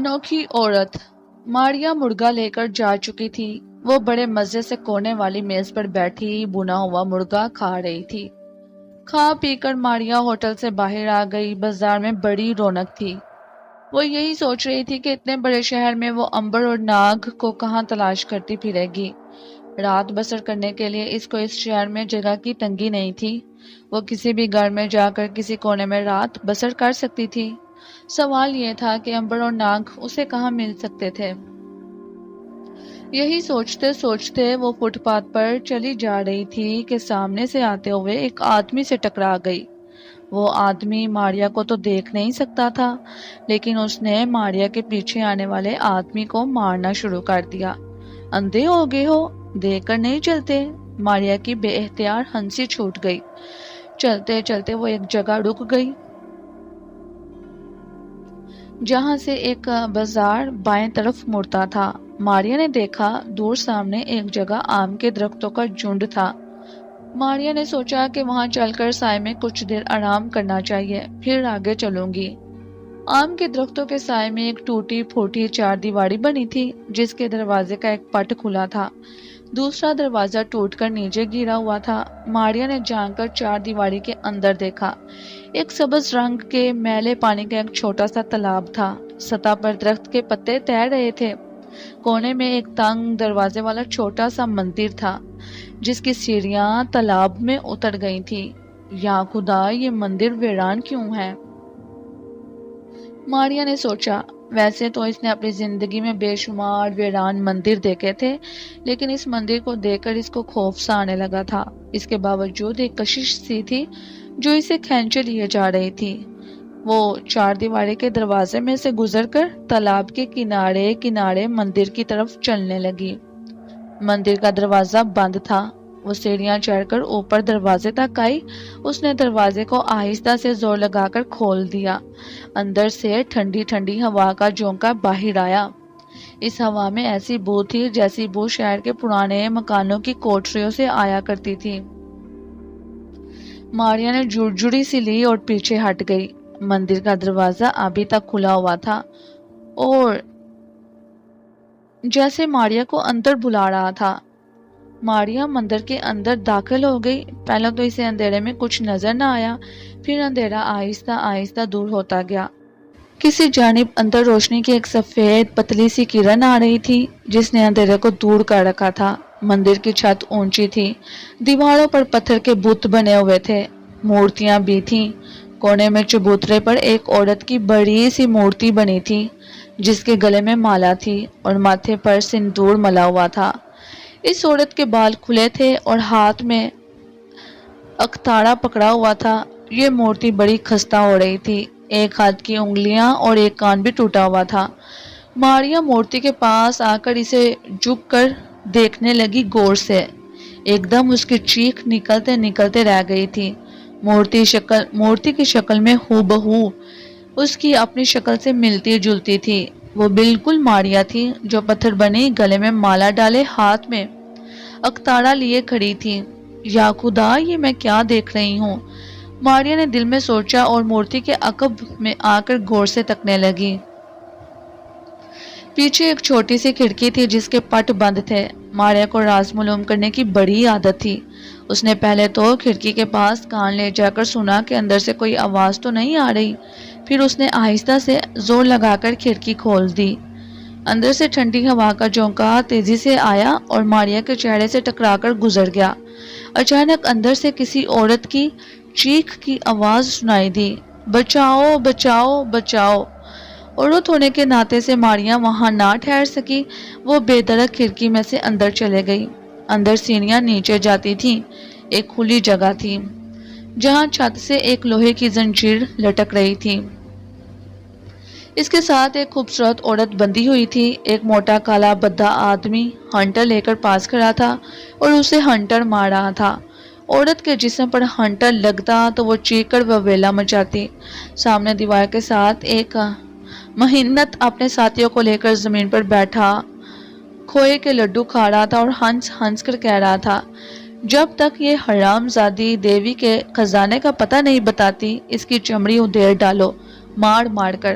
انوکھی عورت ماریا مرغا لے کر جا چکی تھی۔ وہ بڑے مزے سے کونے والی میز پر بیٹھی بنا ہوا مرغا کھا رہی تھی۔ کھا پی کر ماریا ہوٹل سے باہر آ گئی۔ بازار میں بڑی رونق تھی۔ وہ یہی سوچ رہی تھی کہ اتنے بڑے شہر میں وہ امبر اور ناگ کو کہاں تلاش کرتی پھرے گی۔ رات بسر کرنے کے لیے اس کو اس شہر میں جگہ کی تنگی نہیں تھی۔ وہ کسی بھی گھر میں جا کر کسی کونے میں رات بسر کر سکتی تھی۔ سوال یہ تھا کہ امبر اور ناگ اسے کہاں مل سکتے تھے۔ یہی سوچتے سوچتے وہ فٹ پاتھ پر چلی جا رہی تھی کہ سامنے سے آتے ہوئے ایک آدمی سے ٹکرا گئی۔ وہ آدمی ماریا کو تو دیکھ نہیں سکتا تھا، لیکن اس نے ماریا کے پیچھے آنے والے آدمی کو مارنا شروع کر دیا۔ اندھے ہو گئے ہو؟ دیکھ کر نہیں چلتے؟ ماریا کی بے اختیار ہنسی چھوٹ گئی۔ چلتے چلتے وہ ایک جگہ رک گئی جہاں سے ایک بازار بائیں طرف مڑتا تھا۔ ماریا نے دیکھا دور سامنے ایک جگہ آم کے درختوں کا جھنڈ تھا۔ ماریا نے سوچا کہ وہاں چل کر سائے میں کچھ دیر آرام کرنا چاہیے، پھر آگے چلوں گی۔ آم کے درختوں کے سائے میں ایک ٹوٹی پھوٹی چار دیواری بنی تھی، جس کے دروازے کا ایک پٹ کھلا تھا۔ دوسرا دروازہ ٹوٹ کر نیچے گرا ہوا تھا۔ ماریا نے جان کر چار دیواری کے اندر دیکھا۔ ایک سبز رنگ کے میلے پانی کا ایک چھوٹا سا تالاب تھا۔ سطح پر درخت کے پتے تیر رہے تھے۔ کونے میں ایک تنگ دروازے والا چھوٹا سا مندر تھا، جس کی سیڑھیاں تالاب میں اتر گئی تھی۔ یا خدا، یہ مندر ویران کیوں ہے؟ ماریا نے سوچا۔ ویسے تو اس نے اپنی زندگی میں بے شمار ویران مندر دیکھے تھے، لیکن اس مندر کو دیکھ کر اس کو خوف سا آنے لگا تھا۔ اس کے باوجود ایک کشش سی تھی جو اسے کھینچے لیے جا رہی تھی۔ وہ چار دیواری کے دروازے میں سے گزر کر تالاب کے کنارے کنارے مندر کی طرف چلنے لگی۔ مندر کا دروازہ بند تھا۔ وہ سیڑھیاں چڑھ کر اوپر دروازے تک آئی۔ اس نے دروازے کو آہستہ سے زور لگا کر کھول دیا۔ اندر سے ٹھنڈی ٹھنڈی ہوا کا جھونکا باہر آیا۔ اس ہوا میں ایسی بو تھی جیسی بو شہر کے پرانے مکانوں کی کوٹریوں سے آیا کرتی تھی۔ ماریا نے جڑجڑی سی لی اور پیچھے ہٹ گئی۔ مندر کا دروازہ ابھی تک کھلا ہوا تھا اور جیسے ماریا کو اندر بلا رہا تھا۔ ماریا مندر کے اندر داخل ہو گئی۔ پہلے تو اسے اندھیرے میں کچھ نظر نہ آیا، پھر اندھیرا آہستہ آہستہ دور ہوتا گیا۔ کسی جانب اندر روشنی کی ایک سفید پتلی سی کرن آ رہی تھی، جس نے اندھیرے کو دور کر رکھا تھا۔ مندر کی چھت اونچی تھی۔ دیواروں پر پتھر کے بت بنے ہوئے تھے۔ مورتیاں بھی تھیں۔ کونے میں چبوترے پر ایک عورت کی بڑی سی مورتی بنی تھی، جس کے گلے میں مالا تھی اور ماتھے پر سندور ملا ہوا تھا۔ اس عورت کے بال کھلے تھے اور ہاتھ میں اکتارا پکڑا ہوا تھا۔ یہ مورتی بڑی خستہ ہو رہی تھی۔ ایک ہاتھ کی انگلیاں اور ایک کان بھی ٹوٹا ہوا تھا۔ ماریا مورتی کے پاس آ کر اسے جھک کر دیکھنے لگی غور سے۔ ایک دم اس کی چیخ نکلتے نکلتے رہ گئی تھی۔ مورتی کی شکل میں ہو بہو اس کی اپنی شکل سے ملتی جلتی تھی۔ وہ بالکل ماریا تھی جو پتھر بنی گلے میں مالا ڈالے ہاتھ میں اکتارا لیے کھڑی تھی۔ یا خدا، یہ میں کیا دیکھ رہی ہوں؟ ماریا نے دل میں سوچا اور مورتی کے عقب میں آ کر غور سے تکنے لگی۔ پیچھے ایک چھوٹی سی کھڑکی تھی جس کے پٹ بند تھے۔ ماریا کو راز معلوم کرنے کی بڑی عادت تھی۔ اس نے پہلے تو کھڑکی کے پاس کان لے جا کر سنا کہ اندر سے کوئی آواز تو نہیں آ رہی۔ پھر اس نے آہستہ سے زور لگا کر کھڑکی کھول دی۔ اندر سے ٹھنڈی ہوا کا جھونکا تیزی سے آیا اور ماریا کے چہرے سے ٹکرا کر گزر گیا۔ اچانک اندر سے کسی عورت کی چیخ کی آواز سنائی دی، بچاؤ بچاؤ بچاؤ! عورت ہونے کے ناطے سے ماریا وہاں نہ ٹھہر سکی۔ وہ بے دھڑک کھڑکی میں سے اندر چلے گئی۔ اندر سیڑھیاں نیچے جاتی تھیں۔ ایک کھلی جگہ تھی جہاں چھت سے ایک لوہے کی زنجیر لٹک رہی تھی۔ اس کے ساتھ ایک خوبصورت عورت بندھی ہوئی تھی۔ ایک موٹا کالا بدھا آدمی ہنٹر لے کر پاس کھڑا تھا اور اسے ہنٹر مار رہا تھا۔ عورت کے جسم پر ہنٹر لگتا تو وہ چیخ کر ویلا مچاتی۔ سامنے دیوار کے ساتھ ایک مہنت اپنے ساتھیوں کو لے کر زمین پر بیٹھا کھوئے کے لڈو کھا رہا تھا اور ہنس ہنس کر کہہ رہا تھا، جب تک یہ حرام زادی دیوی کے خزانے کا پتہ نہیں بتاتی، اس کی چمڑی ادھیڑ ڈالو، مار مار کر۔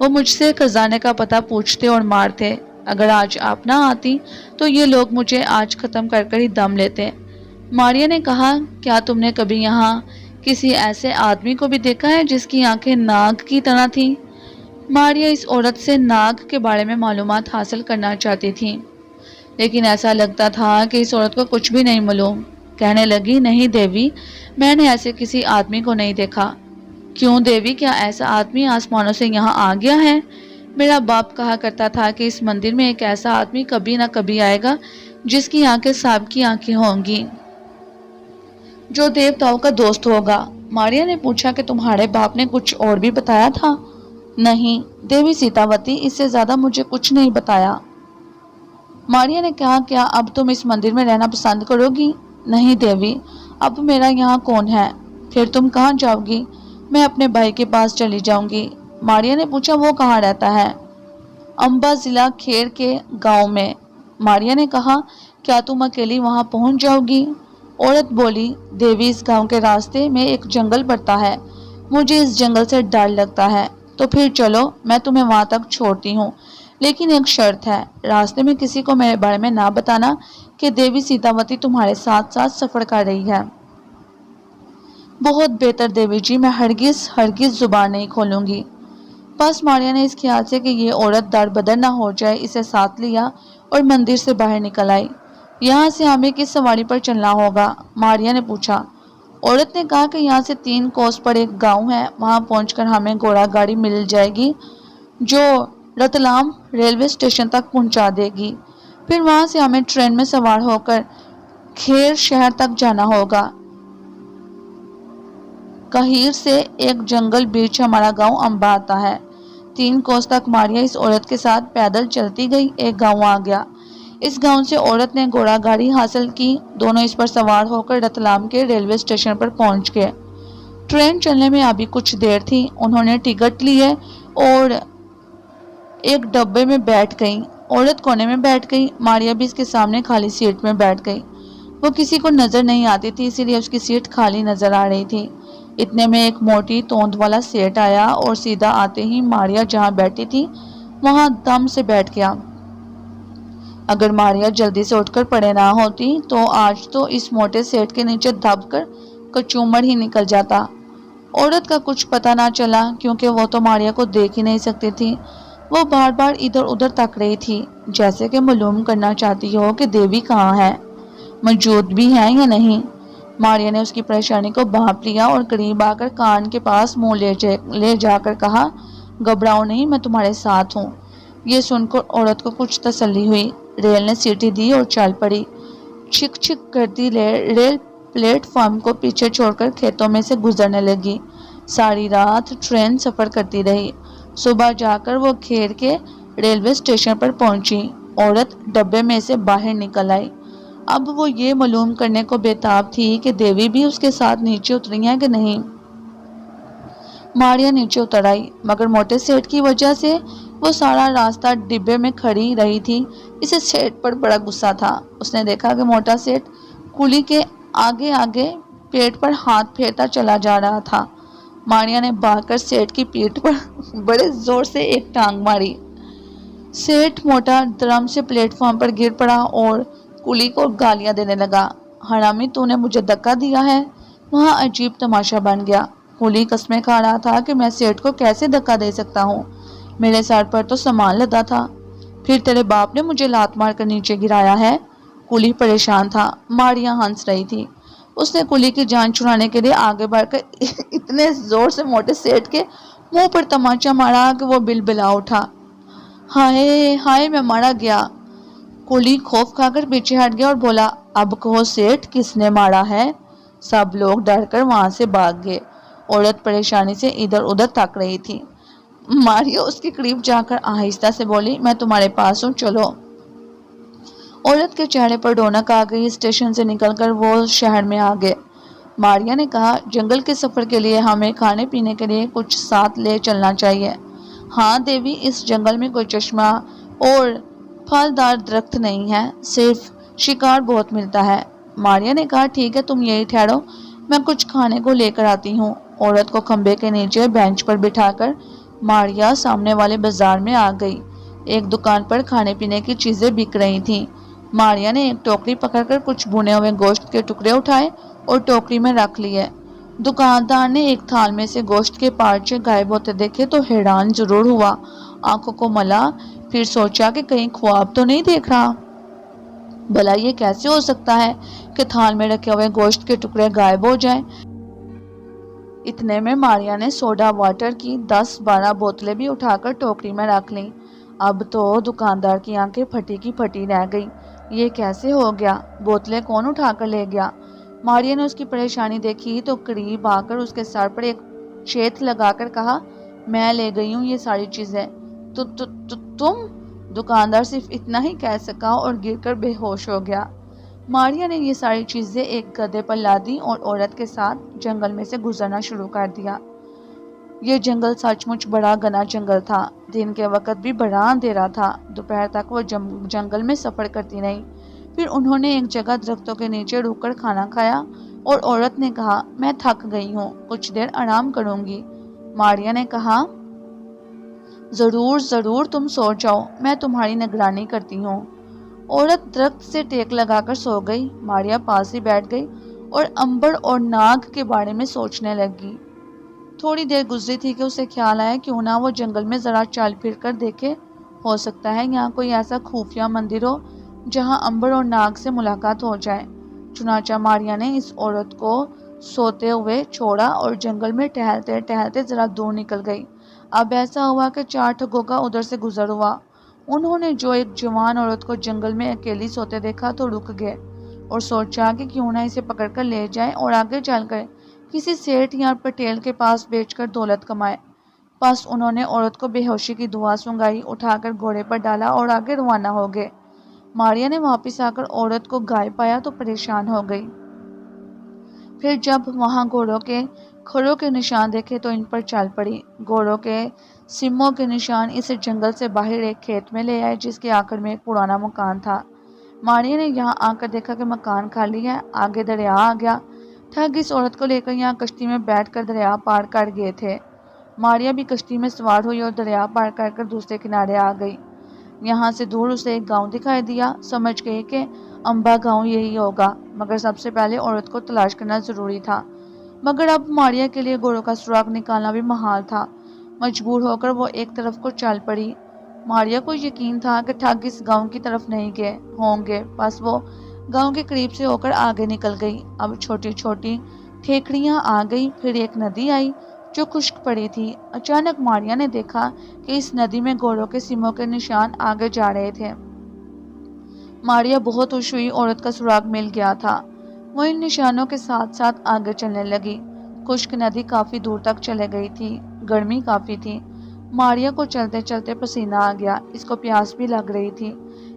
وہ مجھ سے خزانے کا پتہ پوچھتے اور مارتے۔ اگر آج آپ نہ آتی تو یہ لوگ مجھے آج ختم کر کر ہی دم لیتے۔ ماریا نے کہا، کیا تم نے کبھی یہاں کسی ایسے آدمی کو بھی دیکھا ہے جس کی آنکھیں ناگ کی طرح تھیں؟ ماریا اس عورت سے ناگ کے بارے میں معلومات حاصل کرنا چاہتی تھی، لیکن ایسا لگتا تھا کہ اس عورت کو کچھ بھی نہیں معلوم۔ کہنے لگی، نہیں دیوی، میں نے ایسے کسی آدمی کو نہیں دیکھا۔ کیوں دیوی، کیا ایسا آدمی آسمانوں سے یہاں آ گیا ہے؟ میرا باپ کہا کرتا تھا کہ اس مندر میں ایک ایسا آدمی کبھی نہ کبھی آئے گا جس کی آنکھیں سانپ کی آنکھیں ہوں گی، جو دیوتاؤں کا دوست ہوگا۔ ماریا نے پوچھا کہ تمہارے باپ نے کچھ اور بھی بتایا تھا؟ نہیں دیوی سیتاوتی، اس سے زیادہ مجھے کچھ نہیں بتایا۔ ماریا نے کہا، کیا اب تم اس مندر میں رہنا پسند کرو گی؟ نہیں دیوی، اب میرا یہاں کون ہے؟ پھر تم کہاں جاؤ گی؟ میں اپنے بھائی کے پاس چلی جاؤں گی۔ ماریا نے پوچھا، وہ کہاں رہتا ہے؟ امبا ضلع کھیر کے گاؤں میں۔ ماریا نے کہا، کیا تم اکیلی وہاں پہنچ جاؤ گی؟ عورت بولی، دیوی، اس گاؤں کے راستے میں ایک جنگل پڑتا ہے، مجھے اس جنگل سے ڈر لگتا ہے۔ تو پھر چلو، میں تمہیں وہاں تک چھوڑتی ہوں، لیکن ایک شرط ہے، راستے میں کسی کو میرے بارے میں نہ بتانا کہ دیوی سیتاوتی تمہارے ساتھ ساتھ سفر کر رہی ہے۔ بہت بہتر دیوی جی، میں ہرگز زبان نہیں کھولوں گی۔ بس ماریا نے اس خیال سے کہ یہ عورت در بدر نہ ہو جائے اسے ساتھ لیا اور مندر سے باہر نکل آئی۔ یہاں سے ہمیں کس سواری پر چلنا ہوگا؟ ماریا نے پوچھا۔ عورت نے کہا کہ یہاں سے 3 کوس پر ایک گاؤں ہے، وہاں پہنچ کر ہمیں گھوڑا گاڑی مل جائے گی جو رتلام ریلوے اسٹیشن تک پہنچا دے گی۔ پھر وہاں سے ہمیں ٹرین میں سوار ہو کر کھیر شہر تک جانا ہوگا۔ کہیر سے ایک جنگل بیچ ہمارا گاؤں امبا آتا ہے۔ 3 کوس تک ماریا اس عورت کے ساتھ پیدل چلتی گئی، ایک گاؤں آ گیا۔ اس گاؤں سے عورت نے گھوڑا گاڑی حاصل کی، دونوں اس پر سوار ہو کر رتلام کے ریلوے اسٹیشن پر پہنچ گئے۔ ٹرین چلنے میں ابھی کچھ دیر تھی، انہوں نے ٹکٹ لیے اور ایک ڈبے میں بیٹھ گئی۔ عورت کونے میں بیٹھ گئی، ماریا بھی اس کے سامنے خالی سیٹ میں بیٹھ گئی۔ وہ کسی کو نظر نہیں آتی تھی، اسی لیے اس کی سیٹ خالی نظر آ رہی تھی۔ اتنے میں ایک موٹی توند والا سیٹ آیا اور سیدھا آتے ہی ماریا جہاں بیٹھی تھی وہاں دم سے بیٹھ گیا۔ اگر ماریا جلدی سے اٹھ کر پڑے نہ ہوتی تو آج تو اس موٹے سیٹ کے نیچے دب کر کچومر ہی نکل جاتا۔ عورت کا کچھ پتہ نہ چلا کیونکہ وہ تو ماریا کو دیکھ ہی نہیں سکتی تھی۔ وہ بار بار ادھر ادھر تک رہی تھی، جیسے کہ معلوم کرنا چاہتی ہو کہ دیوی کہاں ہے، موجود بھی ہے یا نہیں۔ ماریا نے اس کی پریشانی کو بھانپ لیا اور قریب آ کر کان کے پاس منہ لے جا کر کہا، گھبراؤ نہیں، میں تمہارے ساتھ ہوں۔ یہ سن کر عورت کو کچھ تسلی ہوئی۔ ریل نے سیٹی دی اور چل پڑی۔ چھک چھک کرتی ریل پلیٹ فارم کو پیچھے چھوڑ کر کھیتوں میں سے گزرنے لگی۔ ساری رات ٹرین سفر کرتی رہی۔ صبح جا کر وہ کھیر کے ریلوے اسٹیشن پر پہنچی۔ عورت ڈبے میں سے باہر نکل آئی۔ اب وہ یہ معلوم کرنے کو بےتاب تھی کہ دیوی بھی اس کے ساتھ نیچے اتری ہے کہ نہیں۔ ماریا نیچے اتر آئی، مگر موٹے سیٹ کی وجہ سے وہ سارا راستہ ڈبے میں کھڑی رہی تھی۔ اسے سیٹ پر بڑا غصہ تھا۔ اس نے دیکھا کہ موٹا سیٹ کلی کے آگے آگے پیٹ پر ہاتھ پھیرتا چلا جا رہا تھا۔ ماریا نے بھاگ کر سیٹ کی پیٹھ پر بڑے زور سے ایک ٹانگ ماری۔ سیٹ موٹا درم سے پلیٹ فارم پر گر پڑا اور کلی کو گالیاں دینے لگا، حرامی، تو نے مجھے دھکا دیا ہے۔ وہاں عجیب تماشا بن گیا۔ کلی قسمیں کھا رہا تھا کہ میں سیٹ کو کیسے دھکا دے سکتا ہوں، میرے سر پر تو سامان لدا تھا۔ پھر تیرے باپ نے مجھے لات مار کر نیچے گرایا ہے۔ کلی پریشان تھا۔ ماریا ہنس رہی تھی۔ اس نے کلی کی جان چھڑانے کے لیے آگے بڑھ کر اتنے زور سے موٹے سیٹ کے منہ پر تماچا مارا کہ وہ بلبلا اٹھا۔ ہائے ہائے، میں مارا گیا۔ کلی خوف کھا کر پیچھے ہٹ گیا اور بولا، اب کہو سیٹ، کس نے مارا ہے؟ سب لوگ ڈر کر وہاں سے بھاگ گئے۔ عورت پریشانی سے ادھر ادھر تک رہی تھی۔ ماریا اس کے قریب جا کر آہستہ سے بولی، میں تمہارے پاس ہوں، چلو۔ عورت کے چہرے پر رونق آ گئی۔ اسٹیشن سے نکل کر وہ شہر میں آ گئے۔ ماریا نے کہا، جنگل کے سفر کے لیے ہمیں کھانے پینے کے لیے کچھ ساتھ لے چلنا چاہیے۔ ہاں دیوی، اس جنگل میں کوئی چشمہ اور پھلدار درخت نہیں ہے، صرف شکار بہت ملتا ہے۔ ماریا نے کہا، ٹھیک ہے، تم یہی ٹھہرو، میں کچھ کھانے کو لے کر آتی ہوں۔ عورت کو کھمبے کے نیچے بینچ پر بٹھا کر ماریا سامنے والے بازار میں آ گئی۔ ایک دکان پر کھانے پینے کی چیزیں بک رہی تھیں۔ ماریا نے ایک ٹوکری پکڑ کر کچھ بھنے ہوئے گوشت کے ٹکڑے اٹھائے اور ٹوکری میں رکھ لیے۔ دکاندار نے ایک تھال میں سے گوشت کے پارچے غائب ہوتے دیکھے تو حیران ضرور ہوا، آنکھوں کو ملا، پھر سوچا کہ کہیں خواب تو نہیں دیکھ رہا۔ بھلا یہ کیسے ہو سکتا ہے کہ تھال میں رکھے ہوئے گوشت کے ٹکڑے غائب ہو جائیں؟ اتنے میں ماریا نے سوڈا واٹر کی 10-12 بوتلیں بھی اٹھا کر ٹوکری میں رکھ لیں۔ اب تو دکاندار کی آنکھیں پھٹی کی پھٹی رہ گئی۔ یہ کیسے ہو گیا؟ بوتلیں کون اٹھا کر لے گیا؟ ماریا نے اس کی پریشانی دیکھی تو قریب آ کر اس کے سر پر ایک چیت لگا کر کہا، میں لے گئی ہوں یہ ساری چیزیں۔ تم؟ دکاندار صرف اتنا ہی کہہ سکا اور گر کر بے ہوش ہو گیا۔ ماریا نے یہ ساری چیزیں ایک گدھے پر لادی اور عورت کے ساتھ جنگل میں سے گزرنا شروع کر دیا۔ یہ جنگل سچ مچ بڑا گھنا جنگل تھا۔ دن کے وقت بھی بڑا اندھیرا تھا۔ دوپہر تک وہ جنگل میں سفر کرتی رہی۔ پھر انہوں نے ایک جگہ درختوں کے نیچے رک کر کھانا کھایا اور عورت نے کہا، میں تھک گئی ہوں، کچھ دیر آرام کروں گی۔ ماریا نے کہا، ضرور ضرور تم سو جاؤ، میں تمہاری نگرانی کرتی ہوں۔ عورت درخت سے ٹیک لگا کر سو گئی۔ ماریا پاس ہی بیٹھ گئی اور امبر اور ناگ کے بارے میں سوچنے لگی۔ تھوڑی دیر گزری تھی کہ اسے خیال آیا کیوں نہ وہ جنگل میں ذرا چل پھر کر دیکھے، ہو سکتا ہے یہاں کوئی ایسا خفیہ مندر ہو جہاں امبر اور ناگ سے ملاقات ہو جائے۔ چنانچہ ماریا نے اس عورت کو سوتے ہوئے چھوڑا اور جنگل میں ٹہلتے ٹہلتے ذرا دور نکل گئی۔ اب ایسا ہوا کہ 4 ٹھگوں کا ادھر سے گزر ہوا۔ انہوں نے جو ایک جوان عورت کو جنگل میں اکیلی سوتے دیکھا تو رک گئے اور سوچا کہ کیوں نہ اسے پکڑ کر لے جائے اور آگے چل کر کسی سیٹھ یا پٹیل کے پاس بیچ کر دولت کمائے۔ بس انہوں نے عورت کو بے ہوشی کی دعا سنگائی، اٹھا کر گھوڑے پر ڈالا اور آگے روانہ ہو گئے۔ ماریا نے واپس آ کر عورت کو غائب پایا تو پریشان ہو گئی۔ پھر جب وہاں گھوڑوں کے کھروں کے نشان دیکھے تو ان پر چل پڑی۔ گھوڑوں کے سموں کے نشان اسے جنگل سے باہر ایک کھیت میں لے آئے جس کے آخر میں ایک پرانا مکان تھا۔ ماریا نے یہاں آ کر دیکھا کہ مکان خالی ہے، آگے دریا آ گیا۔ ٹھگ اس عورت کو لے کر یہاں کشتی میں بیٹھ کر دریا پار کر گئے تھے۔ ماریا بھی کشتی میں سوار ہوئی اور دریا پار کر کر دوسرے کنارے آ گئی۔ یہاں سے دور اسے ایک گاؤں دکھائی دیا، سمجھ گئی کہ امبا گاؤں یہی ہوگا، مگر سب سے پہلے عورت کو تلاش کرنا ضروری تھا۔ مگر اب ماریا کے لیے گھوڑوں کا سراغ نکالنا بھی محال تھا۔ مجبور ہو کر وہ ایک طرف کو چل پڑی۔ ماریا کو یقین تھا کہ ٹھگ اس گاؤں کی طرف نہیں گئے ہوں گے، بس وہ گاؤں کے قریب سے ہو کر آگے نکل گئی۔ اب چھوٹی چھوٹی ٹھیکریاں آ گئی، پھر ایک ندی آئی جو خشک پڑی تھی۔ اچانک ماریا نے دیکھا کہ اس ندی میں گھوڑوں کے سموں کے نشان آگے جا رہے تھے۔ ماریا بہت خوش ہوئی، عورت کا سراغ مل گیا تھا۔ وہ ان نشانوں کے ساتھ ساتھ آگے چلنے لگی۔ خشک ندی کافی دور تک چلے گئی تھی، گرمی کافی تھی۔ ماریا کو چلتے چلتے پسینہ آ گیا، اس کو پیاس بھی لگ رہی تھی۔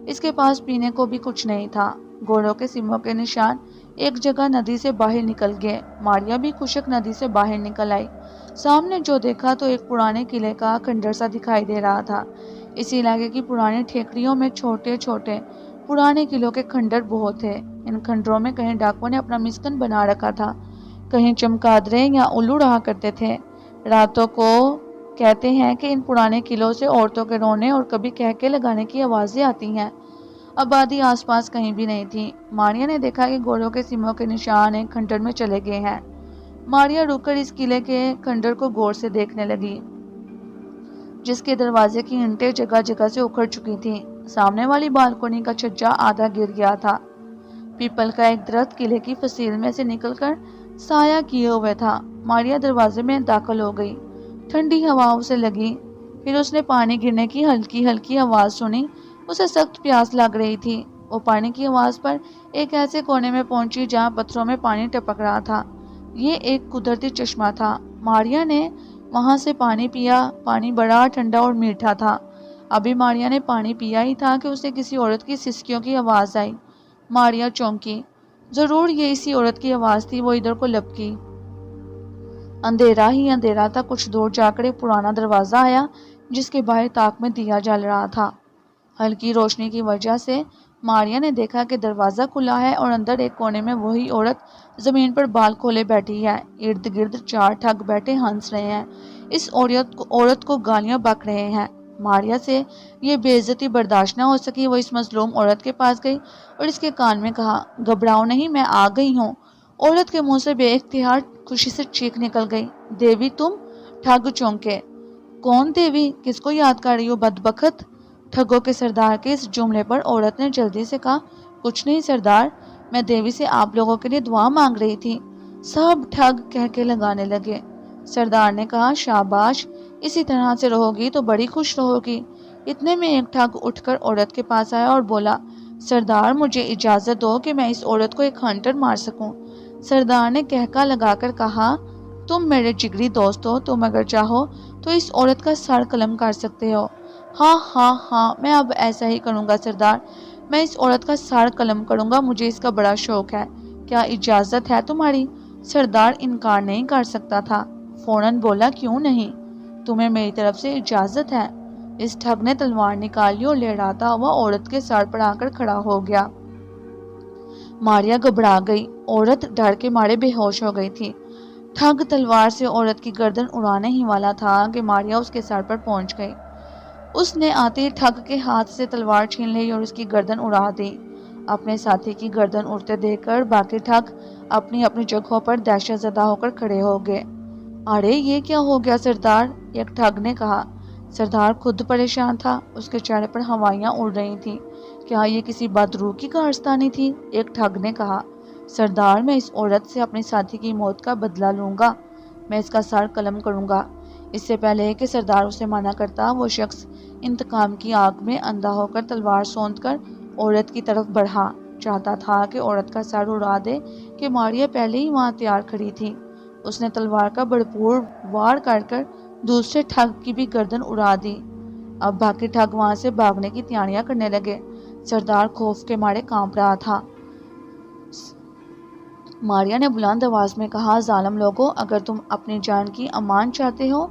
اس کے پاس پینے کو بھی کچھ نہیں تھا۔ گھوڑوں کے سموں کے نشان ایک جگہ ندی سے باہر نکل گئے۔ ماریا بھی خشک ندی سے باہر نکل آئی۔ سامنے جو دیکھا تو ایک پرانے قلعے کا کھنڈر سا دکھائی دے رہا تھا۔ اس علاقے کی پرانی ٹھیکریوں میں چھوٹے چھوٹے پرانے قلعوں کے کھنڈر بہت تھے۔ ان کھنڈروں میں کہیں ڈاکوؤں نے اپنا مسکن بنا رکھا تھا، کہیں چمگادڑے یا الو رہا کرتے تھے۔ راتوں کو کہتے ہیں کہ ان پرانے قلعوں سے عورتوں کے رونے اور کبھی کہکے لگانے کی آوازیں آتی ہیں۔ آبادی آس پاس کہیں بھی نہیں تھی۔ ماریا نے دیکھا کہ گھوڑوں کے سموں کے نشان ایک کھنڈر میں چلے گئے ہیں۔ ماریا رک کر اس قلعے کے کھنڈر کو غور سے دیکھنے لگی، جس کے دروازے کی اینٹیں جگہ جگہ سے اکھڑ چکی تھیں۔ سامنے والی بالکنی کا چھجا آدھا گر گیا تھا۔ پیپل کا ایک درخت قلعے کی فصیل میں سے نکل کر سایہ کیے ہوئے تھا۔ ماریا دروازے میں داخل ہو گئی۔ ٹھنڈی ہوا اسے لگی، پھر اس نے پانی گرنے کی ہلکی ہلکی آواز سنی۔ اسے سخت پیاس لگ رہی تھی۔ وہ پانی کی آواز پر ایک ایسے کونے میں پہنچی جہاں پتھروں میں پانی ٹپک رہا تھا۔ یہ ایک قدرتی چشمہ تھا۔ ماریا نے وہاں سے پانی پیا۔ پانی بڑا ٹھنڈا اور میٹھا تھا۔ ابھی ماریا نے پانی پیا ہی تھا کہ اسے کسی عورت کی سسکیوں کی آواز آئی۔ ماریا چونکی۔ ضرور یہ اسی عورت کی آواز تھی۔ وہ ادھر کو لپکی۔ اندھیرا ہی اندھیرا تھا۔ کچھ دور جا کر ایک پرانا دروازہ آیا جس کے باہر تاک میں دیا جل رہا تھا۔ ہلکی روشنی کی وجہ سے ماریا نے دیکھا کہ دروازہ کھلا ہے اور اندر ایک کونے میں وہی عورت زمین پر بال کھولے بیٹھی ہے۔ ارد گرد 4 ٹھگ بیٹھے ہنس رہے ہیں۔ اس عورت کو گالیاں بک رہے ہیں۔ ماریا سے یہ بے عزتی برداشت نہ ہو سکی، وہ اس مظلوم عورت کے پاس گئی اور اس کے کان میں کہا، گھبراؤ نہیں، میں آ گئی ہوں۔ عورت کے منہ سے بے اختیار خوشی سے چیخ نکل گئی، دیوی تم؟ ٹھگ چونکے، کون دیوی؟ کس کو یاد کر رہی ہو بدبخت؟ ٹھگوں کے سردار کے اس جملے پر عورت نے جلدی سے کہا، کچھ نہیں سردار، میں دیوی سے آپ لوگوں کے لیے دعا مانگ رہی تھی۔ سب ٹھگ کہہ کے لگانے لگے۔ سردار نے کہا، شاباش، اسی طرح سے رہو گی تو بڑی خوش رہو گی۔ اتنے میں ایک ٹھگ اٹھ کر عورت کے پاس آیا اور بولا، سردار مجھے اجازت دو کہ میں اس عورت کو ایک ہنٹر مار سکوں۔ سردار نے کہکا لگا کر کہا، تم میرے جگری دوست ہو، تم اگر چاہو تو اس عورت کا سر قلم کر سکتے ہو۔ ہاں ہاں ہاں، میں اب ایسا ہی کروں گا سردار، میں اس عورت کا سر قلم کروں گا، مجھے اس کا بڑا شوق ہے۔ کیا اجازت ہے تمہاری؟ سردار انکار نہیں کر سکتا تھا، فوراً بولا، کیوں نہیں؟ تمہیں میری طرف سے اجازت ہے۔ اس ٹھگ نے تلوار نکالی اور لہراتا ہوا عورت کے سر پر آ کر کھڑا ہو گیا۔ ماریا گھبرا گئی، عورت ڈر کے مارے بے ہوش ہو گئی تھی۔ ٹھگ تلوار سے عورت کی گردن اڑانے ہی والا تھا کہ ماریا اس کے سر پر پہنچ گئی۔ اس نے آتے ہی ٹھگ کے ہاتھ سے تلوار چھین لی اور اس کی گردن اڑا دی۔ اپنے ساتھی کی گردن اڑتے دیکھ کر باقی ٹھگ اپنی اپنی جگہوں پر دہشت زدہ ہو کر کھڑے ہو گئے۔ ارے یہ کیا ہو گیا سردار؟ ایک ٹھگ نے کہا۔ سردار خود پریشان تھا، اس کے چہرے پر ہوائیاں اڑ رہی تھیں۔ کیا یہ کسی بدروح کی کارستانی تھی؟ ایک ٹھگ نے کہا، سردار میں اس عورت سے اپنی ساتھی کی موت کا بدلہ لوں گا، میں اس کا سر قلم کروں گا۔ اس سے پہلے کہ سردار اسے منع کرتا، وہ شخص انتقام کی آگ میں اندھا ہو کر تلوار سونت کر عورت کی طرف بڑھا، چاہتا تھا کہ عورت کا سر اڑا دے کہ ماریا پہلے ہی وہاں تیار کھڑی تھی۔ اس نے تلوار کا بھرپور وار کر دوسرے ٹھگ کی بھی گردن اڑا دی۔ اب باقی ٹھگ وہاں سے بھاگنے کی تیاریاں کرنے لگے۔ سردار خوف کے مارے کانپ رہا تھا۔ ماریا نے بلند آواز میں کہا، ظالم لوگوں، اگر تم اپنی جان کی امان چاہتے ہو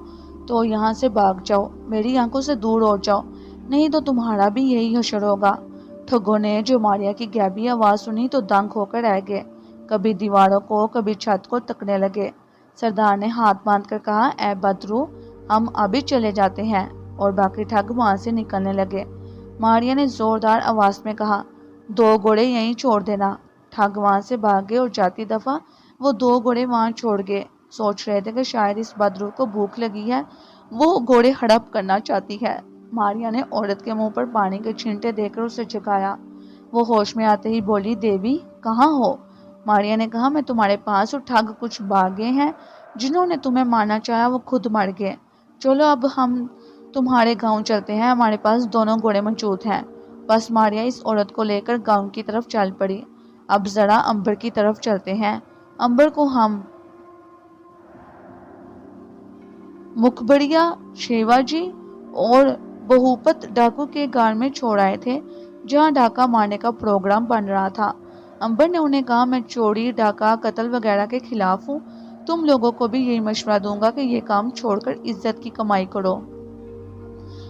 تو یہاں سے بھاگ جاؤ، میری آنکھوں سے دور ہو جاؤ، نہیں تو تمہارا بھی یہی حشر ہوگا۔ ٹھگوں نے جو ماریا کی غیبی آواز سنی تو دنگ ہو کر رہ گئے، کبھی دیواروں کو کبھی چھت کو تکنے لگے۔ سردار نے ہاتھ باندھ کر کہا، اے بدرو، ہم ابھی چلے جاتے ہیں، اور باقی ٹھگ وہاں سے نکلنے لگے۔ ماریا نے زوردار آواز میں کہا، 2 گھوڑے یہیں چھوڑ دینا۔ ٹھگ وہاں سے بھاگے اور جاتی دفعہ وہ 2 گھوڑے وہاں چھوڑ گئے۔ سوچ رہے تھے کہ شاید اس بدرو کو بھوک لگی ہے، وہ گھوڑے ہڑپ کرنا چاہتی ہے۔ ماریا نے عورت کے منہ پر پانی کے چھینٹے دے کر اسے جگایا۔ وہ ہوش میں آتے ہی بولی، دیوی کہاں ہو؟ ماریا نے کہا، میں تمہارے پاس ہوں، ٹھگ کچھ بھاگے ہیں، جنہوں نے تمہیں مارنا چاہا وہ خود مر گئے۔ چلو اب ہم تمہارے گاؤں چلتے ہیں، ہمارے پاس دونوں گھوڑے موجود ہیں۔ بس ماریا اس عورت کو لے کر گاؤں کی طرف چل پڑی۔ اب ذرا امبر کی طرف چلتے ہیں، امبر کو ہم مکھبڑیا، شیواجی اور بہوپت ڈاکو کے گھر میں چھوڑ آئے تھے، جہاں ڈاکہ مارنے کا پروگرام بن رہا تھا۔ امبر نے انہیں کہا، میں چوری، ڈاکہ، قتل وغیرہ کے خلاف ہوں، تم لوگوں کو بھی یہی مشورہ دوں گا کہ یہ کام چھوڑ کر عزت کی کمائی کرو،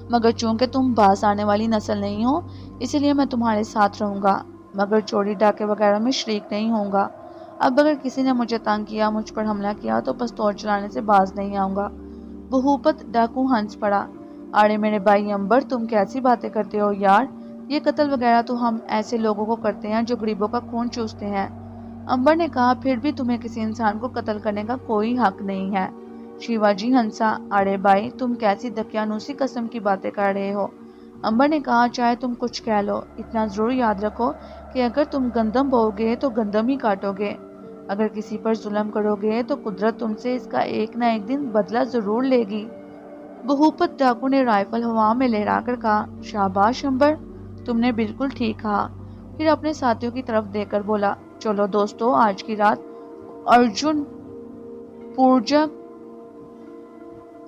مگر چونکہ تم باز آنے والی نسل نہیں ہو اس لیے میں تمہارے ساتھ رہوں گا، مگر چوری ڈاکے وغیرہ میں شریک نہیں ہوں گا۔ اب اگر کسی نے مجھے تنگ کیا، مجھ پر حملہ کیا تو پستول چلانے سے باز نہیں آؤں گا۔ بہوپت ڈاکو ہنس پڑا، ارے میرے بھائی امبر، تم کیسی باتیں کرتے ہو یار، یہ قتل وغیرہ تو ہم ایسے لوگوں کو کرتے ہیں جو غریبوں کا خون چوستے ہیں۔ امبر نے کہا، پھر بھی تمہیں کسی انسان کو قتل کرنے کا کوئی حق نہیں ہے۔ شیواجی ہنسا، ارے بھائی تم کیسی دقیانوسی قسم کی باتیں کر رہے ہو۔ امبر نے کہا، چاہے تم کچھ کہہ لو، اتنا ضرور یاد رکھو کہ اگر تم گندم بو گے تو گندم ہی کاٹو گے، اگر کسی پر ظلم کرو گے تو قدرت تم سے اس کا ایک نہ ایک دن بدلہ ضرور لے گی۔ بہوپت ڈاکو نے رائفل ہوا میں لہرا کر کہا، شاباش امبر، تم نے بالکل ٹھیک کہا۔ پھر اپنے ساتھیوں کی طرف دیکھ کر بولا، چلو دوستو، آج کی رات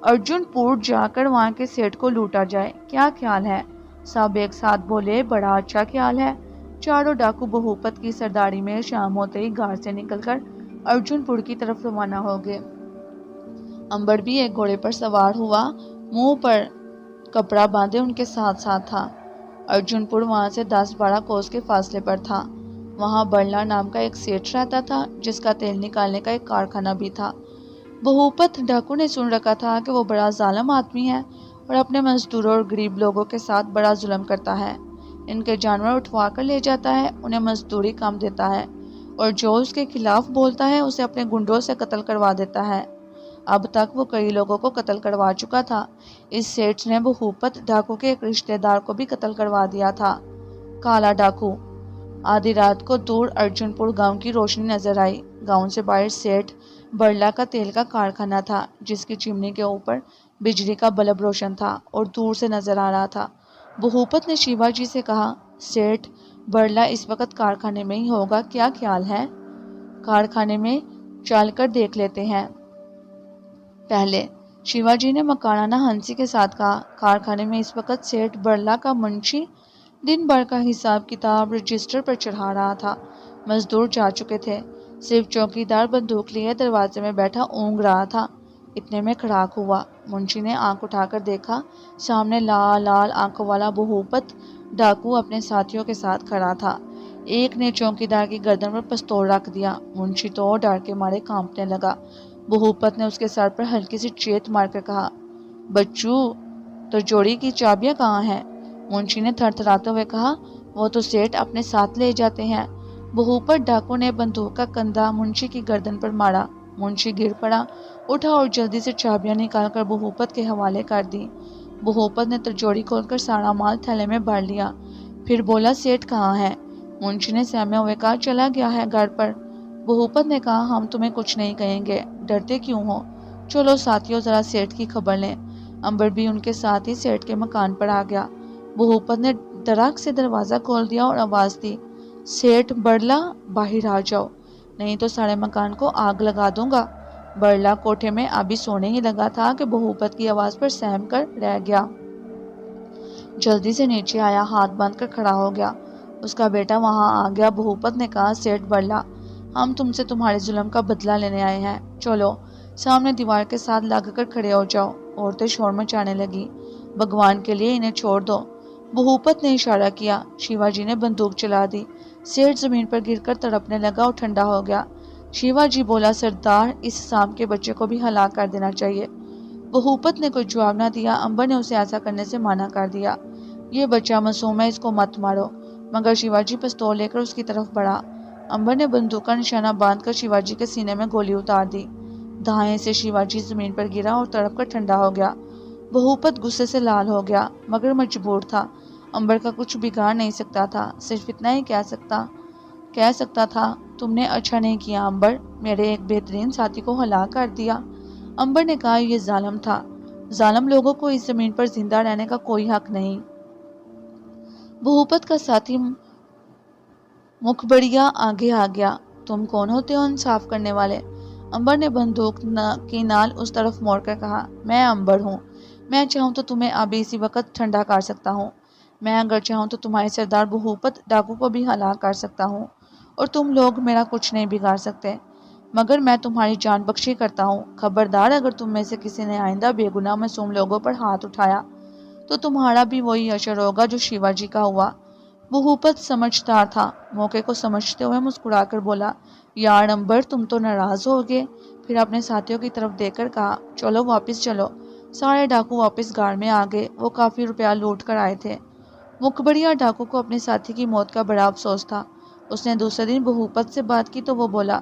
ارجن پور جا کر وہاں کے سیٹ کو لوٹا جائے، کیا خیال ہے؟ سب ایک ساتھ بولے، بڑا اچھا خیال ہے۔ چاروں ڈاکو بہوپت کی سرداری میں شام ہوتے ہی گھر سے نکل کر ارجن پور کی طرف روانہ ہو گئے۔ امبر بھی ایک گھوڑے پر سوار ہوا، منہ پر کپڑا باندھے ان کے ساتھ ساتھ تھا۔ ارجن پور وہاں سے 10-12 کوس کے فاصلے پر تھا۔ وہاں برلا نام کا ایک سیٹ رہتا تھا، جس کا تیل نکالنے کا ایک کارخانہ بھی تھا۔ بہوپت ڈاکو نے سن رکھا تھا کہ وہ بڑا ظالم آدمی ہے اور اپنے مزدوروں اور غریب لوگوں کے ساتھ بڑا ظلم کرتا ہے۔ ان کے جانور اٹھوا کر لے جاتا ہے، انہیں مزدوری کم دیتا ہے اور جو اس کے خلاف بولتا ہے اسے اپنے گنڈوں سے قتل کروا دیتا ہے۔ اب تک وہ کئی لوگوں کو قتل کروا چکا تھا۔ اس سیٹھ نے بہوپت ڈاکو کے ایک رشتہ دار کو بھی قتل کروا دیا تھا۔ کالا ڈاکو۔ آدھی رات کو دور ارجن پور گاؤں کی روشنی نظر آئی۔ گاؤں سے باہر سیٹھ برلا کا تیل کا کارخانہ تھا، جس کی چمنی کے اوپر بجلی کا بلب روشن تھا اور دور سے نظر آ رہا تھا۔ بہوپت نے شیوا جی سے کہا، سیٹھ برلا اس وقت کارخانے میں ہی ہوگا، کیا خیال ہے؟ کارخانے میں چل کر دیکھ لیتے ہیں پہلے۔ شیوا جی نے مکارانہ ہنسی کے ساتھ کہا، کارخانے میں اس وقت سیٹھ برلا کا منشی دن بھر کا حساب کتاب رجسٹر پر چڑھا رہا تھا۔ مزدور جا چکے تھے، صرف چوکیدار بندوق لیے دروازے میں بیٹھا اونگ رہا تھا۔ اتنے میں کھڑاک ہوا۔ منشی نے آنکھ اٹھا کر دیکھا، سامنے لال لال آنکھوں والا بہوپت ڈاکو اپنے ساتھیوں کے ساتھ کھڑا تھا۔ ایک نے چوکیدار کی گردن پر پستول رکھ دیا۔ منشی تو ڈر کے مارے کانپنے لگا۔ بہوپت نے اس کے سر پر ہلکی سی چیت مار کر کہا، بچو، ترجوڑی کی چابیاں کہاں ہیں؟ منشی نے تھر تھراتے ہوئے کہا، وہ تو سیٹھ اپنے ساتھ لے جاتے ہیں۔ بہوپت ڈاکو نے بندوق کا کندھا منشی کی گردن پر مارا۔ منشی گر پڑا، اٹھا اور جلدی سے چابیاں نکال کر بہوپت کے حوالے کر دی۔ بہوپت نے ترجوڑی کھول کر سارا مال تھیلے میں بھر لیا، پھر بولا، سیٹھ کہاں ہے؟ منشی نے سہمے ہوئے کہا، چلا گیا ہے گھر پر۔ بہوپت نے کہا، ہم تمہیں کچھ نہیں کہیں گے، ڈرتے کیوں ہو؟ چلو ساتھیوں، ذرا سیٹھ کی خبر لیں۔ امبر بھی ان کے ساتھ ہی سیٹھ کے مکان پر آ گیا۔ بہوپت نے دھڑک سے دروازہ کھول دیا اور آواز دی، سیٹھ برلا، باہر آ جاؤ، نہیں تو سارے مکان کو آگ لگا دوں گا۔ برلا کوٹھے میں ابھی سونے ہی لگا تھا کہ بہوپت کی آواز پر سہم کر رہ گیا۔ جلدی سے نیچے آیا، ہاتھ باندھ کر کھڑا ہو گیا۔ اس کا بیٹا وہاں آ گیا۔ بہوپت نے کہا، سیٹھ برلا، ہم تم سے تمہارے ظلم کا بدلہ لینے آئے ہیں، چلو سامنے دیوار کے ساتھ لگ کر کھڑے ہو جاؤ۔ عورتیں شور مچانے لگی، بھگوان کے لیے انہیں چھوڑ دو۔ بہوپت نے اشارہ کیا۔ شیوا جی نے بندوق چلا دی۔ سیٹھ زمین پر گر کر تڑپنے لگا اور ٹھنڈا ہو گیا۔ شیوا جی بولا، سردار، اس سانپ کے بچے کو بھی ہلاک کر دینا چاہیے۔ بہوپت نے کوئی جواب نہ دیا۔ امبر نے اسے ایسا کرنے سے منع کر دیا، یہ بچہ معصوم ہے، اس کو مت مارو۔ مگر شیوا جی پستول لے کر اس کی طرف بڑھا۔ امبر نے بندوق کا نشانہ باندھ کر شیوا جی کے سینے میں گولی اتار دی۔ دھائیں سے شیوا جی زمین پر گرا اور تڑپ کر ٹھنڈا ہو گیا۔ بہوپت غصے سے لال ہو گیا، مگر مجبور تھا۔ امبر کا کچھ بگاڑ نہیں سکتا تھا، صرف اتنا ہی کہہ سکتا تھا، تم نے اچھا نہیں کیا امبر، میرے ایک بہترین ساتھی کو ہلاک کر دیا۔ امبر نے کہا، یہ ظالم تھا، ظالم لوگوں کو اس زمین پر زندہ رہنے کا کوئی حق نہیں۔ بہوپت کا ساتھی مکھبڑیا آگے آ گیا، تم کون ہوتے ہو انصاف کرنے والے؟ امبر نے بندوق کی نال اس طرف موڑ کر کہا، میں امبر ہوں، میں چاہوں تو تمہیں ابھی اسی وقت ٹھنڈا کر سکتا ہوں۔ میں اگر چاہوں تو تمہارے سردار بہوپت ڈاکو کو بھی ہلاک کر سکتا ہوں اور تم لوگ میرا کچھ نہیں بگاڑ سکتے، مگر میں تمہاری جان بخشی کرتا ہوں۔ خبردار، اگر تم میں سے کسی نے آئندہ بے گناہ معصوم لوگوں پر ہاتھ اٹھایا تو تمہارا بھی وہی اشر ہوگا جو شیوا جی کا ہوا۔ بہوپت سمجھدار تھا، موقع کو سمجھتے ہوئے مسکرا کر بولا، یار امبر، تم تو ناراض ہوگے؟ پھر اپنے ساتھیوں کی طرف دیکھ کر کہا، چلو واپس چلو۔ سارے ڈاکو واپس گاڑ میں آ گئے، وہ کافی روپیہ لوٹ کر آئے تھے۔ مکھبڑیا ڈاکو کو اپنے ساتھی کی موت کا بڑا افسوس تھا۔ اس نے دوسرے دن بہوپت سے بات کی تو وہ بولا،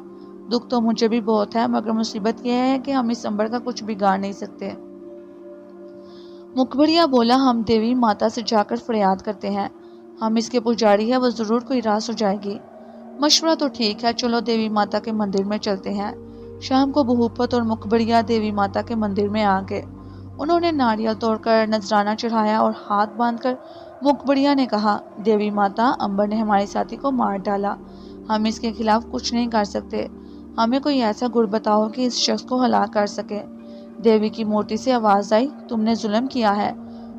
دکھ تو مجھے بھی بہت ہے، مگر مصیبت یہ ہے کہ ہم اس امبر کا کچھ بگاڑ نہیں سکتے۔ مکھبڑیا بولا، ہم دیوی ماتا سے جا کر فریاد کرتے ہیں، ہم اس کے پجاری ہیں، وہ ضرور کوئی راز ہو جائے گی۔ مشورہ تو ٹھیک ہے، چلو دیوی ماتا کے مندر میں چلتے ہیں۔ شام کو بہوپت اور مکھبڑیا دیوی ماتا کے مندر میں آ گئے۔ انہوں نے ناریل توڑ کر نذرانہ چڑھایا اور ہاتھ باندھ کر مکھبڑیا نے کہا، دیوی ماتا، امبر نے ہمارے ساتھی کو مار ڈالا، ہم اس کے خلاف کچھ نہیں کر سکتے، ہمیں کوئی ایسا گر بتاؤ کہ اس شخص کو ہلاک کر سکے۔ دیوی کی مورتی سے آواز آئی، تم نے ظلم کیا ہے،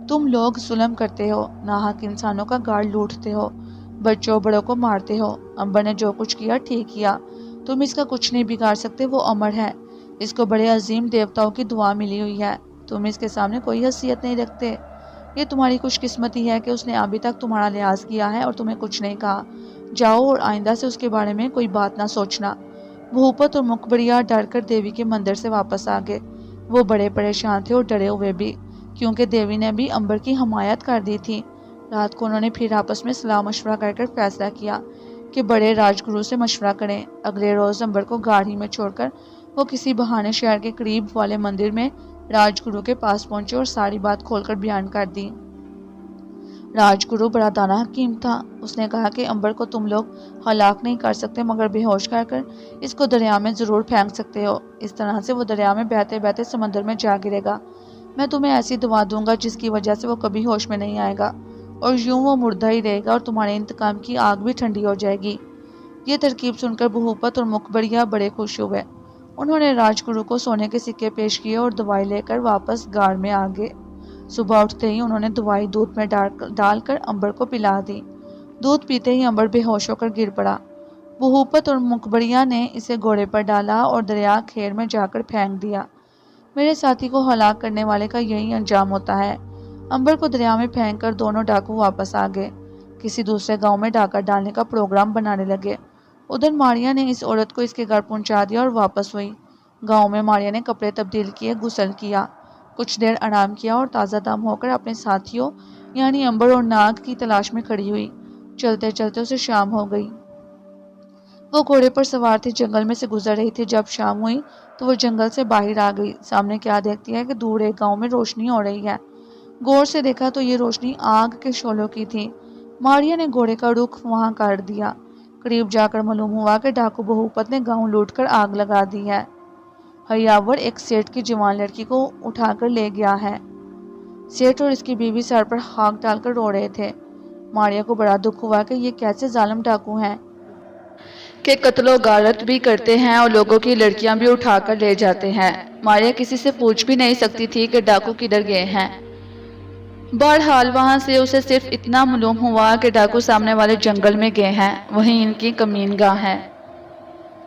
تم لوگ ظلم کرتے ہو، ناحق انسانوں کا گھر لوٹتے ہو، بچوں بڑوں کو مارتے ہو۔ امبر نے جو کچھ کیا ٹھیک کیا، تم اس کا کچھ نہیں بگاڑ سکتے، وہ امر ہے، اس کو بڑے عظیم دیوتاؤں کی دعا ملی ہوئی ہے، تم اس کے سامنے کوئی حیثیت نہیں رکھتے۔ یہ تمہاری خوش قسمتی ہے کہ اس نے ابھی تک تمہارا لحاظ کیا ہے اور تمہیں کچھ نہیں کہا۔ جاؤ اور آئندہ سے اس کے بارے میں کوئی بات نہ سوچنا۔ بھوپت اور مکبریا ڈر کر دیوی کے مندر سے واپس آ گئے۔ وہ بڑے پریشان تھے اور ڈرے ہوئے بھی، کیونکہ دیوی نے بھی امبر کی حمایت کر دی تھی۔ رات کو انہوں نے پھر آپس میں صلاح مشورہ کر فیصلہ کیا کہ بڑے راج گرو سے مشورہ کریں۔ اگلے روز امبر کو گاڑی میں چھوڑ کر وہ کسی بہانے شہر کے قریب والے مندر میں راج گرو کے پاس پہنچے اور ساری بات کھول کر بیان کر دی۔ راج گرو بڑا دانا حکیم تھا۔ اس نے کہا کہ امبر کو تم لوگ ہلاک نہیں کر سکتے، مگر بے ہوش کر کر اس کو دریا میں ضرور پھینک سکتے ہو۔ اس طرح سے وہ دریا میں بہتے بہتے سمندر میں جا گرے گا۔ میں تمہیں ایسی دوا دوں گا جس کی وجہ سے وہ کبھی ہوش میں نہیں آئے گا، اور یوں وہ مردہ ہی رہے گا اور تمہارے انتقام کی آگ بھی ٹھنڈی ہو جائے گی۔ یہ ترکیب سن کر بھوپت اور مکبریا بڑے خوش ہوئے۔ انہوں نے راج گرو کو سونے کے سکے پیش کیے اور دوائی لے کر واپس غار میں آ گئے۔ صبح اٹھتے ہی انہوں نے دوائی دودھ میں ڈال کر امبر کو پلا دی۔ دودھ پیتے ہی امبر بے ہوش ہو کر گر پڑا۔ بھوپت اور مکبریا نے اسے گھوڑے پر ڈالا اور دریا کھیر میں جا کر پھینک دیا۔ میرے ساتھی کو ہلاک کرنے والے کا یہی انجام ہوتا ہے۔ امبر کو دریا میں پھینک کر دونوں ڈاکو واپس آ گئے۔ کسی دوسرے گاؤں میں ڈاکہ ڈالنے کا پروگرام بنانے لگے۔ ادھر ماریا نے اس عورت کو اس کے گھر پہنچا دیا اور واپس ہوئی۔ گاؤں میں ماریا نے کپڑے تبدیل کیے، غسل کیا، کچھ دیر آرام کیا اور تازہ دم ہو کر اپنے ساتھیوں یعنی امبر اور ناگ کی تلاش میں کھڑی ہوئی۔ چلتے چلتے اسے شام ہو گئی۔ وہ گھوڑے پر سوار تھی، جنگل میں سے گزر رہی تھی۔ جب شام ہوئی تو وہ جنگل سے باہر آ گئی۔ سامنے کیا دیکھتی ہے کہ دور ایک گاؤں میں روشنی ہو رہی ہے۔ غور سے دیکھا تو یہ روشنی آگ کے شعلوں کی تھی۔ ماریا نے گھوڑے کا رخ وہاں کر دیا۔ قریب جا کر معلوم ہوا کہ ڈاکو بھوپت نے گاؤں لوٹ کر آگ لگا دی ہے۔ ہیاور ایک سیٹھ کی جوان لڑکی کو اٹھا کر لے گیا ہے۔ سیٹھ اور اس کی بیوی سر پر خاک ڈال کر رو رہے تھے۔ ماریا کو بڑا دکھ ہوا کہ یہ کیسے ظالم ڈاکو ہیں کہ قتل و غارت بھی کرتے ہیں اور لوگوں کی لڑکیاں بھی اٹھا کر لے جاتے ہیں۔ ماریا کسی سے پوچھ بھی نہیں سکتی تھی کہ ڈاکو کدھر گئے ہیں۔ بہرحال وہاں سے اسے صرف اتنا معلوم ہوا کہ ڈاکو سامنے والے جنگل میں گئے ہیں، وہیں ان کی کمین گاہ ہے۔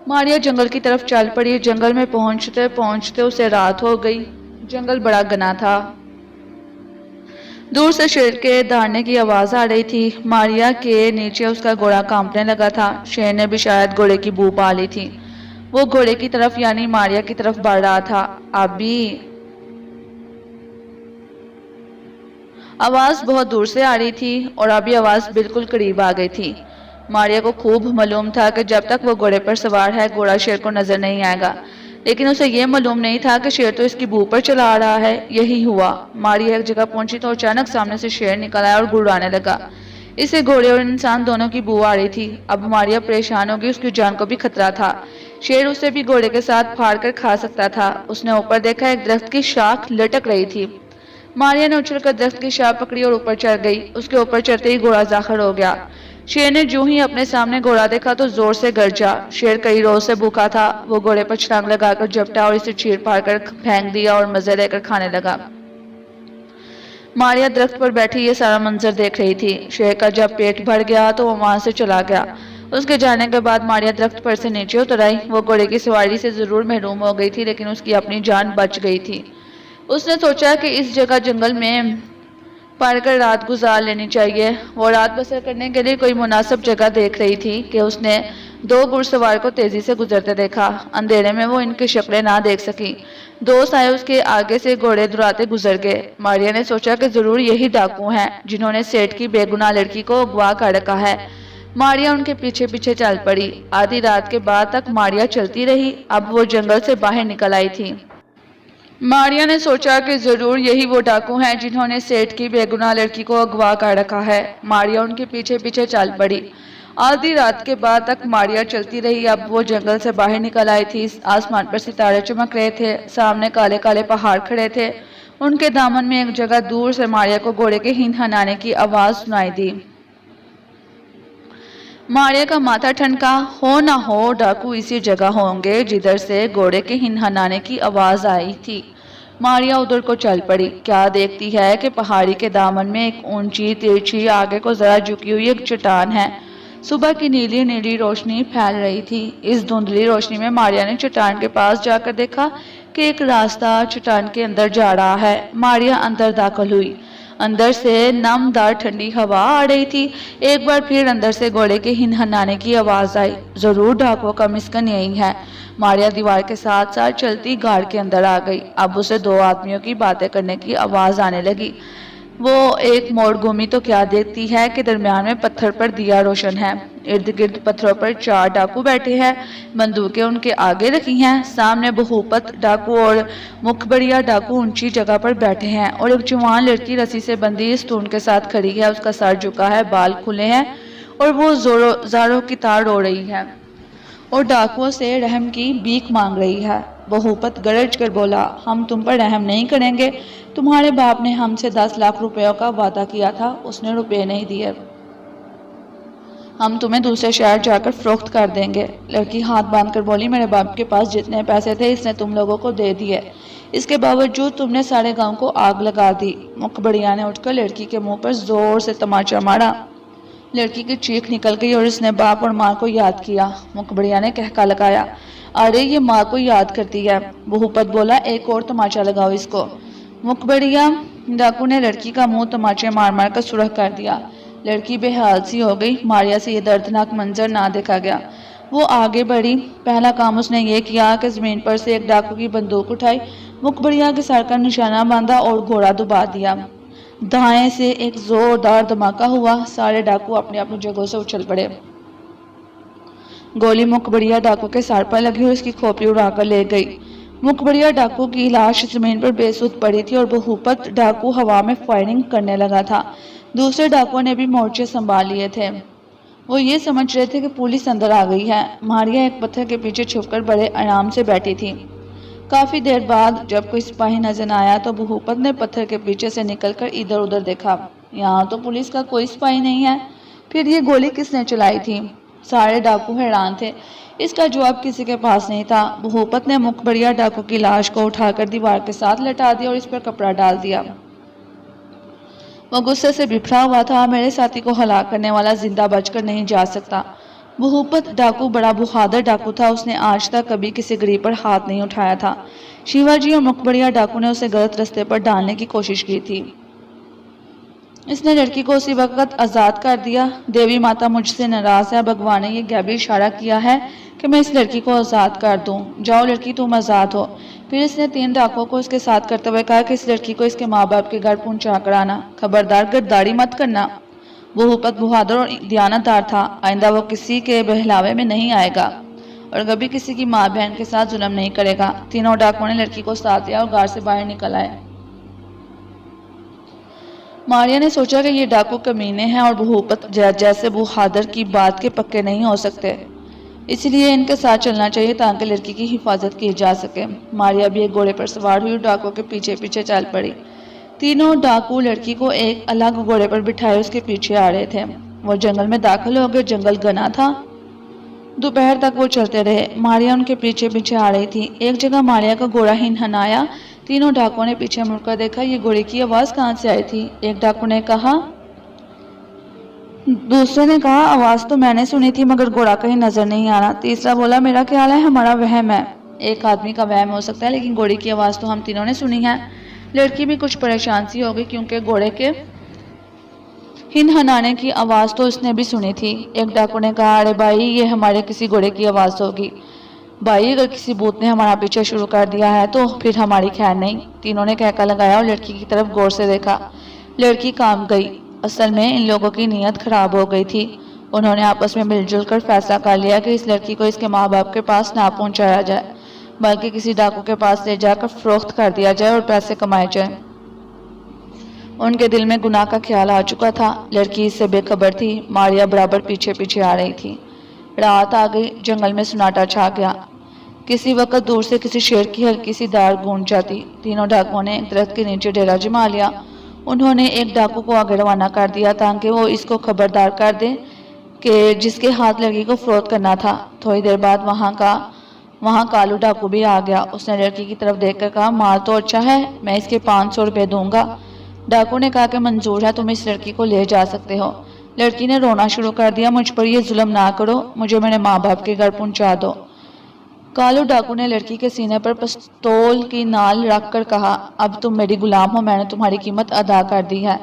ماریا جنگل کی طرف چل پڑی۔ جنگل میں پہنچتے پہنچتے اسے رات ہو گئی۔ جنگل بڑا گھنا تھا۔ دور سے شیر کے دہاڑنے کی آواز آ رہی تھی۔ ماریا کے نیچے اس کا گھوڑا کانپنے لگا تھا۔ شیر نے بھی شاید گھوڑے کی بو پا لی تھی۔ وہ گھوڑے کی طرف یعنی ماریا کی طرف بڑھ رہا تھا۔ ابھی آواز بہت دور سے آ رہی تھی اور ابھی آواز بالکل قریب آ گئی تھی۔ ماریا کو خوب معلوم تھا کہ جب تک وہ گھوڑے پر سوار ہے گھوڑا شیر کو نظر نہیں آئے گا، لیکن اسے یہ معلوم نہیں تھا کہ شیر تو اس کی بو پر چلا آ رہا ہے۔ یہی ہوا۔ ماریا ایک جگہ پہنچی تو اچانک سامنے سے شیر نکل آیا اور گڑانے لگا۔ اسے گھوڑے اور انسان دونوں کی بو آ رہی تھی۔ اب ماریا پریشان ہوگی، اس کی جان کو بھی خطرہ تھا۔ شیر اسے بھی گھوڑے کے ساتھ پھاڑ کر کھا سکتا تھا۔ اس نے اوپر دیکھا، ایک درخت کی شاخ لٹک رہی تھی۔ ماریا نے اچھل کر درخت کی شاخ پکڑی اور اوپر چڑھ گئی۔ اس کے اوپر چڑھتے ہی گھوڑا ظاہر ہو گیا۔ شیر نے جو ہی اپنے سامنے گھوڑا دیکھا تو زور سے گرجا۔ شیر کئی روز سے بھوکا تھا۔ وہ گھوڑے پر چھلانگ لگا کر جھپٹا اور اسے چیر پاڑ کر پھینک دیا اور مزے لے کر کھانے لگا۔ ماریا درخت پر بیٹھی یہ سارا منظر دیکھ رہی تھی۔ شیر کا جب پیٹ بھر گیا تو وہ وہاں سے چلا گیا۔ اس کے جانے کے بعد ماریا درخت پر سے نیچے اتر آئی۔ وہ گھوڑے کی سواری سے ضرور محروم ہو گئی تھی، لیکن اس کی اپنی جان بچ گئی تھی۔ اس نے سوچا کہ اس جگہ جنگل میں پڑ کر رات گزار لینی چاہیے۔ وہ رات بسر کرنے کے لیے کوئی مناسب جگہ دیکھ رہی تھی کہ اس نے دو گھڑ سوار کو تیزی سے گزرتے دیکھا۔ اندھیرے میں وہ ان کی شکلیں نہ دیکھ سکی۔ دو سائے اس کے آگے سے گھوڑے دراتے گزر گئے۔ ماریا نے سوچا کہ ضرور یہی ڈاکو ہیں جنہوں نے سیٹھ کی بے گناہ لڑکی کو اغوا کر رکھا ہے۔ ماریا ان کے پیچھے پیچھے چل پڑی۔ آدھی رات کے بعد تک ماریا چلتی رہی۔ اب وہ جنگل سے باہر نکل آئی تھی۔ ماریا نے سوچا کہ ضرور یہی وہ ڈاکو ہیں جنہوں نے سیٹھ کی بے گناہ لڑکی کو اغوا کر رکھا ہے۔ ماریا ان کے پیچھے پیچھے چل پڑی۔ آدھی رات کے بعد تک ماریا چلتی رہی۔ اب وہ جنگل سے باہر نکل آئی تھی۔ آسمان پر ستارے چمک رہے تھے۔ سامنے کالے کالے پہاڑ کھڑے تھے۔ ان کے دامن میں ایک جگہ دور سے ماریا کو گھوڑے کے ہنہنانے کی آواز سنائی دی۔ ماریا کا ماتھا ٹھنکا۔ ہو نہ ہو ڈاکو اسی جگہ ہوں گے جدھر سے گھوڑے کے ہنہنانے کی آواز آئی تھی۔ ماریا ادھر کو چل پڑی۔ کیا دیکھتی ہے کہ پہاڑی کے دامن میں ایک اونچی ترچھی آگے کو ذرا جھکی ہوئی ایک چٹان ہے۔ صبح کی نیلی نیلی روشنی پھیل رہی تھی۔ اس دھندلی روشنی میں ماریا نے چٹان کے پاس جا کر دیکھا کہ ایک راستہ چٹان کے اندر جا رہا ہے۔ ماریا اندر داخل ہوئی۔ اندر سے نمدار ٹھنڈی ہوا آ رہی تھی۔ ایک بار پھر اندر سے گھوڑے کے ہنہنانے کی آواز آئی۔ ضرور ڈاکوؤں کا مسکن یہی ہے۔ ماریا دیوار کے ساتھ ساتھ چلتی غار کے اندر آ گئی۔ اب اسے دو آدمیوں کی باتیں کرنے کی آواز آنے لگی۔ وہ ایک موڑ گھومی تو کیا دیکھتی ہے کہ درمیان میں پتھر پر دیا روشن ہے۔ ارد گرد پتھروں پر 4 ڈاکو بیٹھے ہیں۔ بندوقیں ان کے آگے رکھی ہیں۔ سامنے بہوپت ڈاکو اور مکھبڑیا ڈاکو اونچی جگہ پر بیٹھے ہیں اور ایک جوان لڑکی رسی سے بندھی ستون کے ساتھ کھڑی ہے۔ اس کا سر جھکا ہے، بال کھلے ہیں اور وہ زاروں کی طرح رو رہی ہے اور ڈاکوؤں سے رحم کی بھیک مانگ رہی ہے۔ بہوپت گرج کر بولا، ہم تم پر رحم نہیں کریں گے۔ تمہارے باپ نے ہم سے 10 لاکھ روپیوں کا وعدہ کیا تھا، اس نے روپے نہیں دیے۔ ہم تمہیں دوسرے شہر جا کر فروخت کر دیں گے۔ لڑکی ہاتھ باندھ کر بولی، میرے باپ کے پاس جتنے پیسے تھے اس نے تم لوگوں کو دے دیے، اس کے باوجود تم نے سارے گاؤں کو آگ لگا دی۔ مکھبڑیا نے اٹھ کر لڑکی کے منہ پر زور سے تماچا مارا۔ لڑکی کی چیخ نکل گئی اور اس نے باپ اور ماں کو یاد کیا۔ مکھبڑیا نے کہکا لگایا، ارے یہ ماں کو یاد کرتی ہے۔ بہوپت بولا، ایک اور تماچا لگاؤ اس کو۔ مکھبڑیا ڈاکو نے لڑکی کا منہ تماچے مار مار کر سرخ کر دیا۔ لڑکی بے حال سی ہو گئی۔ ماریا سے یہ دردناک منظر نہ دیکھا گیا۔ وہ آگے بڑھی۔ پہلا کام اس نے یہ کیا کہ زمین پر سے ایک ڈاکو کی بندوق اٹھائی، مکھبڑیا کے سر کا نشانہ باندھا اور گھوڑا دبا دیا۔ دائیں سے ایک زوردار دھماکہ ہوا۔ سارے ڈاکو اپنی اپنی جگہوں سے اچھل پڑے۔ گولی مکھبڑیا ڈاکو کے سر پر لگی اور اس کی کھوپڑی اڑا کر لے گئی۔ مکھبڑیا ڈاکو کی لاش زمین پر بے سود پڑی تھی اور بہوپت ڈاکو ہوا میں فائرنگ کرنے لگا تھا۔ دوسرے ڈاکوؤں نے بھی مورچے سنبھال لیے تھے۔ وہ یہ سمجھ رہے تھے کہ پولیس اندر آ گئی ہے۔ ماریا ایک پتھر کے پیچھے چھپ کر بڑے آرام سے بیٹھی تھی۔ کافی دیر بعد جب کوئی سپاہی نظر نہ آیا تو بہوپت نے پتھر کے پیچھے سے نکل کر ادھر ادھر دیکھا۔ یہاں تو پولیس کا کوئی سپاہی نہیں ہے، پھر یہ گولی کس نے چلائی تھی؟ سارے ڈاکو حیران تھے۔ اس کا جواب کسی کے پاس نہیں تھا۔ بہوپت نے مکھبڑیا ڈاکو کی لاش کو اٹھا کر دیوار کے ساتھ لٹا دیا اور اس پر کپڑا ڈال دیا۔ وہ غصے سے بھڑا ہوا تھا، میرے ساتھی کو ہلاک کرنے والا زندہ بچ کر نہیں جا سکتا۔ بہوپت ڈاکو بڑا بہادر ڈاکو تھا، اس نے آج تک کبھی کسی غریب پر ہاتھ نہیں اٹھایا تھا۔ شیواجی اور مکھبڑیا ڈاکو نے اسے غلط رستے پر ڈالنے کی کوشش کی تھی۔ اس نے لڑکی کو اسی وقت آزاد کر دیا۔ دیوی ماتا مجھ سے ناراض ہے، بھگوان نے یہ غیبی اشارہ کیا ہے کہ میں اس لڑکی کو آزاد کر دوں۔ جاؤ لڑکی، تم آزاد ہو۔ پھر اس نے 3 ڈاکوؤں کو اس کے ساتھ کرتے ہوئے کہا کہ اس لڑکی کو اس کے ماں باپ کے گھر پہنچا کر آنا۔ خبردار غداری مت کرنا۔ بہوپت بہادر اور دیانتدار تھا، آئندہ وہ کسی کے بہلاوے میں نہیں آئے گا اور کبھی کسی کی ماں بہن کے ساتھ ظلم نہیں کرے گا۔ تینوں ڈاکوؤں نے لڑکی کو ساتھ لیا اور غار سے باہر نکل آئے۔ ماریا نے سوچا کہ یہ ڈاکو کمینے ہیں اور بہوپت جیسے بہادر کی بات کے پکے نہیں ہو سکتے، اس لیے ان کے ساتھ چلنا چاہیے تاکہ لڑکی کی حفاظت کی جا سکے۔ ماریا بھی ایک گھوڑے پر سوار ہوئی اور ڈاکو کے پیچھے پیچھے چل پڑی۔ تینوں ڈاکو لڑکی کو ایک الگ گھوڑے پر بٹھائے اس کے پیچھے آ رہے تھے۔ وہ جنگل میں داخل ہو گئے۔ جنگل گھنا تھا۔ دوپہر تک وہ چلتے رہے۔ ماریا ان کے پیچھے پیچھے آ رہی تھی۔ ایک جگہ ماریا کا گھوڑا ہنہنایا۔ تینوں ڈاکوؤں نے پیچھے مڑ کر دیکھا، یہ گھوڑے کی آواز کہاں سے آئی تھی؟ ایک ڈاکو نے کہا۔ دوسرے نے کہا، آواز تو میں نے سنی تھی مگر گھوڑا کہیں نظر نہیں آ رہا۔ تیسرا بولا، میرا خیال ہے ہمارا وہم ہے۔ ایک آدمی کا وہم ہو سکتا ہے لیکن گھوڑے کی آواز تو ہم تینوں نے سنی ہے۔ لڑکی بھی کچھ پریشان سی ہو گئی کیونکہ گھوڑے کے ہنہنانے کی آواز تو اس نے بھی سنی تھی۔ ایک ڈاکو نے کہا، ارے بھائی، یہ ہمارے کسی گھوڑے کی آواز ہوگی۔ بھائی، اگر کسی بھوت نے ہمارا پیچھے شروع کر دیا ہے تو پھر ہماری خیر نہیں۔ تینوں نے کہکا لگایا اور لڑکی کی طرف غور سے دیکھا۔ لڑکی کانپ گئی۔ اصل میں ان لوگوں کی نیت خراب ہو گئی تھی۔ انہوں نے آپس میں مل جل کر فیصلہ کر لیا کہ اس لڑکی کو اس کے ماں باپ کے پاس نہ پہنچایا جائے بلکہ کسی ڈاکو کے پاس لے جا کر فروخت کر دیا جائے اور پیسے کمائے جائیں۔ ان کے دل میں گناہ کا خیال آ چکا تھا۔ لڑکی اس سے بے خبر تھی۔ ماریا برابر پیچھے پیچھے آ رہی تھی۔ رات آ گئی۔ جنگل میں سناٹا چھا گیا۔ کسی وقت دور سے کسی شیر کی ہلکی سی دار گونج جاتی۔ تینوں ڈاکوؤں نے ایک درخت کے نیچے ڈیرا جما لیا۔ انہوں نے ایک ڈاکو کو آگے روانہ کر دیا تاکہ وہ اس کو خبردار کر دے کہ جس کے ہاتھ لڑکی کو فروخت کرنا تھا۔ تھوڑی دیر بعد وہاں کالو ڈاکو بھی آ گیا۔ اس نے لڑکی کی طرف دیکھ کر کہا، مال تو اچھا ہے، میں اس کے 500 روپے دوں گا۔ ڈاکو نے کہا کہ منظور ہے، تم اس لڑکی کو لے جا سکتے ہو۔ لڑکی نے رونا شروع کر دیا، مجھ پر یہ ظلم نہ کرو، مجھے میرے ماں باپ کے گھر پہنچا دو۔ کالو ڈاکو نے لڑکی کے سینے پر پستول کی نال رکھ کر کہا، اب تم میری غلام ہو، میں نے تمہاری قیمت ادا کر دی ہے۔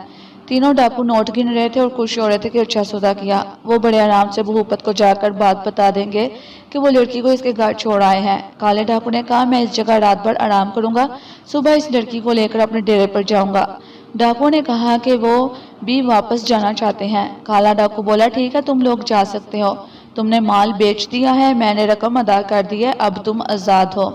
تینوں ڈاکو نوٹ گن رہے تھے اور خوش ہو رہے تھے کہ اچھا سودا کیا۔ وہ بڑے آرام سے بہوپت کو جا کر بات بتا دیں گے کہ وہ لڑکی کو اس کے گھر چھوڑ آئے ہیں۔ کالے ڈاکو نے کہا، میں اس جگہ رات بھر آرام کروں گا، صبح اس لڑکی کو لے کر اپنے ڈیرے پر جاؤں گا۔ ڈاکو نے کہا کہ وہ بھی واپس جانا چاہتے ہیں۔ کالا ڈاکو بولا، ٹھیک ہے، تم لوگ جا سکتے ہو، تم نے مال بیچ دیا ہے، میں نے رقم ادا کر دی ہے، اب تم آزاد ہو۔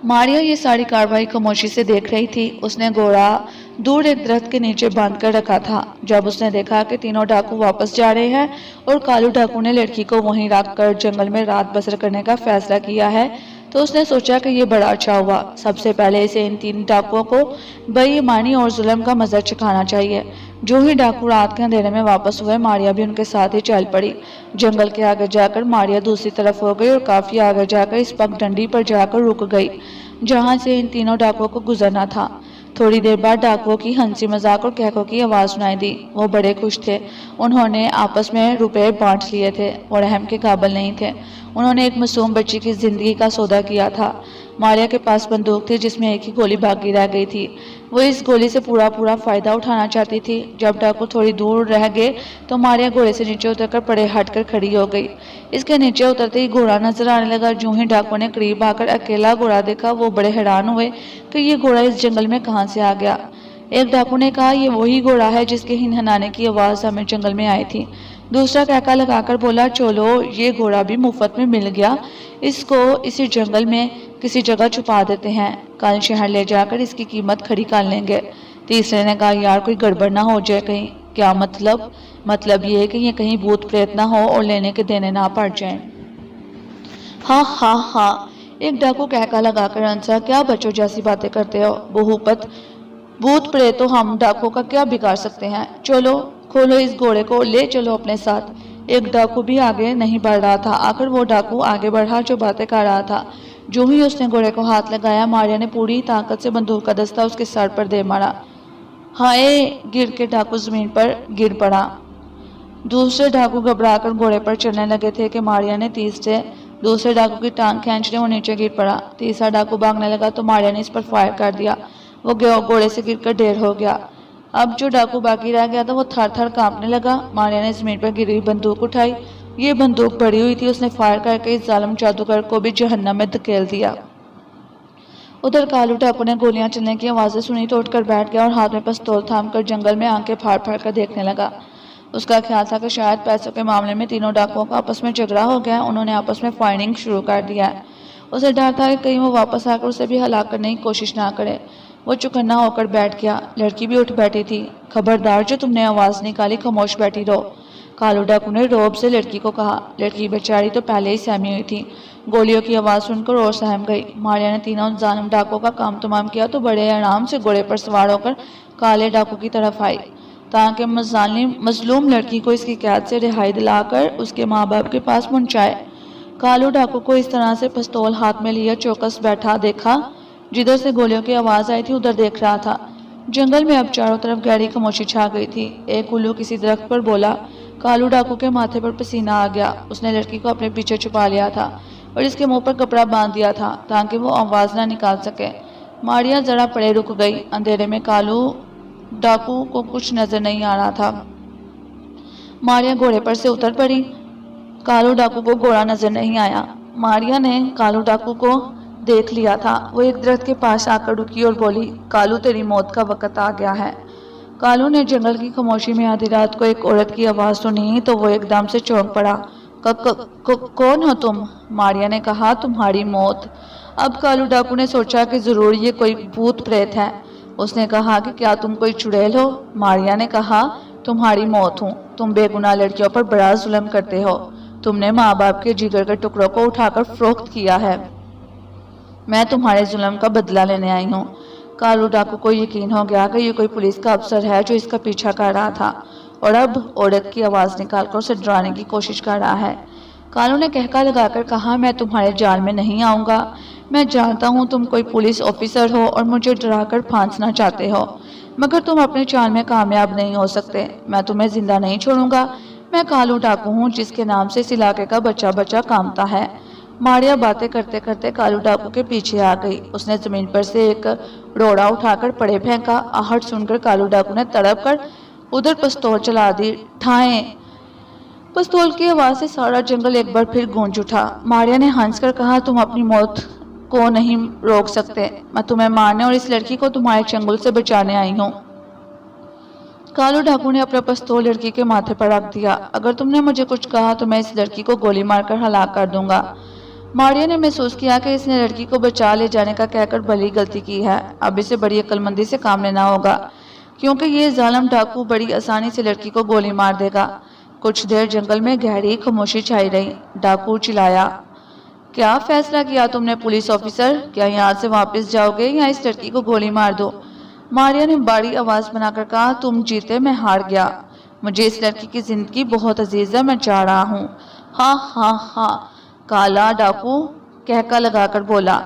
ماریا یہ ساری کارروائی خاموشی سے دیکھ رہی تھی۔ اس نے گھوڑا دور ایک درخت کے نیچے باندھ کر رکھا تھا۔ جب اس نے دیکھا کہ تینوں ڈاکو واپس جا رہے ہیں اور کالو ڈاکو نے لڑکی کو وہیں رکھ کر جنگل میں رات بسر کرنے کا فیصلہ کیا ہے تو اس نے سوچا کہ یہ بڑا اچھا ہوا۔ سب سے پہلے اسے ان تین ڈاکوؤں کو بے ایمانی اور ظلم کا مزہ چکھانا چاہیے۔ جو ہی ڈاکو رات کے اندھیرے میں واپس ہوئے، ماریا بھی ان کے ساتھ ہی چل پڑی۔ جنگل کے آگے جا کر ماریا دوسری طرف ہو گئی اور کافی آگے جا کر اس پگ ڈنڈی پر جا کر رک گئی جہاں سے ان تینوں ڈاکوؤں کو گزرنا تھا۔ تھوڑی دیر بعد ڈاکوؤں کی ہنسی مذاق اور کہکوں کی آواز سنائی دی۔ وہ بڑے خوش تھے، انہوں نے آپس میں روپے بانٹ لیے تھے اور رحم کے قابل نہیں تھے۔ انہوں نے ایک معصوم بچی کی زندگی کا سودا کیا تھا۔ ماریا کے پاس بندوق تھی جس میں ایک ہی گولی باقی رہ گئی تھی۔ وہ اس گولی سے پورا فائدہ اٹھانا چاہتی تھی۔ جب ڈاکو تھوڑی دور رہ گئے تو ماریا گھوڑے سے نیچے اتر کر پڑے ہٹ کر کھڑی ہو گئی۔ اس کے نیچے اترتے ہی گھوڑا نظر آنے لگا۔ جو ہی ڈاکو نے قریب آ کر اکیلا گھوڑا دیکھا، وہ بڑے حیران ہوئے کہ یہ گھوڑا اس جنگل میں کہاں سے آ گیا۔ ایک ڈاکو نے کہا، یہ وہی گھوڑا ہے جس کے ہنہنانے کی آواز ہمیں جنگل میں آئی تھی۔ دوسرا کہکا لگا کر بولا، چلو یہ گھوڑا بھی مفت میں مل گیا، اس کو اسی جنگل میں کسی جگہ چھپا دیتے ہیں، کل شہر لے جا کر اس کی قیمت کھڑی کر لیں گے۔ تیسرے نے کہا، یار کوئی گڑبڑ نہ ہو جائے کہیں۔ کیا مطلب؟ مطلب یہ ہے کہ یہ کہیں بھوت پریت نہ ہو اور لینے کے دینے نہ پڑ جائیں۔ ہاں ہاں ہاں، ایک ڈاکو کہکا لگا کر ہنسا، کیا بچوں جیسی باتیں کرتے ہو بہوپت، بھوت پریت تو ہم ڈاکو کا کیا بگاڑ سکتے ہیں، چلو کھولو اس گھوڑے کو، لے چلو اپنے ساتھ۔ ایک ڈاکو بھی آگے نہیں بڑھ رہا تھا۔ آخر وہ ڈاکو آگے بڑھا جو باتیں کر رہا تھا۔ جو ہی اس نے گھوڑے کو ہاتھ لگایا، ماریا نے پوری طاقت سے بندوق کا دستہ اس کے سر پر دے مارا۔ ہائے! گر کے ڈاکو زمین پر گر پڑا۔ دوسرے ڈاکو گھبرا کر گھوڑے پر چڑھنے لگے تھے کہ ماریا نے دوسرے ڈاکو کی ٹانگ کھینچ لی، وہ نیچے گر پڑا۔ تیسرا ڈاکو بھاگنے لگا تو ماریا نے اس پر فائر کر دیا، وہ گھوڑے سے گر کر ڈھیر ہو گیا۔ اب جو ڈاکو باقی رہ گیا تھا وہ تھر تھر کانپنے لگا۔ ماریا نے زمین پر گری ہوئی بندوق اٹھائی، یہ بندوق بڑھی ہوئی تھی، اس نے فائر کر کے اس ظالم جادوگر کو بھی جہنم میں دھکیل دیا۔ ادھر کالو ڈاکو نے گولیاں چلنے کی آوازیں سنی تو اٹھ کر بیٹھ گیا اور ہاتھ میں پستول تھام کر جنگل میں آنکھیں پھاڑ پھاڑ کر دیکھنے لگا۔ اس کا خیال تھا کہ شاید پیسوں کے معاملے میں تینوں ڈاکوؤں کا آپس میں جھگڑا ہو گیا، انہوں نے آپس میں فائرنگ شروع کر دیا ہے۔ اسے ڈر تھا کہ کہیں وہ واپس آ کر اسے بھی ہلاک کرنے کی کوشش نہ کرے۔ وہ چوکنا ہو کر بیٹھ گیا۔ لڑکی بھی اٹھ بیٹھی تھی۔ خبردار، جو تم نے آواز نکالی خاموش بیٹھی رہو، کالو ڈاکو نے روب سے لڑکی کو کہا۔ لڑکی بیچاری تو پہلے ہی سہمی ہوئی تھی، گولیوں کی آواز سن کر اور سہم گئی۔ ماریا نے تینوں ظالم ڈاکوؤں کا کام تمام کیا تو بڑے آرام سے گھوڑے پر سوار ہو کر کالے ڈاکو کی طرف آئی تاکہ مظلوم لڑکی کو اس کی قید سے رہائی دلا کر اس کے ماں باپ کے پاس پہنچائے۔ کالو ڈاکو کو اس طرح سے پستول ہاتھ میں لیے چوکس بیٹھا دیکھا، جدھر سے گولیوں کی آواز آئی تھی ادھر دیکھ رہا تھا۔ جنگل میں اب چاروں طرف گہری خاموشی چھا گئی تھی۔ ایک الو کسی درخت پر بولا۔ کالو ڈاکو کے ماتھے پر پسینہ آ گیا۔ اس نے لڑکی کو اپنے پیچھے چھپا لیا تھا اور اس کے منہ پر کپڑا باندھ دیا تھا تاکہ وہ آواز نہ نکال سکے۔ ماریا ذرا پڑے رک گئی۔ اندھیرے میں کالو ڈاکو کو کچھ نظر نہیں آ رہا تھا۔ ماریا گھوڑے پر سے اتر پڑی۔ کالو ڈاکو کو گھوڑا نظر نہیں آیا۔ ماریا نے کالو ڈاکو کو دیکھ لیا تھا۔ وہ ایک درخت کے پاس آ کر رکی اور بولی، کالو تیری موت کا وقت آ گیا ہے۔ کالو نے جنگل کی خاموشی میں آدھی رات کو ایک عورت کی آواز سنی تو وہ ایک دم سے چونک پڑا۔ کون ہو تم؟ ماریا نے کہا، تمہاری موت۔ اب کالو ڈاکو نے سوچا کہ ضرور یہ کوئی بھوت پریت ہے۔ اس نے کہا کہ کیا تم کوئی چڑیل ہو؟ ماریا نے کہا، تمہاری موت ہوں، تم بے گناہ لڑکیوں پر بڑا ظلم کرتے ہو، تم نے ماں باپ کے جگر کے ٹکڑوں کو اٹھا کر فروخت کیا ہے، میں تمہارے ظلم کا بدلہ لینے آئی ہوں۔ کالو ڈاکو کو یقین ہو گیا کہ یہ کوئی پولیس کا افسر ہے جو اس کا پیچھا کر رہا تھا اور اب عورت کی آواز نکال کر اسے ڈرانے کی کوشش کر رہا ہے۔ کالو نے کہکا لگا کر کہا، میں تمہارے جال میں نہیں آؤں گا، میں جانتا ہوں تم کوئی پولیس آفیسر ہو اور مجھے ڈرا کر پھانسنا چاہتے ہو، مگر تم اپنے چال میں کامیاب نہیں ہو سکتے، میں تمہیں زندہ نہیں چھوڑوں گا۔ میں کالو ڈاکو ہوں جس کے نام سے اس علاقے کا بچہ کامتا ہے۔ ماریا باتیں کرتے کرتے کالو ڈاکو کے پیچھے آ گئی۔ اس نے زمین پر سے ایک روڑا اٹھا کر پڑے پھینکا۔ آہٹ سن کر کالو ڈاکو نے تڑپ کر ادھر پستول چلا دی۔ ٹھائیں! پستول کی آواز سے سارا جنگل ایک بار پھر گونج اٹھا۔ ماریا نے ہنس کر کہا، تم اپنی موت کو نہیں روک سکتے، میں تمہیں مارنے اور اس لڑکی کو تمہارے چنگل سے بچانے آئی ہوں۔ کالو ڈاکو نے اپنا پستول لڑکی کے ماتھے پر رکھ دیا۔ اگر تم نے مجھے کچھ کہا تو میں اس لڑکی کو گولی مار کر ہلاک کر دوں گا۔ ماریا نے محسوس کیا کہ اس نے لڑکی کو بچا لے جانے کا کہہ کر بڑی غلطی کی ہے۔ اب اسے بڑی عقل مندی سے کام لینا ہوگا، کیونکہ یہ ظالم ڈاکو بڑی آسانی سے لڑکی کو گولی مار دے گا۔ کچھ دیر جنگل میں گہری خاموشی چھائی رہی۔ ڈاکو چلایا، کیا فیصلہ کیا تم نے پولیس آفیسر؟ کیا یہاں سے واپس جاؤ گے یا اس لڑکی کو گولی مار دو؟ ماریا نے بڑی آواز بنا کر کہا، تم جیتے میں ہار گیا۔ مجھے اس لڑکی کی زندگی بہت عزیز ہے، میں چاہ رہا ہوں۔ ہاں ہاں ہاں، کالا ڈاکو کہکا لگا کر بولا،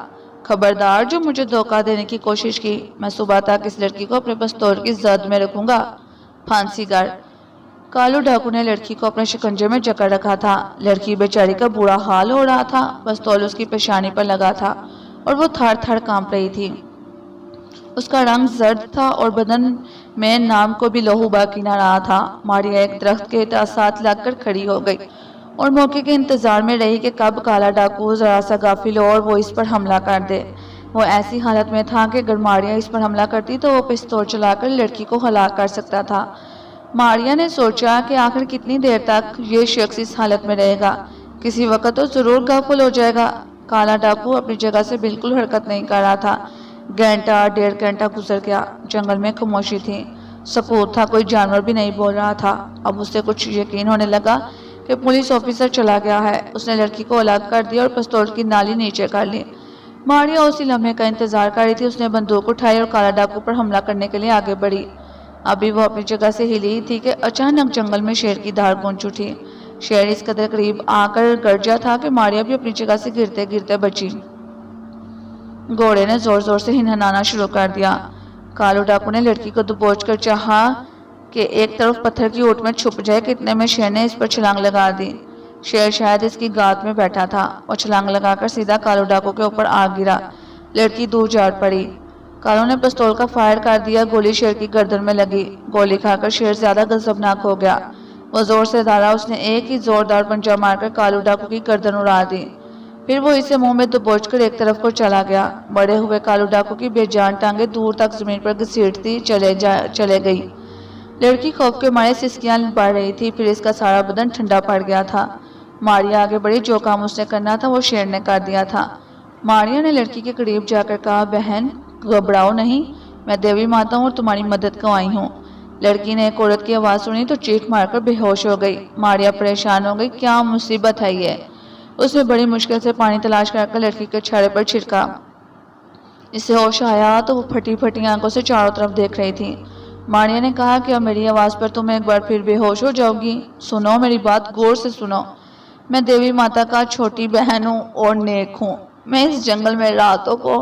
خبردار جو مجھے دھوکہ دینے کی کوشش کی، میں صبح تک اس لڑکی کو اپنے پستول کی زد میں رکھوں گا۔ پھانسی گر! کالو ڈاکو نے لڑکی کو اپنے شکنجے میں جکڑ رکھا تھا۔ لڑکی بیچاری کا برا حال ہو رہا تھا۔ پستول اس کی پیشانی پر لگا تھا اور وہ تھر تھر کانپ رہی تھی۔ اس کا رنگ زرد تھا اور بدن میں نام کو بھی لہو باقی نہ رہا تھا۔ ماریا ایک درخت کے ساتھ لگ کر کھڑی ہو گئی اور موقع کے انتظار میں رہی کہ کب کالا ڈاکو ذرا سا غافل ہو اور وہ اس پر حملہ کر دے۔ وہ ایسی حالت میں تھا کہ اگر ماریا اس پر حملہ کرتی تو وہ پستول چلا کر لڑکی کو ہلاک کر سکتا تھا۔ ماریا نے سوچا کہ آخر کتنی دیر تک یہ شخص اس حالت میں رہے گا، کسی وقت تو ضرور غافل ہو جائے گا۔ کالا ڈاکو اپنی جگہ سے بالکل حرکت نہیں کر رہا تھا۔ گھنٹہ ڈیڑھ گھنٹہ گزر گیا۔ جنگل میں خاموشی تھی، سکوت تھا، کوئی جانور بھی نہیں بول رہا تھا۔ اب اسے کچھ یقین ہونے لگا کہ پولیس آفیسر چلا گیا ہے۔ اس نے لڑکی کو الگ کر دیا اور پستول کی نالی نیچے کر لی۔ ماریا اسی لمحے کا انتظار کر رہی تھی۔ اس نے بندوق اٹھائی اور کالا ڈاکو پر حملہ کرنے کے لیے آگے بڑھی۔ ابھی وہ اپنی جگہ سے ہلی تھی کہ اچانک جنگل میں شیر کی دھاڑ گونج اٹھی۔ شیر اس قدر قریب آ کر گرجا تھا کہ ماریا بھی اپنی جگہ سے گرتے گرتے بچی۔ گھوڑے نے زور زور سے ہنہنانا شروع کر دیا۔ کالو ڈاکو نے لڑکی کو دبوچ کر چاہا کہ ایک طرف پتھر کی اوٹ میں چھپ جائے کہ اتنے میں شیر نے اس پر چھلانگ لگا دی۔ شیر شاید اس کی گات میں بیٹھا تھا۔ وہ چھلانگ لگا کر سیدھا کالو ڈاکو کے اوپر آ گرا۔ لڑکی دور جا پڑی۔ کالو نے پستول کا فائر کر دیا۔ گولی شیر کی گردن میں لگی۔ گولی کھا کر شیر زیادہ غضبناک ہو گیا۔ وہ زور سے دھاڑا۔ اس نے ایک ہی زوردار پنجہ مار کر کالو ڈاکو کی گردن اڑا دی۔ پھر وہ اسے منہ میں دبوچ کر ایک طرف کو چلا گیا۔ بڑے ہوئے کالو ڈاکو کی بے جان ٹانگیں دور تک زمین پر گھسیٹتی چلے گئی۔ لڑکی خوف کے مارے سسکیاں بڑھ رہی تھی، پھر اس کا سارا بدن ٹھنڈا پڑ گیا تھا۔ ماریا آگے بڑھی۔ جو کام اس نے کرنا تھا وہ شیر نے کر دیا تھا۔ ماریا نے لڑکی کے قریب جا کر کہا، بہن گھبراؤ نہیں، میں دیوی ماتا ہوں اور تمہاری مدد کو آئی ہوں۔ لڑکی نے ایک عورت کی آواز سنی تو چیخ مار کر بے ہوش ہو گئی۔ ماریا پریشان ہو گئی، کیا مصیبت ہے یہ؟ اس نے بڑی مشکل سے پانی تلاش کر لڑکی کے چہرے پر چھڑکا۔ اسے ہوش آیا تو وہ پھٹی پھٹی آنکھوں سے چاروں طرف دیکھ رہی تھی۔ ماریا نے کہا، کیا میری آواز پر تم ایک بار پھر بے ہوش ہو جاؤ گی؟ سنو، میری بات غور سے سنو۔ میں دیوی ماتا کا چھوٹی بہن ہوں اور نیک ہوں۔ میں اس جنگل میں راتوں کو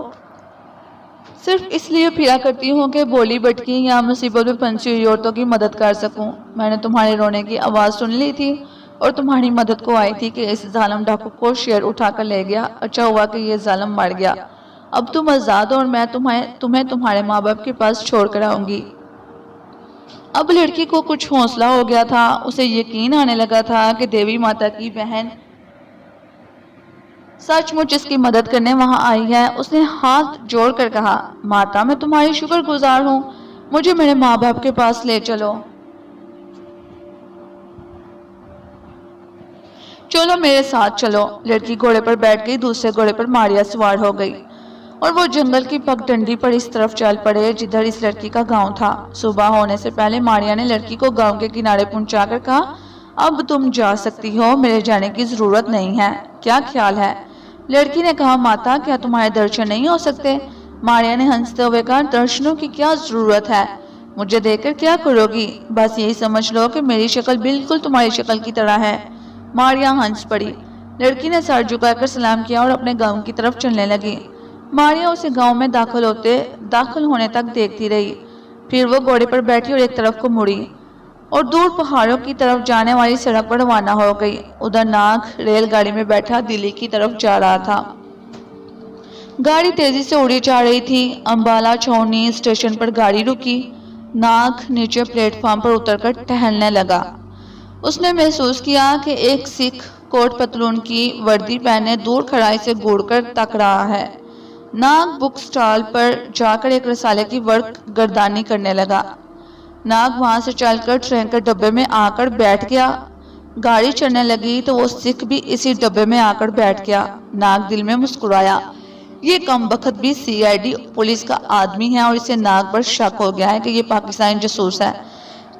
صرف اس لیے پھرا کرتی ہوں کہ بولی بٹکی یا مصیبت میں پھنسی ہوئی عورتوں کی مدد کر سکوں۔ میں نے تمہارے رونے کی آواز سن لی تھی اور تمہاری مدد کو آئی تھی کہ اس ظالم ڈاکو کو شیر اٹھا کر لے گیا۔ اچھا ہوا کہ یہ ظالم مر گیا۔ اب تم آزاد ہو اور میں تمہیں تمہارے ماں باپ کے پاس چھوڑ کر آؤں گی۔ اب لڑکی کو کچھ حوصلہ ہو گیا تھا۔ اسے یقین آنے لگا تھا کہ دیوی ماتا کی بہن سچ مچ اس کی مدد کرنے وہاں آئی ہے۔ اس نے ہاتھ جوڑ کر کہا، ماتا میں تمہاری شکر گزار ہوں، مجھے میرے ماں باپ کے پاس لے چلو۔ چلو میرے ساتھ چلو۔ لڑکی گھوڑے پر بیٹھ گئی، دوسرے گھوڑے پر ماریا سوار ہو گئی اور وہ جنگل کی پگ ڈنڈی پر اس طرف چل پڑے جدھر اس لڑکی کا گاؤں تھا۔ صبح ہونے سے پہلے ماریا نے لڑکی کو گاؤں کے کنارے پہنچا کر کہا، اب تم جا سکتی ہو، میرے جانے کی ضرورت نہیں ہے۔ کیا خیال ہے؟ لڑکی نے کہا، ماتا کیا تمہارے درشن نہیں ہو سکتے؟ ماریا نے ہنستے ہوئے کہا، درشنوں کی کیا ضرورت ہے؟ مجھے دیکھ کر کیا کرو گی؟ بس یہی سمجھ لو کہ میری شکل بالکل تمہاری شکل کی طرح ہے۔ ماریا ہنس پڑی۔ لڑکی نے سر جھکا کر سلام کیا اور اپنے گاؤں کی طرف چلنے لگی۔ ماریا اسے گاؤں میں داخل ہونے تک دیکھتی رہی۔ پھر وہ گھوڑے پر بیٹھی اور ایک طرف کو مڑی۔ اور دور پہاڑوں کی طرف جانے والی سڑک پر روانہ ہو گئی۔ ادھر ناگ ریل گاڑی میں بیٹھا دلی کی طرف جا رہا تھا۔ گاڑی تیزی سے اڑی جا رہی تھی۔ امبالہ چھاؤنی اسٹیشن پر گاڑی رکی۔ ناگ نیچے پلیٹ فارم پر اتر کر ٹہلنے لگا۔ اس نے محسوس کیا کہ ایک سکھ کوٹ پتلون کی وردی پہنے دور کھڑائی سے گھور کر تک رہا ہے۔ ناگ بک سٹال پر جا کر ایک رسالے کی ورق گردانی کرنے لگا۔ ناگ وہاں سے چل کر ٹرین کے ڈبے میں آ کر بیٹھ گیا۔ گاڑی چلنے لگی تو وہ سکھ بھی اسی ڈبے میں آ کر بیٹھ گیا۔ ناگ دل میں مسکرایا، یہ کم بخت بھی CID پولیس کا آدمی ہے اور اسے ناگ پر شک ہو گیا ہے کہ یہ پاکستانی جاسوس ہے۔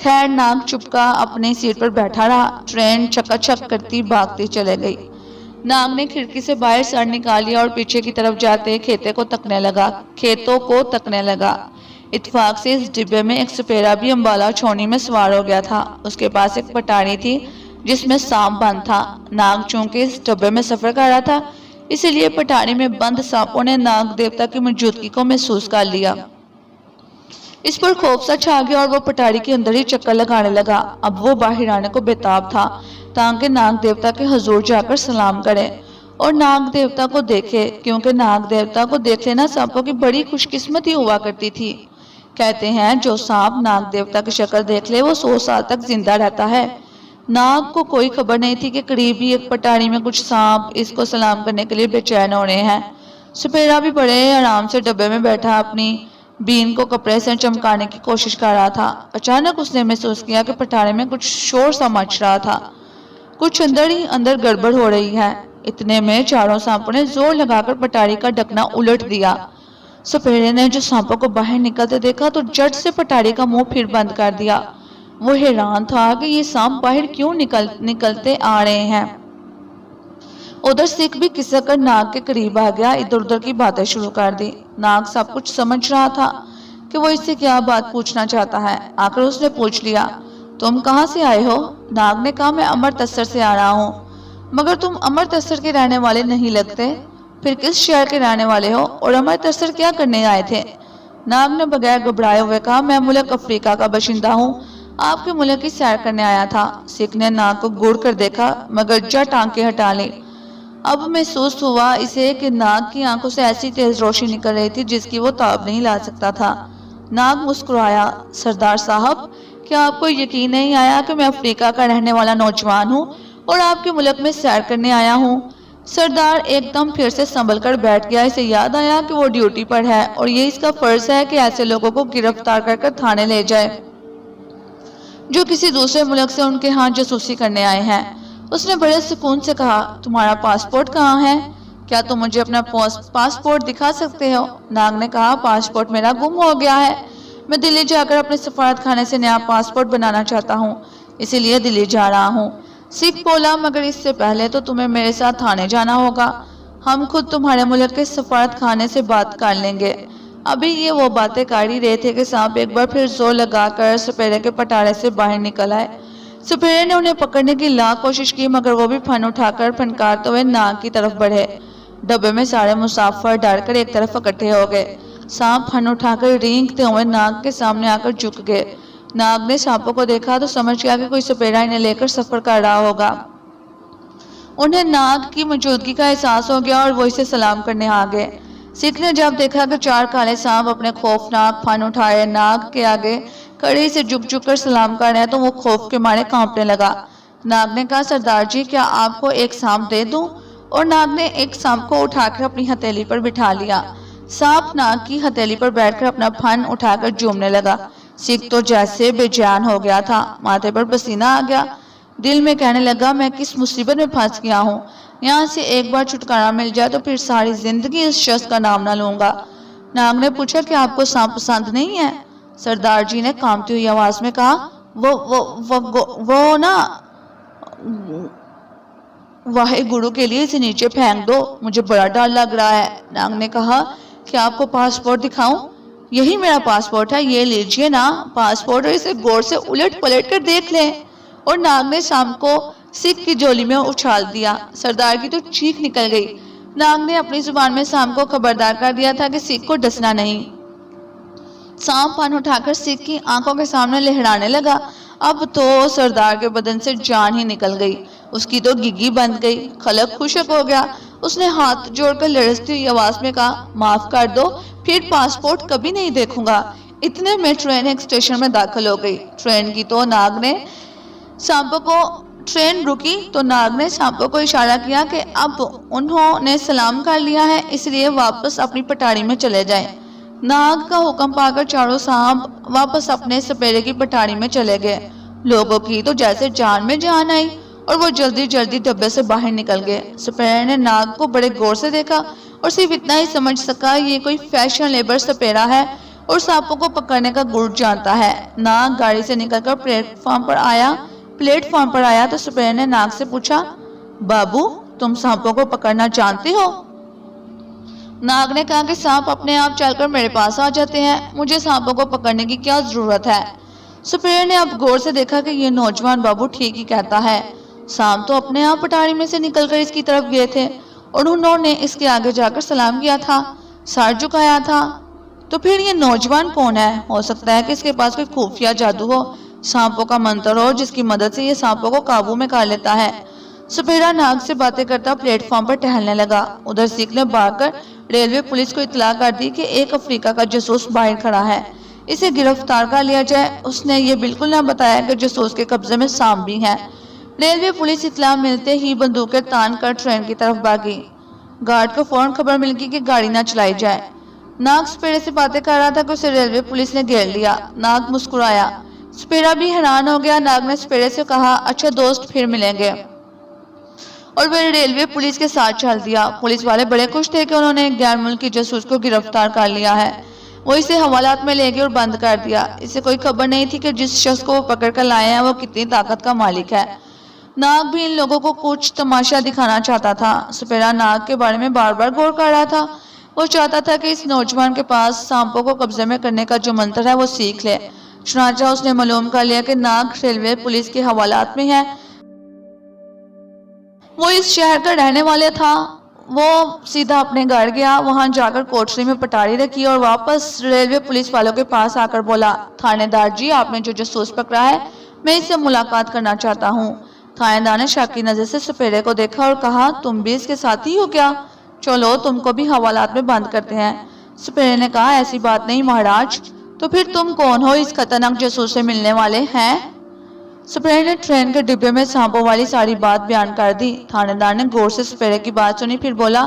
خیر ناگ چپکا اپنی سیٹ پر بیٹھا رہا۔ ٹرین چکا چک کرتی بھاگتی چلے گئی۔ ناگ نے کھڑکی سے باہر سر نکالی اور پیچھے کی طرف جاتے کھیتوں کو تکنے لگا۔ اتفاق سے اس ڈبے میں ایک سپیرا بھی امبالہ چھاؤنی میں سوار ہو گیا تھا۔ اس کے پاس ایک پٹاری تھی جس میں سانپ بند تھا۔ ناگ چونکہ اس ڈبے میں سفر کر رہا تھا، اسی لیے پٹاری میں بند سانپوں نے ناگ دیوتا کی موجودگی کو محسوس کر لیا۔ اس پر خوف سا چھا گیا اور وہ پٹاری کے اندر ہی چکر لگانے لگا۔ اب وہ باہر آنے کو بےتاب تھا تاکہ ناگ دیوتا کے حضور جا کر سلام کرے اور ناگ دیوتا کو دیکھے، کیونکہ ناگ دیوتا کو دیکھ لینا سانپوں کی بڑی خوش قسمتی ہوا کرتی تھی۔ کہتے ہیں جو سانپ ناگ دیوتا کی شکل دیکھ لے وہ 100 سال تک زندہ رہتا ہے۔ ناگ کو کوئی خبر نہیں تھی کہ قریب ہی ایک پٹاری میں کچھ سانپ اس کو سلام کرنے کے لیے بے چین ہو رہے ہیں۔ سپیرا بھی بڑے آرام سے ڈبے میں بیٹھا اپنی بین کو کپڑے سے چمکانے کی کوشش کر رہا تھا۔ اچانک اس نے محسوس کیا کہ پٹاری میں کچھ شور سا مچ رہا تھا، کچھ اندر ہی اندر گڑبڑ ہو رہی ہے۔ اتنے میں چاروں سانپوں نے زور لگا کر پٹاری کا ڈھکنا الٹ دیا۔ سپیرے نے جو سانپوں کو باہر نکلتے دیکھا تو جٹ سے پٹاری کا منہ پھر بند کر دیا۔ وہ حیران تھا کہ یہ سانپ باہر کیوں نکلتے آ رہے ہیں۔ ادھر سکھ بھی کسک کر ناگ کے قریب آ گیا، ادھر ادھر کی باتیں شروع کر دی۔ ناگ سب کچھ سمجھ رہا تھا کہ وہ اس سے کیا بات پوچھنا چاہتا ہے۔ آخر اس نے پوچھ لیا، تم کہاں سے آئے ہو؟ ناگ نے کہا، میں امرتسر سے آ رہا ہوں۔ مگر تم امرتسر کے رہنے والے نہیں لگتے، پھر کس شہر کے رہنے والے ہو اور امرتسر کیا کرنے آئے تھے؟ ناگ نے بغیر گھبرائے ہوئے کہا، میں ملک افریقہ کا باشندہ ہوں، آپ کے ملک کی سیر کرنے آیا تھا۔ سکھ نے ناگ کو گھور کر دیکھا مگر جا ٹانکیں ہٹا لی۔ اب محسوس ہوا اسے کہ ناگ کی آنکھوں سے ایسی تیز روشنی نکل رہی تھی جس کی وہ تاب نہیں لا سکتا تھا۔ ناگ مسکرایا، سردار صاحب کیا آپ کو یقین نہیں آیا کہ میں افریقہ کا رہنے والا نوجوان ہوں اور آپ کے ملک میں سیر کرنے آیا ہوں؟ سردار ایک دم پھر سے سنبھل کر بیٹھ گیا۔ اسے یاد آیا کہ وہ ڈیوٹی پر ہے اور یہ اس کا فرض ہے کہ ایسے لوگوں کو گرفتار کر کر تھانے لے جائے جو کسی دوسرے ملک سے ان کے ہاں جاسوسی کرنے آئے ہیں۔ اس نے بڑے سکون سے کہا، تمہارا پاسپورٹ کہاں ہے؟ کیا تم مجھے اپنا پاسپورٹ دکھا سکتے ہو؟ ناگ نے کہا، پاسپورٹ میرا گم ہو گیا ہے، میں دلی جا کر اپنے سفارت خانے سے نیا پاسپورٹ بنانا چاہتا ہوں، اسی لیے دلی جا رہا ہوں۔ سکھ بولا، مگر اس سے پہلے تو تمہیں میرے ساتھ تھانے جانا ہوگا، ہم خود تمہارے ملک کے سفارت خانے سے بات کر لیں گے۔ ابھی یہ وہ باتیں کر ہی رہے تھے کہ سانپ ایک بار پھر زور لگا کر سپیرے کے پٹارے سے باہر نکل آئے۔ سپیرے نے انہیں پکڑنے کی لاکھ کوشش کی مگر وہ بھی پھن اٹھا کر پھنکارتے ہوئے ناگ کی طرف بڑھے۔ ڈبے میں سارے مسافر ڈر کر ایک طرف اکٹھے ہو گئے۔ سانپ پھن اٹھا کر رینگتے ہوئے ناگ کے سامنے آ کر جھک گئے۔ ناگ نے سانپوں کو دیکھا تو سمجھ گیا کہ کوئی سپیرا انہیں لے کر سفر کر رہا ہوگا۔ انہیں ناگ کی موجودگی کا احساس ہو گیا اور وہ اسے سلام کرنے آ گئے۔ سکھ نے جب دیکھا کہ 4 کالے سانپ اپنے خوفناک پھن اٹھائے ناگ کے آگے کڑی سے جھک کر سلام کر رہے ہیں تو وہ خوف کے مارے کانپنے لگا۔ ناگ نے کہا، سردار جی کیا آپ کو ایک سانپ دے دوں؟ اور ناگ نے ایک سانپ کو اٹھا کر اپنی ہتھیلی پر بٹھا لیا۔ سانپ ناگ کی ہتھیلی پر بیٹھ کر اپنا پھن اٹھا کر جھومنے لگا۔ سکھ تو جیسے بے جان ہو گیا تھا، ماتھے پر پسینہ آ گیا، دل میں کہنے لگا، میں کس مصیبت میں پھنس گیا ہوں، یہاں سے ایک بار چھٹکارا مل جائے تو پھر ساری زندگی اس شخص کا نام نہ لوں گا۔ ناگ نے پوچھا کہ آپ کو سانپ پسند نہیں ہے؟ سردار جی نے کانپتی ہوئی آواز میں کہا، وہ نا واحے گرو کے لیے اسے نیچے پھینک دو، مجھے بڑا ڈر لگ رہا ہے۔ ناگ نے کہا، کیا آپ کو پاسپورٹ دکھاؤں؟ یہی میرا پاسپورٹ ہے، یہ لیجئے نا پاسپورٹ اور اسے غور سے الٹ پلٹ کر دیکھ لیں۔ اور ناگ نے سانپ کو سکھ کی جولی میں اچھال دیا۔ سردار کی تو چیخ نکل گئی۔ ناگ نے اپنی زبان میں سانپ کو خبردار کر دیا تھا کہ سکھ کو ڈسنا نہیں۔ سانپ پھن اٹھا کر سکھ کی آنکھوں کے سامنے لہرانے لگا۔ اب تو سردار کے بدن سے جان ہی نکل گئی، اس کی تو گگی بند گئی۔ خلق خوشک ہو گیا، اس نے ہاتھ جوڑ کر لرزتی ہوئی آواز میں کہا، معاف کر دو، پھر پاسپورٹ کبھی نہیں دیکھوں گا۔ اتنے میں ٹرین ایک اسٹیشن میں داخل ہو گئی۔ ٹرین رکی تو ناگ نے سانپوں کو اشارہ کیا کہ اب انہوں نے سلام کر لیا ہے، اس لیے واپس اپنی پٹاری میں چلے جائیں۔ ناگ کا حکم پا کر چاروں سانپ واپس اپنے سپیرے کی پٹاری میں چلے گئے۔ لوگوں کی تو جیسے جان میں جان آئی اور وہ جلدی جلدی ڈبے سے باہر نکل گئے۔ سپیرے نے ناگ کو بڑے غور سے دیکھا اور صرف اتنا ہی سمجھ سکا یہ کوئی فیشن لیبر سپیرا ہے اور سانپوں کو پکڑنے کا گر جانتا ہے۔ ناگ گاڑی سے نکل کر پلیٹ فارم پر آیا تو سپیرے نے ناگ سے پوچھا، بابو تم سانپوں کو پکڑنا جانتے ہو؟ ناگ نے کہا کہ سانپ اپنے آپ چل کر میرے پاس آ جاتے ہیں، مجھے سانپوں کو پکڑنے کی کیا ضرورت ہے؟ سپیرے نے اب غور سے دیکھا کہ یہ نوجوان بابو ٹھیک ہی کہتا ہے، سانپ تو اپنے آپ پٹاری میں سے نکل کر اس کی طرف گئے تھے اور انہوں نے اس کے آگے جا کر سلام کیا تھا، سر جھکایا تھا، تو پھر یہ نوجوان کون ہے؟ ہو سکتا ہے کہ اس کے پاس کوئی خفیہ جادو ہو، سانپوں کا منتر ہو جس کی مدد سے یہ سانپوں کو قابو میں کر لیتا ہے۔ سپیرا ناگ سے باتیں کرتا پلیٹ فارم پر ٹہلنے لگا۔ ادھر سیکھ نے بھاگ کر ریلوے پولیس کو اطلاع کر دی کہ ایک افریقہ کا جاسوس باہر کھڑا ہے، اسے گرفتار کر لیا جائے۔ اس نے یہ بالکل نہ بتایا کہ جاسوس کے قبضے میں سانپ بھی ہیں۔ ریلوے پولیس اطلاع ملتے ہی بندوقیں تان کر ٹرین کی طرف بھاگی۔ گارڈ کو فوراً خبر مل گئی کہ گاڑی نہ چلائی جائے۔ ناگ سپیرے سے باتیں کر رہا تھا کہ اسے ریلوے پولیس نے گھیر لیا۔ ناگ مسکرایا، سپیرا بھی حیران ہو گیا۔ ناگ نے سپیرے سے کہا، اچھا دوست پھر ملیں گے، اور وہ ریلوے پولیس کے ساتھ چل دیا۔ پولیس والے بڑے خوش تھے کہ انہوں نے ایک غیر ملکی جاسوس کو گرفتار کر لیا ہے۔ وہ اسے حوالات میں لے گئے اور بند کر دیا۔ اسے کوئی خبر نہیں تھی کہ جس شخص کو وہ پکڑ کر لائے ہیں وہ کتنی طاقت کا مالک ہے۔ ناگ بھی ان لوگوں کو کچھ تماشا دکھانا چاہتا تھا۔ سپیرا ناگ کے بارے میں بار بار غور کر رہا تھا۔ وہ چاہتا تھا کہ اس نوجوان کے پاس سانپوں کو قبضے میں کرنے کا جو منتر ہے وہ سیکھ لے۔ چنانچہ اس نے معلوم کر لیا کہ ناگ ریلوے پولیس کے حوالات میں ہے۔ وہ اس شہر کا رہنے والا تھا۔ وہ سیدھا اپنے گھر گیا، وہاں جا کر کوٹری میں پٹاری رکھی اور واپس ریلوے پولیس والوں کے پاس آ کر بولا، تھانے دار جی آپ نے جو جاسوس پکڑا ہے میں اس سے ملاقات کرنا چاہتا ہوں۔ تھانے دار نے شاکی نظر سے سپیرے کو دیکھا اور کہا، تم بھی اس کے ساتھی ہو کیا؟ چلو تم کو بھی حوالات میں بند کرتے ہیں۔ سپیرے نے کہا، ایسی بات نہیں مہاراج، تو پھر تم کون ہو اس خطرناک جاسوس سے ملنے والے ہیں؟ سپیرے نے ٹرین کے ڈبے میں سانپوں والی ساری بات بیان کر دی۔ تھانے دار نے غور سے سپیرے کی بات سنی، پھر بولا،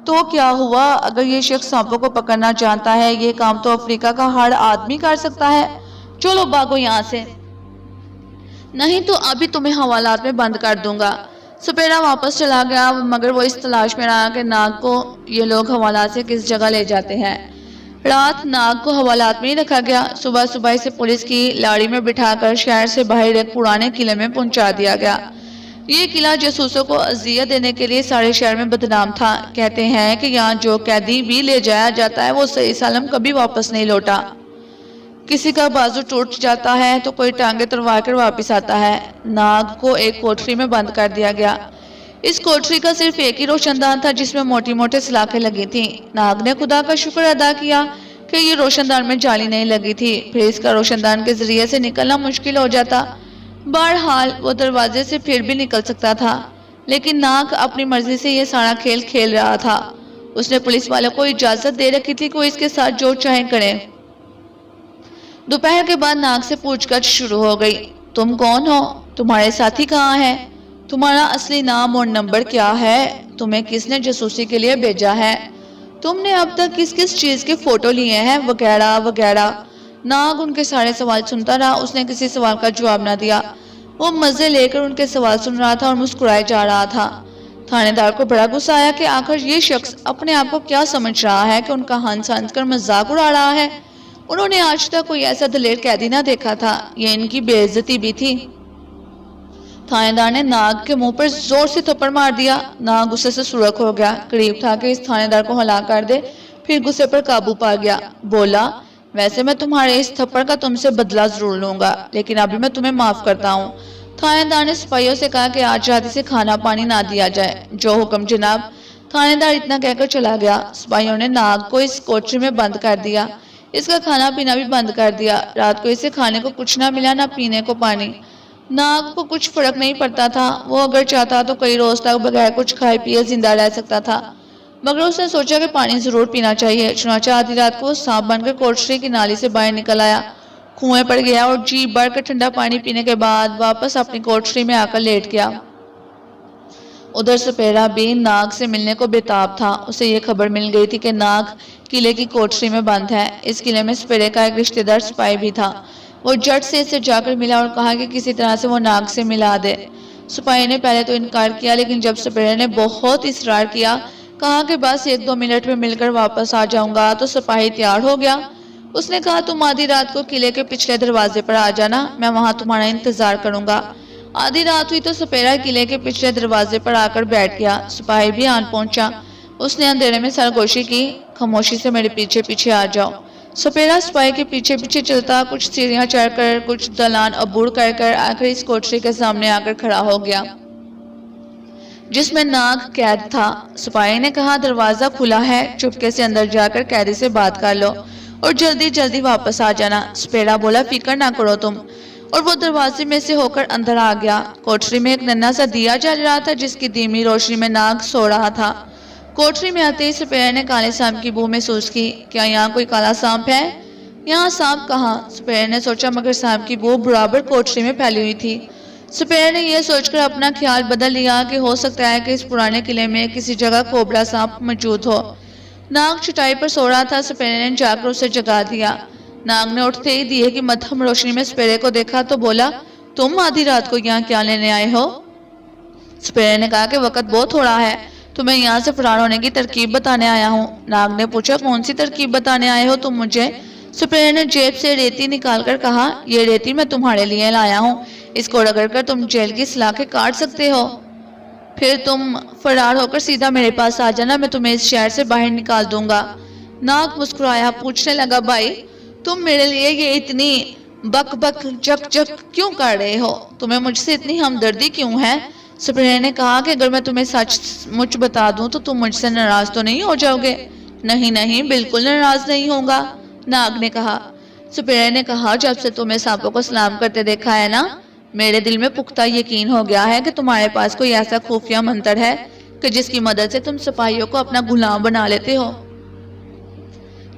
تو کیا ہوا؟ اگر یہ شخص سانپوں کو پکڑنا جانتا ہے، یہ کام تو افریقہ کا ہر آدمی کر سکتا ہے، چلو بھاگو یہاں سے، نہیں تو ابھی تمہیں حوالات میں بند کر دوں گا۔ سپیرا واپس چلا گیا، مگر وہ اس تلاش میں رہا کہ ناگ کو یہ لوگ حوالات سے کس جگہ لے جاتے ہیں۔ رات ناگ کو حوالات میں ہی رکھا گیا۔ صبح صبح اسے پولیس کی لاڑی میں بٹھا کر شہر سے باہر ایک پرانے قلعے میں پہنچا دیا گیا۔ یہ قلعہ جاسوسوں کو اذیت دینے کے لیے سارے شہر میں بدنام تھا۔ کہتے ہیں کہ یہاں جو قیدی بھی لے جایا جاتا ہے وہ صحیح سالم کبھی واپس نہیں لوٹا۔ کسی کا بازو ٹوٹ جاتا ہے تو کوئی ٹانگیں تڑوا کر واپس آتا ہے۔ ناگ کو ایک کوٹری میں بند کر دیا گیا۔ اس کوٹری کا صرف ایک ہی روشن دان تھا جس میں موٹی موٹی سلاخیں لگی تھیں۔ ناگ نے خدا کا شکر ادا کیا کہ یہ روشن دان میں جالی نہیں لگی تھی، پھر اس کا روشن دان کے ذریعے سے نکلنا مشکل ہو جاتا۔ بہرحال وہ دروازے سے پھر بھی نکل سکتا تھا، لیکن ناگ اپنی مرضی سے یہ سارا کھیل کھیل رہا تھا۔ اس نے پولیس والوں کو اجازت دے رکھی تھی کہ وہ اس کے ساتھ جو چاہیں کریں۔ دوپہر کے بعد ناگ سے پوچھ گچھ شروع ہو گئی۔ تم کون ہو؟ تمہارے ساتھی کہاں ہے؟ تمہارا اصلی نام اور نمبر کیا ہے؟ تمہیں کس نے جاسوسی کے لیے بھیجا ہے؟ تم نے اب تک کس کس چیز کے فوٹو لیے ہیں؟ وغیرہ وغیرہ۔ ناگ ان کے سارے سوال سنتا رہا۔ اس نے کسی سوال کا جواب نہ دیا۔ وہ مزے لے کر ان کے سوال سن رہا تھا اور مسکرائے جا رہا تھا۔ تھانے دار کو بڑا غصہ آیا کہ آخر یہ شخص اپنے آپ کو کیا سمجھ رہا ہے کہ ان کا ہنس ہنس کر مذاق اڑا رہا ہے۔ انہوں نے آج تک کوئی ایسا دلیر قیدی نہ دیکھا تھا، یہ ان کی بے عزتی بھی تھی۔ تھانے دار نے ناگ کے منہ پر زور سے تھپڑ مار دیا۔ ناگ غصے سے سرخ ہو گیا، قریب تھا کہ اس تھانے دار کو ہلاک کر دے، پھر غصے پر قابو پا گیا۔ بولا، ویسے میں تمہارے اس تھپڑ کا تم سے بدلہ ضرور لوں گا، لیکن ابھی میں تمہیں معاف کرتا ہوں۔ تھانے دار نے سپاہیوں سے کہا کہ آج رات اسے کھانا پانی نہ دیا جائے۔ جو حکم جناب۔ تھانے دار اتنا کہہ کر چلا گیا۔ سپاہیوں نے ناگ کو اس کوٹری میں بند کر دیا۔ اس کا کھانا پینا بھی بند کر دیا۔ رات کو اسے کھانے کو کچھ نہ ملا، نہ پینے کو پانی۔ ناگ کو کچھ فرق نہیں پڑتا تھا، وہ اگر چاہتا تو کئی روز تک بغیر کچھ کھائے پیے زندہ رہ سکتا تھا، مگر اس نے سوچا کہ پانی ضرور پینا چاہیے۔ چنانچہ آدھی رات کو وہ سانپ بن کر کوٹری کی نالی سے باہر نکل آیا، کنویں پر گیا اور جی بھر کر ٹھنڈا پانی پینے کے بعد واپس اپنی کوٹری میں آ کر لیٹ گیا۔ ادھر سپیرا بھی ناگ سے ملنے کو بےتاب تھا۔ اسے یہ خبر مل گئی تھی کہ ناگ قلعے کی کوٹری میں بند ہے۔ اس قلعے میں سپیرے کا ایک رشتہ دار سپاہی بھی تھا۔ وہ جٹ سے اسے جا کر ملا اور کہا کہ کسی طرح سے وہ ناگ سے ملا دے۔ سپاہی نے پہلے تو انکار کیا، لیکن جب سپیرے نے بہت اصرار کیا، کہا کہ بس 1-2 منٹ میں مل کر واپس آ جاؤں گا، تو سپاہی تیار ہو گیا۔ اس نے کہا تم آدھی رات کو قلعے کے پچھلے دروازے پر آ جانا، میں وہاں تمہارا انتظار کروں گا۔ آدھی رات ہوئی تو سپیرا قلعے کے پچھلے دروازے پر آ کر بیٹھ گیا۔ سپاہی بھی آن پہنچا۔ اس نے اندھیرے میں سرگوشی کی، خاموشی سے میرے پیچھے پیچھے آ جاؤ۔ سپیرا سپاہی کے پیچھے پیچھے چلتا، کچھ سیڑھیاں چڑھ کر، کچھ دلان عبور کر کر آخر اس کوٹری کے سامنے آ کر کھڑا ہو گیا جس میں ناگ قید تھا۔ سپاہی نے کہا دروازہ کھلا ہے، چپکے سے اندر جا کر قیدی سے بات کر لو اور جلدی جلدی واپس آ جانا۔ سپیرا بولا فکر نہ کرو تم، اور وہ دروازے میں سے ہو کر اندر آ گیا۔ کوٹری میں ایک ننھا سا دیا جل رہا تھا جس کی دھیمی روشنی میں ناگ سو رہا تھا۔ کوٹری میں آتے ہی سپیرا نے کالے سانپ کی بو محسوس کی۔ کیا یہاں کوئی کالا سانپ ہے؟ یہاں سانپ کہاں؟ سپیرا نے سوچا، مگر سانپ کی بو برابر کوٹری میں پھیلی ہوئی تھی۔ سپیرا نے یہ سوچ کر اپنا خیال بدل لیا کہ ہو سکتا ہے کہ اس پرانے قلعے میں کسی جگہ کوبرا سانپ موجود ہو۔ ناگ چٹائی پر سو رہا تھا۔ سپیرا نے جا کر اسے جگا دیا۔ ناگ نے اٹھتے ہی دیے کی مدھم روشنی میں سپیرے کو دیکھا تو بولا تم آدھی رات کو یہاں کیا لینے آئے ہو؟ سپیرے نے کہا کہ وقت بہت تھوڑا ہے، تمہیں یہاں سے فرار ہونے کی ترکیب بتانے آیا ہوں۔ ناگ نے پوچھا کون سی ترکیب بتانے آئے ہو تم مجھے؟ سپیرے نے جیب سے ریتی نکال کر کہا یہ ریتی میں تمہارے لیے لایا ہوں، اس کو رگڑ کر تم جیل کی سلاخیں کاٹ سکتے ہو، پھر تم فرار ہو کر سیدھا میرے پاس آ جانا، میں تمہیں اس شہر سے باہر نکال دوں گا۔ ناگ مسکرایا، پوچھنے لگا بھائی تم میرے لیے یہ اتنی بک بک جک جک کیوں کر رہے ہو؟ تمہیں مجھ سے اتنی ہمدردی کیوں ہے؟ سپیرے نے کہا کہ اگر میں تمہیں سچ مچ بتا دوں تو تم مجھ سے ناراض تو نہیں ہو جاؤ گے؟ نہیں نہیں، بالکل ناراض نہیں ہوگا، ناگ نے کہا۔ سپیرے نے کہا جب سے تمہیں سانپوں کو سلام کرتے دیکھا ہے نا، میرے دل میں پختہ یقین ہو گیا ہے کہ تمہارے پاس کوئی ایسا خفیہ منتر ہے کہ جس کی مدد سے تم سپاہیوں کو اپنا غلام بنا لیتے ہو۔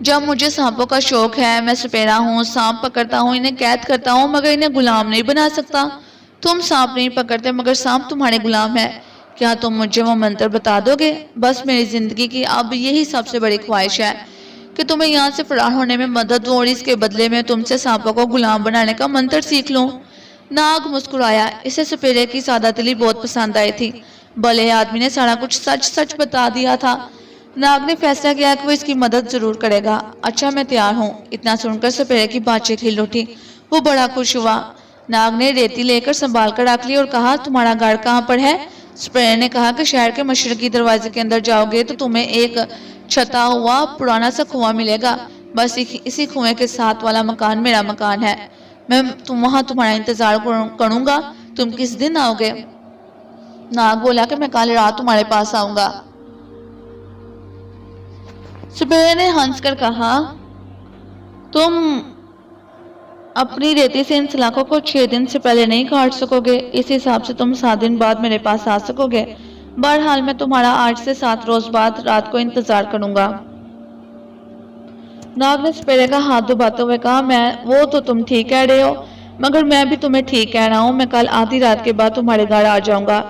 جب مجھے سانپوں کا شوق ہے، میں سپیرا ہوں، سانپ پکڑتا ہوں، انہیں قید کرتا ہوں، مگر انہیں غلام نہیں بنا سکتا۔ تم سانپ نہیں پکڑتے مگر سانپ تمہارے غلام ہے۔ کیا تم مجھے وہ منتر بتا دو گے؟ بس میری زندگی کی اب یہی سب سے بڑی خواہش ہے کہ تمہیں یہاں سے فرار ہونے میں مدد دوں اور اس کے بدلے میں تم سے سانپوں کو غلام بنانے کا منتر سیکھ لوں۔ ناگ مسکرایا، اسے سپیرے کی سادہ دلی بہت پسند آئی تھی۔ بھلے آدمی نے سارا کچھ سچ سچ بتا دیا تھا۔ ناگ نے فیصلہ کیا کہ وہ اس کی مدد ضرور کرے گا۔ اچھا میں تیار ہوں۔ اتنا سن کر سپیرے کی باتیں کھل اٹھی، وہ بڑا خوش ہوا۔ ناگ نے ریتی لے کر سنبھال کر رکھ لی اور کہا تمہارا گھر کہاں پر ہے؟ سپیرے نے کہا کہ شہر کے مشرقی دروازے کے اندر جاؤ گے تو تمہیں ایک چھتا ہوا پرانا سا کنواں ملے گا، بس اسی کنویں کے ساتھ والا مکان میرا مکان ہے، میں وہاں تمہارا انتظار کروں گا۔ تم کس دن آؤ گے؟ ناگ بولا کہ میں کل رات تمہارے پاس آؤں گا۔ سپیرے نے ہنس کر کہا تم اپنی ریتی سے ان سلاخوں کو 6 دن سے پہلے نہیں کاٹ سکو گے، اس حساب سے تم 7 دن بعد میرے پاس آ سکو گے۔ بہرحال میں تمہارا 8 سے 7 روز بعد رات کو انتظار کروں گا۔ ناگ نے سپیرے کا ہاتھ دباتے ہوئے کہا وہ تو تم ٹھیک کہہ رہے ہو، مگر میں بھی تمہیں ٹھیک کہہ رہا ہوں، میں کل آدھی رات کے بعد تمہارے گھر آ جاؤں گا۔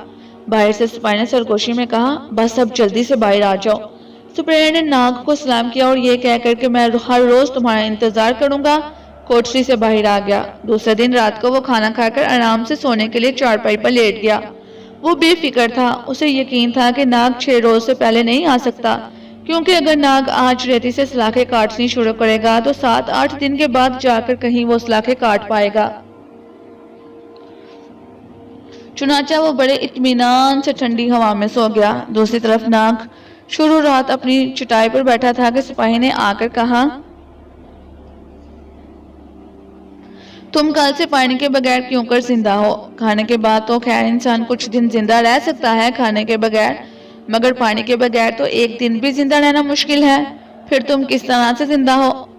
باہر سے سپاہی نے سرگوشی میں کہا بس اب جلدی سے باہر آ جاؤ۔ سپیرے نے ناگ کو سلام کیا اور یہ کہہ کر کہ میں ہر روز تمہارا انتظار کروں گا، کوٹری سے باہر آ گیا۔ دوسرے دن رات کو وہ کھانا کھا کر آرام سے سونے کے لیے چارپائی پر لیٹ گیا۔ وہ بے فکر تھا، اسے یقین تھا کہ ناگ 6 روز سے پہلے نہیں آ سکتا، کیونکہ اگر ناگ آج ریتی سے سلاخیں کاٹنی شروع کرے گا تو 7-8 دن کے بعد جا کر کہیں وہ سلاخیں کاٹ پائے گا۔ چنانچہ وہ بڑے اطمینان سے ٹھنڈی ہوا میں سو گیا۔ دوسری طرف ناگ شروع رات اپنی چٹائی پر بیٹھا تھا کہ سپاہی نے آ کر کہا تم کل سے پانی کے بغیر کیوں کر زندہ ہو؟ کھانے کے بعد تو خیر انسان کچھ دن زندہ رہ سکتا ہے کھانے کے بغیر، مگر پانی کے بغیر تو 1 دن بھی زندہ رہنا مشکل ہے، پھر تم کس طرح سے زندہ ہو؟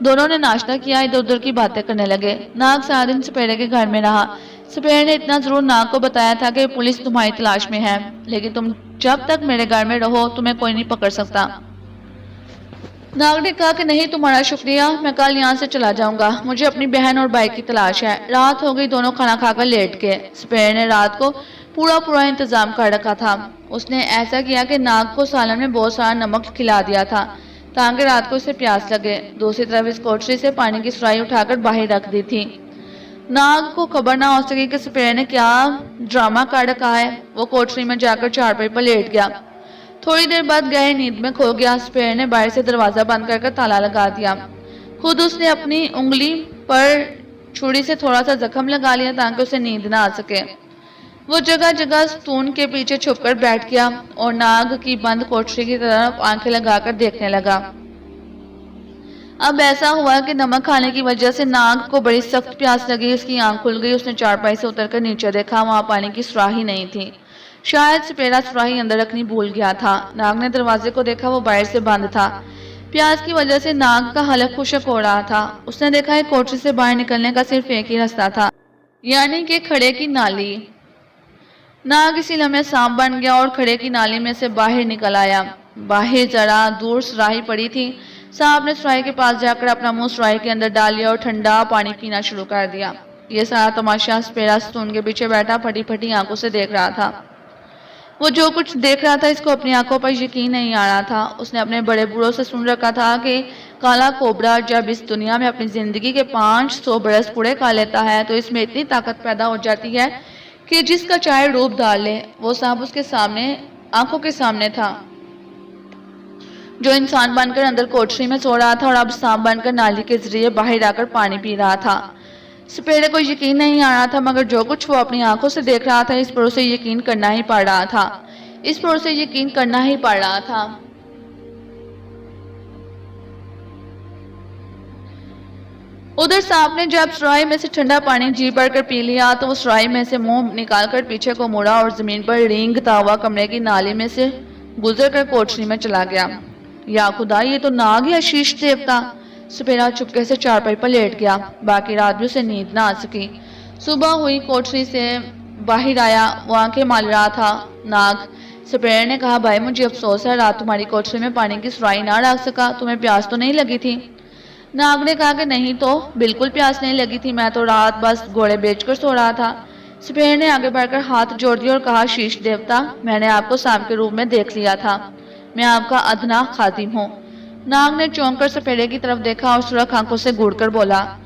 دونوں نے ناشتہ کیا، ادھر ادھر کی باتیں کرنے لگے۔ ناگ سارا دن سپیرے کے گھر میں رہا۔ سپیرے نے اتنا ضرور ناگ کو بتایا تھا کہ پولیس تمہاری تلاش میں ہے، لیکن تم جب تک میرے گھر میں رہو تمہیں کوئی نہیں پکڑ سکتا۔ ناگ نے کہا کہ نہیں، تمہارا شکریہ، میں کل یہاں سے چلا جاؤں گا، مجھے اپنی بہن اور بھائی کی تلاش ہے۔ رات ہو گئی، دونوں کھانا کھا کر لیٹ گئے۔ سپیرے نے رات کو پورا انتظام کر رکھا تھا۔ اس نے ایسا کیا کہ ناگ کو سالن میں بہت سارا نمک کھلا دیا تھا تاکہ رات کو اسے پیاس لگے۔ دوسری طرف اس کوٹری سے پانی کی سرائی اٹھا کر باہر رکھ دی تھی۔ ناگ کو خبر نہ ہو سکی کہ سپیرے نے کیا ڈرامہ کر رکھا ہے۔ وہ کوٹری میں جا کر چارپائی پر لیٹ گیا۔ تھوڑی دیر بعد گہری نیند میں کھو گیا۔ سپیرے نے باہر سے دروازہ بند کر تالا لگا دیا۔ خود اس نے اپنی انگلی پر چھری سے تھوڑا سا زخم لگا لیا تاکہ اسے نیند نہ آ سکے۔ وہ جگہ جگہ ستون کے پیچھے چھپ کر بیٹھ گیا اور ناگ کی بند کوٹری کی طرف آنکھیں لگا کر دیکھنے لگا۔ اب ایسا ہوا کہ نمک کھانے کی وجہ سے ناگ کو بڑی سخت پیاس لگی۔ اس کی آنکھ کھل گئی۔ اس نے چارپائی سے اتر کر نیچے دیکھا، وہاں پانی کی سراہی نہیں تھی۔ شاید سپیرا سراہی اندر رکھنی بھول گیا تھا۔ ناگ نے دروازے کو دیکھا، وہ باہر سے بند تھا۔ پیاس کی وجہ سے ناگ کا حلق خشک ہو رہا تھا۔ اس نے دیکھا کہ کوٹری سے باہر نکلنے کا صرف ایک ہی راستہ تھا، یعنی کہ کھڑے کی نالی۔ ناگ اسی لمحے سانپ بن گیا اور کھڑے کی نالی میں سے باہر نکل آیا۔ باہر ذرا دور سراہی پڑی تھی۔ سانپ نے سراہی کے پاس جا کر اپنا منہ سراہی کے اندر ڈال لیا اور ٹھنڈا پانی پینا شروع کر دیا۔ یہ سارا تماشا سپیرا ستون کے پیچھے بیٹھا پھٹی پھٹی آنکھوں سے دیکھ رہا تھا۔ وہ جو کچھ دیکھ رہا تھا اس کو اپنی آنکھوں پر یقین نہیں آ رہا تھا۔ اس نے اپنے بڑے بوڑھوں سے سن رکھا تھا کہ کالا کوبرا جب اس دنیا میں اپنی زندگی کے 500 برس پورے کر لیتا ہے تو اس میں اتنی طاقت پیدا ہو جاتی ہے کہ جس کا چاہے روپ ڈال لے۔ وہ سانپ اس کے سامنے آنکھوں کے سامنے تھا، جو انسان بن کر اندر کوٹری میں سو رہا تھا اور اب سانپ بن کر نالی کے ذریعے باہر آ کر پانی پی رہا تھا۔ سپیرے کو یقین نہیں آ رہا تھا، مگر جو کچھ وہ اپنی آنکھوں سے دیکھ رہا تھا اس پر اسے یقین کرنا ہی پڑ رہا تھا۔ ادھر سانپ نے جب سراہی میں سے ٹھنڈا پانی جی بھر کر پی لیا تو وہ سراہی میں سے منہ نکال کر پیچھے کو مڑا اور زمین پر رینگتا ہوا کمرے کی نالی میں سے گزر کر کوٹری میں چلا گیا۔ یا خدا، یہ تو ناگ یا شیش دیوتا! سپیرا چپکے سے چارپائی پر لیٹ گیا۔ باقی رات بھی اسے نیند نہ آ سکی۔ صبح ہوئی، کوٹری سے باہر آیا، وہ آنکھیں مال رہا تھا۔ ناگ، سپیرے نے کہا، بھائی مجھے افسوس ہے، رات تمہاری کوٹری میں پانی کی سراہی نہ رکھ سکا۔ تمہیں پیاس تو نہیں لگی تھی؟ ناگ نے کہا کہ نہیں تو بالکل پیاس نہیں لگی تھی، میں تو رات بس گھوڑے بیچ کر سو رہا تھا۔ سپیرے نے آگے بڑھ کر ہاتھ جوڑ دیا اور کہا، شیش دیوتا، میں نے آپ کو سانپ کے روپ میں دیکھ لیا تھا، میں آپ کا ادنا خادم ہوں۔ ناگ نے چونک کر سپیرے کی طرف دیکھا اور سرخ آنکھوں سے گھور کر بولا،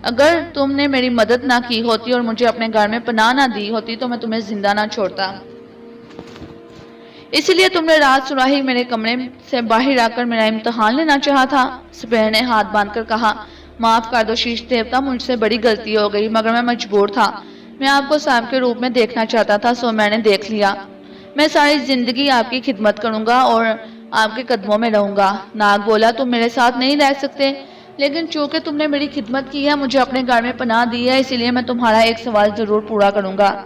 اگر تم نے میری مدد نہ کی ہوتی اور مجھے اپنے گھر میں پناہ نہ دی ہوتی تو میں تمہیں زندہ نہ چھوڑتا، اسی لیے تم نے رات سراہی میرے کمرے سے باہر آ کر میرا امتحان لینا چاہا تھا۔ سپیرے نے ہاتھ باندھ کر کہا، معاف کر دو شیش دیوتا، مجھ سے بڑی غلطی ہو گئی، مگر میں مجبور تھا، میں آپ کو سانپ کے روپ میں دیکھنا چاہتا تھا، سو میں نے دیکھ لیا۔ میں ساری زندگی آپ کی خدمت کروں گا اور آپ کے قدموں میں رہوں گا۔ ناگ بولا، تم میرے ساتھ نہیں رہ سکتے، لیکن چونکہ تم نے میری خدمت کی ہے، مجھے اپنے گھر میں پناہ دی ہے، اسی لیے میں تمہارا ایک سوال ضرور پورا کروں گا۔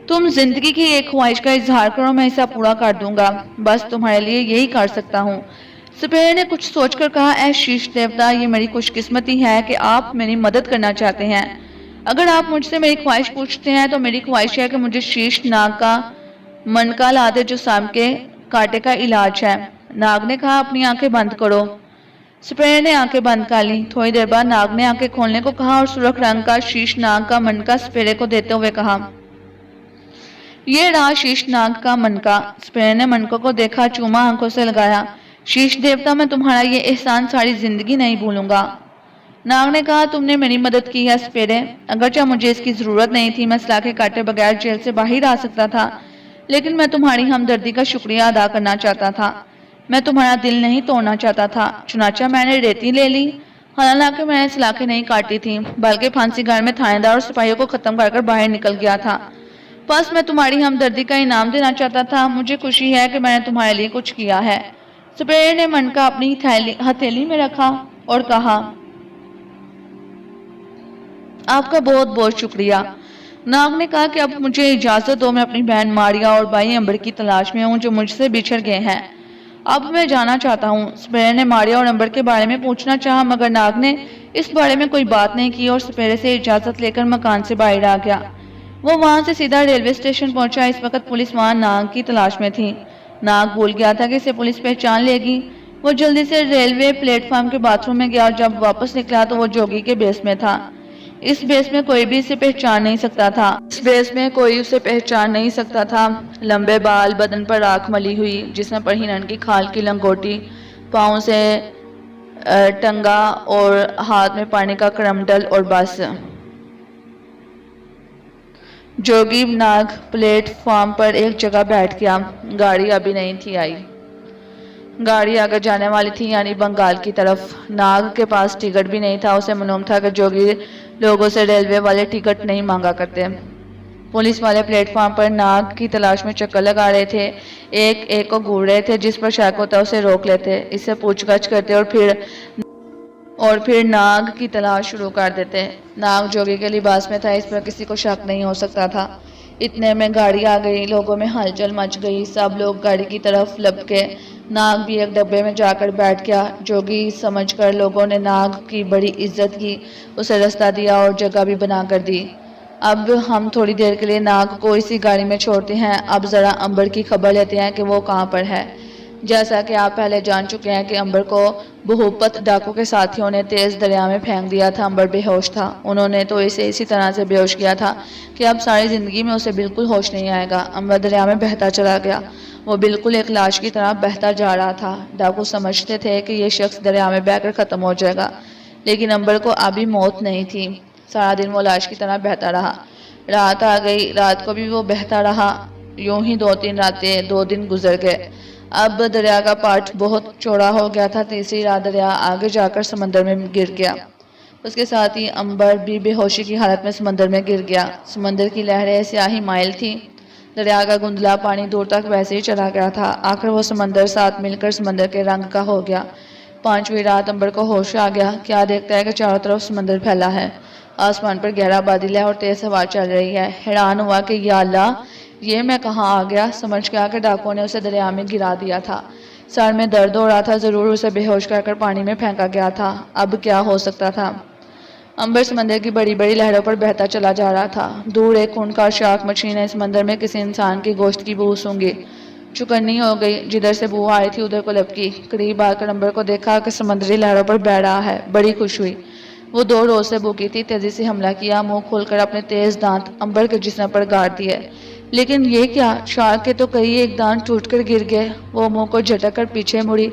تم زندگی کی ایک خواہش کا اظہار کرو، میں اسے پورا کر دوں گا، بس تمہارے لیے یہی کر سکتا ہوں۔ سپیرے نے کچھ سوچ کر کہا، اے شیش دیوتا، یہ میری خوش قسمتی ہے کہ آپ میری مدد کرنا چاہتے ہیں۔ اگر آپ مجھ سے میری خواہش پوچھتے ہیں تو میری خواہش ہے کہ مجھے شیش ناگ کا منکا لا دے جو سانپ کے کاٹے کا علاج ہے۔ ناگ نے کہا، اپنی آنکھیں بند کرو۔ سپیرے نے آنکھیں بند کر لی۔ تھوڑی دیر بعد ناگ نے آنکھیں کھولنے کو کہا اور سرخ رنگ کا شیش ناگ کا منکا سپیرے کو دیتے ہوئے کہا، یہ رہا شیش ناگ کا منکا۔ سپیرے نے منکوں کو دیکھا، چوما، آنکھوں سے لگایا۔ شیش دیوتا، میں تمہارا یہ احسان ساری زندگی نہیں بھولوں گا۔ ناگ نے کہا، تم نے میری مدد کی ہے سپیرے، اگرچہ مجھے اس کی ضرورت نہیں تھی، میں سلاخیں کاٹے بغیر جیل سے باہر آ سکتا تھا، لیکن میں تمہاری ہمدردی کا شکریہ ادا کرنا چاہتا تھا، میں تمہارا دل نہیں توڑنا چاہتا تھا، چنانچہ میں نے ریتی لے لی، حالانکہ میں نے سلاخیں نہیں کاٹی تھی، بلکہ پھانسی گھر میں تھانے دار اور سپاہیوں کو ختم کر کر باہر نکل گیا تھا۔ بس میں تمہاری ہمدردی کا انعام دینا چاہتا تھا، مجھے خوشی ہے کہ میں نے تمہارے لیے کچھ کیا ہے۔ سپیرے نے منکا اپنی ہتھیلی میں رکھا اور کہا، آپ کا بہت بہت شکریہ۔ ناگ نے کہا کہ اب مجھے اجازت دو، میں اپنی بہن ماریا اور بھائی امبر کی تلاش میں ہوں جو مجھ سے بچھڑ گئے ہیں۔ اب میں جانا چاہتا ہوں۔ سپیرے نے ماریا اور امبر کے بارے میں پوچھنا چاہا مگر ناگ نے اس بارے میں کوئی بات نہیں کی اور سپیرے سے اجازت لے کر مکان سے باہر آ گیا۔ وہ وہاں سے سیدھا ریلوے اسٹیشن پہنچا۔ اس وقت پولیس وہاں ناگ کی تلاش میں تھی۔ ناگ بھول گیا تھا کہ اسے پولیس پہچان لے گی۔ وہ جلدی سے ریلوے پلیٹ فارم کے باتھ روم میں گیا اور جب واپس نکلا تو وہ جوگی کے بیس میں تھا۔ اس بیس میں کوئی بھی اسے پہچان نہیں سکتا تھا۔ لمبے بال، بدن پر راکھ ملی ہوئی، جسم پر ہرن کی کھال کی لنگوٹی، پاؤں سے ٹنگا اور ہاتھ میں پانی کا کرمڈل اور بس۔ جوگی ناگ پلیٹ فارم پر ایک جگہ بیٹھ گیا۔ گاڑی ابھی نہیں تھی آئی۔ گاڑی آگے جانے والی تھی یعنی بنگال کی طرف۔ ناگ کے پاس ٹکٹ بھی نہیں تھا۔ اسے معلوم تھا کہ جوگی لوگوں سے ریلوے والے ٹکٹ نہیں مانگا کرتے۔ پولیس والے پلیٹ فارم پر ناگ کی تلاش میں چکر لگا رہے تھے۔ ایک کو گھور رہے تھے، جس پر شک ہوتا اسے روک لیتے، اس سے پوچھ گچھ کرتے اور پھر ناگ کی تلاش شروع کر دیتے۔ ناگ جوگی کے لباس میں تھا، اس پر کسی کو شک نہیں ہو سکتا تھا۔ اتنے میں گاڑی آ گئی، لوگوں میں ہلچل مچ گئی، سب لوگ گاڑی کی طرف لپکے۔ ناگ بھی ایک ڈبے میں جا کر بیٹھ گیا۔ جوگی سمجھ کر لوگوں نے ناگ کی بڑی عزت کی، اسے رستہ دیا اور جگہ بھی بنا کر دی۔ اب ہم تھوڑی دیر کے لیے ناگ کو اسی گاڑی میں چھوڑتے ہیں۔ اب ذرا امبر کی خبر لیتے ہیں کہ وہ کہاں پر ہے۔ جیسا کہ آپ پہلے جان چکے ہیں کہ امبر کو بہوپت ڈاکو کے ساتھیوں نے تیز دریا میں پھینک دیا تھا۔ امبر بے ہوش تھا۔ انہوں نے تو اسے اسی طرح سے بے ہوش کیا تھا کہ اب ساری زندگی میں اسے بالکل ہوش نہیں آئے گا۔ امبر دریا میں بہتا چلا گیا۔ وہ بالکل ایک لاش کی طرح بہتا جا رہا تھا۔ ڈاکو سمجھتے تھے کہ یہ شخص دریا میں بہہ کر ختم ہو جائے گا، لیکن امبر کو ابھی موت نہیں تھی۔ سارا دن وہ لاش کی طرح بہتا رہا۔ رات آ گئی، رات کو بھی وہ بہتا رہا۔ یوں ہی 2-3 راتیں، 2 دن گزر گئے۔ اب دریا کا پاٹ بہت چوڑا ہو گیا تھا۔ تیسری رات دریا آگے جا کر سمندر میں گر گیا۔ اس کے ساتھ ہی امبر بھی بے ہوشی کی حالت میں سمندر میں گر گیا۔ سمندر کی لہریں سیاہی مائل تھی۔ دریا کا گندلا پانی دور تک ویسے ہی چلا گیا تھا۔ آخر وہ سمندر ساتھ مل کر سمندر کے رنگ کا ہو گیا۔ 5ویں رات امبر کو ہوش آ گیا۔ کیا دیکھتا ہے کہ چاروں طرف سمندر پھیلا ہے، آسمان پر گہرا بادل ہے اور تیز ہوا چل رہی ہے۔ حیران ہوا کہ یا اللہ، یہ میں کہاں آ گیا؟ سمجھ گیا کہ ڈاکو نے اسے دریا میں گرا دیا تھا۔ سر میں درد ہو رہا تھا، ضرور اسے بے ہوش کر کر پانی میں پھینکا گیا تھا۔ اب کیا ہو سکتا تھا؟ امبر سمندر کی بڑی بڑی لہروں پر بہتا چلا جا رہا تھا۔ دور ایک خونخوار شارک مچھلی نے سمندر میں کسی انسان کی گوشت کی بو سونگھی۔ چوکنی ہو گئی، جدھر سے بو آئی تھی ادھر کو لپکی۔ قریب آ کر امبر کو دیکھا کہ سمندری لہروں پر بہہ رہا ہے، بڑی خوش ہوئی۔ وہ 2 روز سے بھوکی تھی، تیزی سے حملہ کیا، منہ کھول کر اپنے تیز دانت امبر کے جسم پر گاڑ دیے۔ لیکن یہ کیا؟ شارک کے تو کئی ایک دانت ٹوٹ کر گر گئے۔ وہ منہ کو جھٹک کر پیچھے مڑی۔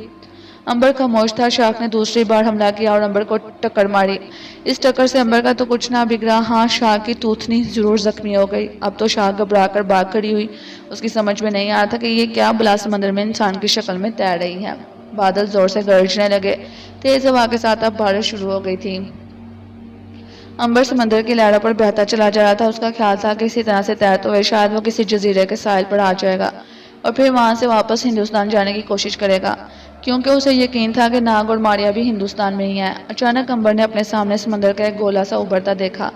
امبر خاموش تھا۔ شارک نے دوسری بار حملہ کیا اور امبر کو ٹکر ماری۔ اس ٹکر سے امبر کا تو کچھ نہ بگڑا، ہاں شارک کی توتنی ضرور زخمی ہو گئی۔ اب تو شارک گھبرا کر بھاگ کھڑی ہوئی۔ اس کی سمجھ میں نہیں آ رہا تھا کہ یہ کیا بلا سمندر میں انسان کی شکل میں تیر رہی ہے۔ بادل زور سے گرجنے لگے، تیز ہوا کے ساتھ اب بارش شروع ہو گئی تھی۔ امبر سمندر کی لہروں پر بہتا چلا جا رہا تھا۔ اس کا خیال تھا کہ اسی طرح سے تیرتے ہوئے شاید وہ کسی جزیرے کے ساحل پر آ جائے گا اور پھر وہاں سے واپس ہندوستان جانے کی کوشش کرے گا، کیونکہ اسے یقین تھا کہ ناگ اور ماریا بھی ہندوستان میں ہی ہیں۔ اچانک امبر نے اپنے سامنے سمندر کا ایک گولا سا ابھرتا دیکھا۔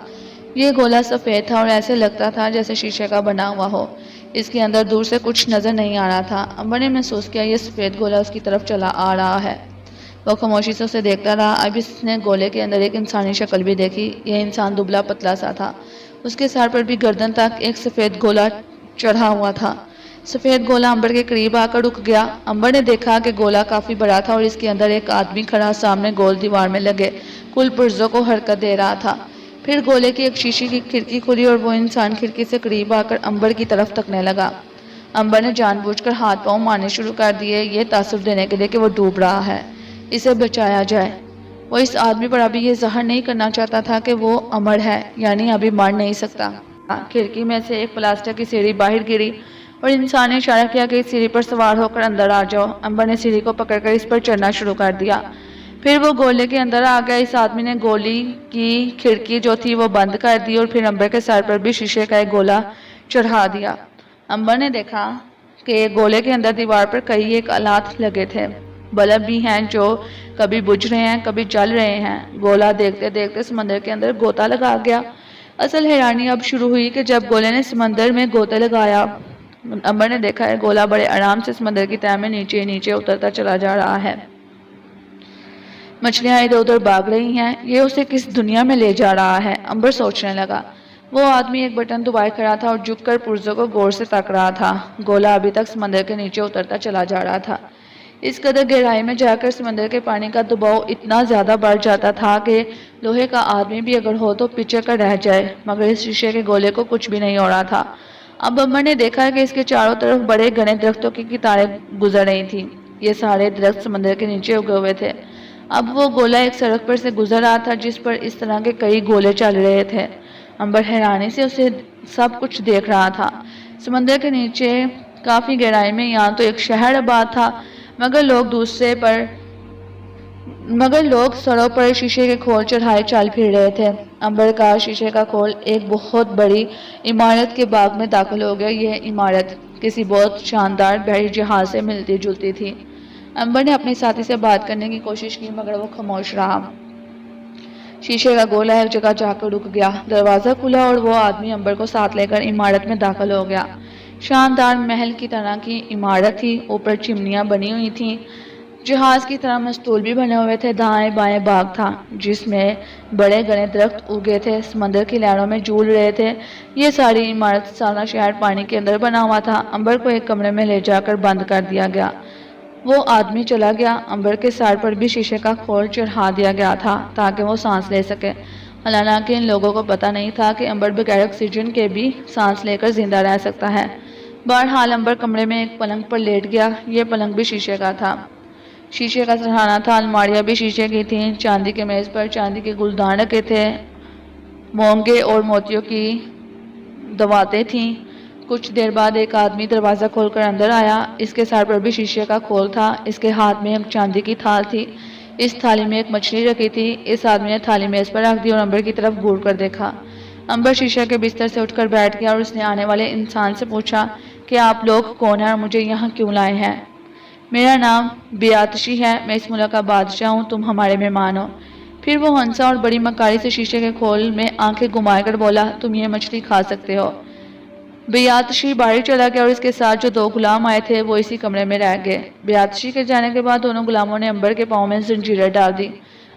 یہ گولا سفید تھا اور ایسے لگتا تھا جیسے شیشے کا بنا ہوا ہو۔ اس کے اندر دور سے کچھ نظر نہیں آ رہا تھا۔ امبر نے محسوس کیا یہ سفید گولا اس کی طرف چلا آ رہا ہے۔ وہ خاموشی سے اسے دیکھتا رہا۔ اب اس نے گولے کے اندر ایک انسانی شکل بھی دیکھی۔ یہ انسان دبلا پتلا سا تھا۔ اس کے سر پر بھی گردن تک ایک سفید گولا چڑھا ہوا تھا۔ سفید گولا امبر کے قریب آ کر رک گیا۔ امبر نے دیکھا کہ گولا کافی بڑا تھا اور اس کے اندر ایک آدمی کھڑا سامنے گول دیوار میں لگے کل پرزوں کو حرکت دے رہا تھا۔ پھر گولے کی ایک شیشے کی کھڑکی کھلی اور وہ انسان کھڑکی سے قریب آ کر امبر کی طرف تکنے لگا۔ امبر نے جان بوجھ کر ہاتھ پاؤں مارنے شروع کر دیے، یہ تاثر دینے کے لیے کہ وہ ڈوب رہا ہے، اسے بچایا جائے۔ وہ اس آدمی پر ابھی یہ ظاہر نہیں کرنا چاہتا تھا کہ وہ امر ہے، یعنی ابھی مر نہیں سکتا۔ کھڑکی میں سے ایک پلاسٹک کی سیڑھی باہر گری اور انسان نے اشارہ کیا کہ اس سیڑھی پر سوار ہو کر اندر آ جاؤ۔ امبر نے سیڑھی کو پکڑ کر اس پر چڑھنا شروع کر دیا۔ پھر وہ گولے کے اندر آ گیا۔ اس آدمی نے گولی کی کھڑکی جو تھی وہ بند کر دی اور پھر امبر کے سر پر بھی شیشے کا ایک گولا چڑھا دیا۔ امبر نے دیکھا کہ گولے کے اندر دیوار پر کئی ایک آلات لگے تھے، بلب بھی ہیں جو کبھی بجھ رہے ہیں کبھی جل رہے ہیں۔ گولا دیکھتے دیکھتے سمندر کے اندر غوطہ لگا گیا۔ اصل حیرانی اب شروع ہوئی کہ جب گولے نے سمندر میں غوطہ لگایا امبر نے دیکھا ہے گولا بڑے آرام سے سمندر کی تہہ میں نیچے نیچے اترتا چلا جا رہا ہے۔ مچھلیاں ادھر ادھر بھاگ رہی ہیں، یہ اسے کس دنیا میں لے جا رہا ہے؟ امبر سوچنے لگا۔ وہ آدمی ایک بٹن دبائے کھڑا تھا اور جھک کر پرزوں کو غور سے تک رہا تھا۔ گولا ابھی تک سمندر کے نیچے اترتا چلا جا رہا تھا۔ اس قدر گہرائی میں جا کر سمندر کے پانی کا دباؤ اتنا زیادہ بڑھ جاتا تھا کہ لوہے کا آدمی بھی اگر ہو تو پیچھے کر رہ جائے، مگر اس شیشے کے گولے کو کچھ بھی نہیں ہو رہا تھا۔ اب امبر نے دیکھا کہ اس کے چاروں طرف بڑے گھنے درختوں کی قطاریں گزر رہی تھیں۔ یہ سارے درخت سمندر کے نیچے اگے ہوئے تھے۔ اب وہ گولا ایک سڑک پر سے گزر رہا تھا جس پر اس طرح کے کئی گولے چل رہے تھے۔ امبر حیرانی سے اسے سب کچھ دیکھ رہا تھا۔ سمندر کے نیچے کافی گہرائی میں یہاں تو ایک شہر آباد تھا، مگر لوگ سروں پر شیشے کے کھول چڑھائے چل پھر رہے تھے۔ امبر کا شیشے کا کھول ایک بہت بڑی عمارت کے باغ میں داخل ہو گیا۔ یہ عمارت کسی بہت شاندار بحری جہاز سے ملتی جلتی تھی۔ امبر نے اپنے ساتھی سے بات کرنے کی کوشش کی مگر وہ خاموش رہا۔ شیشے کا گولا ایک جگہ جا کر رک گیا۔ دروازہ کھلا اور وہ آدمی امبر کو ساتھ لے کر عمارت میں داخل ہو گیا۔ شاندار محل کی طرح کی عمارت تھی، اوپر چمنیاں بنی ہوئی تھیں، جہاز کی طرح مستول بھی بنے ہوئے تھے، دائیں بائیں باغ تھا جس میں بڑے گھنے درخت اگے تھے، سمندر کی لہروں میں جھول رہے تھے۔ یہ ساری عمارت سارا شہر پانی کے اندر بنا ہوا تھا۔ امبر کو ایک کمرے میں لے جا کر بند کر دیا گیا۔ وہ آدمی چلا گیا۔ امبر کے سر پر بھی شیشے کا کھول چڑھا دیا گیا تھا تاکہ وہ سانس لے سکے، حالانکہ ان لوگوں کو پتہ نہیں تھا کہ امبر بغیر آکسیجن کے بھی سانس لے کر زندہ رہ سکتا ہے۔ بہرحال امبر کمرے میں ایک پلنگ پر لیٹ گیا۔ یہ پلنگ بھی شیشے کا تھا، شیشے کا سرہانا تھا، الماریاں بھی شیشے کی تھیں، چاندی کے میز پر چاندی کے گلدان رکھے تھے، مونگے اور موتیوں کی دواتیں تھیں۔ کچھ دیر بعد ایک آدمی دروازہ کھول کر اندر آیا۔ اس کے سر پر بھی شیشے کا کھول تھا، اس کے ہاتھ میں ایک چاندی کی تھال تھی، اس تھالی میں ایک مچھلی رکھی تھی۔ اس آدمی نے تھالی میز پر رکھ دی اور امبر کی طرف گھور کر دیکھا۔ امبر شیشے کے بستر سے اٹھ کر بیٹھ گیا اور اس نے آنے والے انسان سے پوچھا کہ آپ لوگ کون ہیں اور مجھے یہاں کیوں لائے ہیں؟ میرا نام بیاتشی ہے، میں اس ملک کا بادشاہ ہوں، تم ہمارے مہمان ہو۔ پھر وہ ہنسا اور بڑی مکاری سے شیشے کے کھول میں آنکھیں گھما کر بولا، تم یہ مچھلی کھا سکتے ہو۔ بیاتشی باہر چلا گیا اور اس کے ساتھ جو دو غلام آئے تھے وہ اسی کمرے میں رہ گئے۔ بیاتشی کے جانے کے بعد دونوں غلاموں نے امبر کے پاؤں میں زنجیریں ڈال دی۔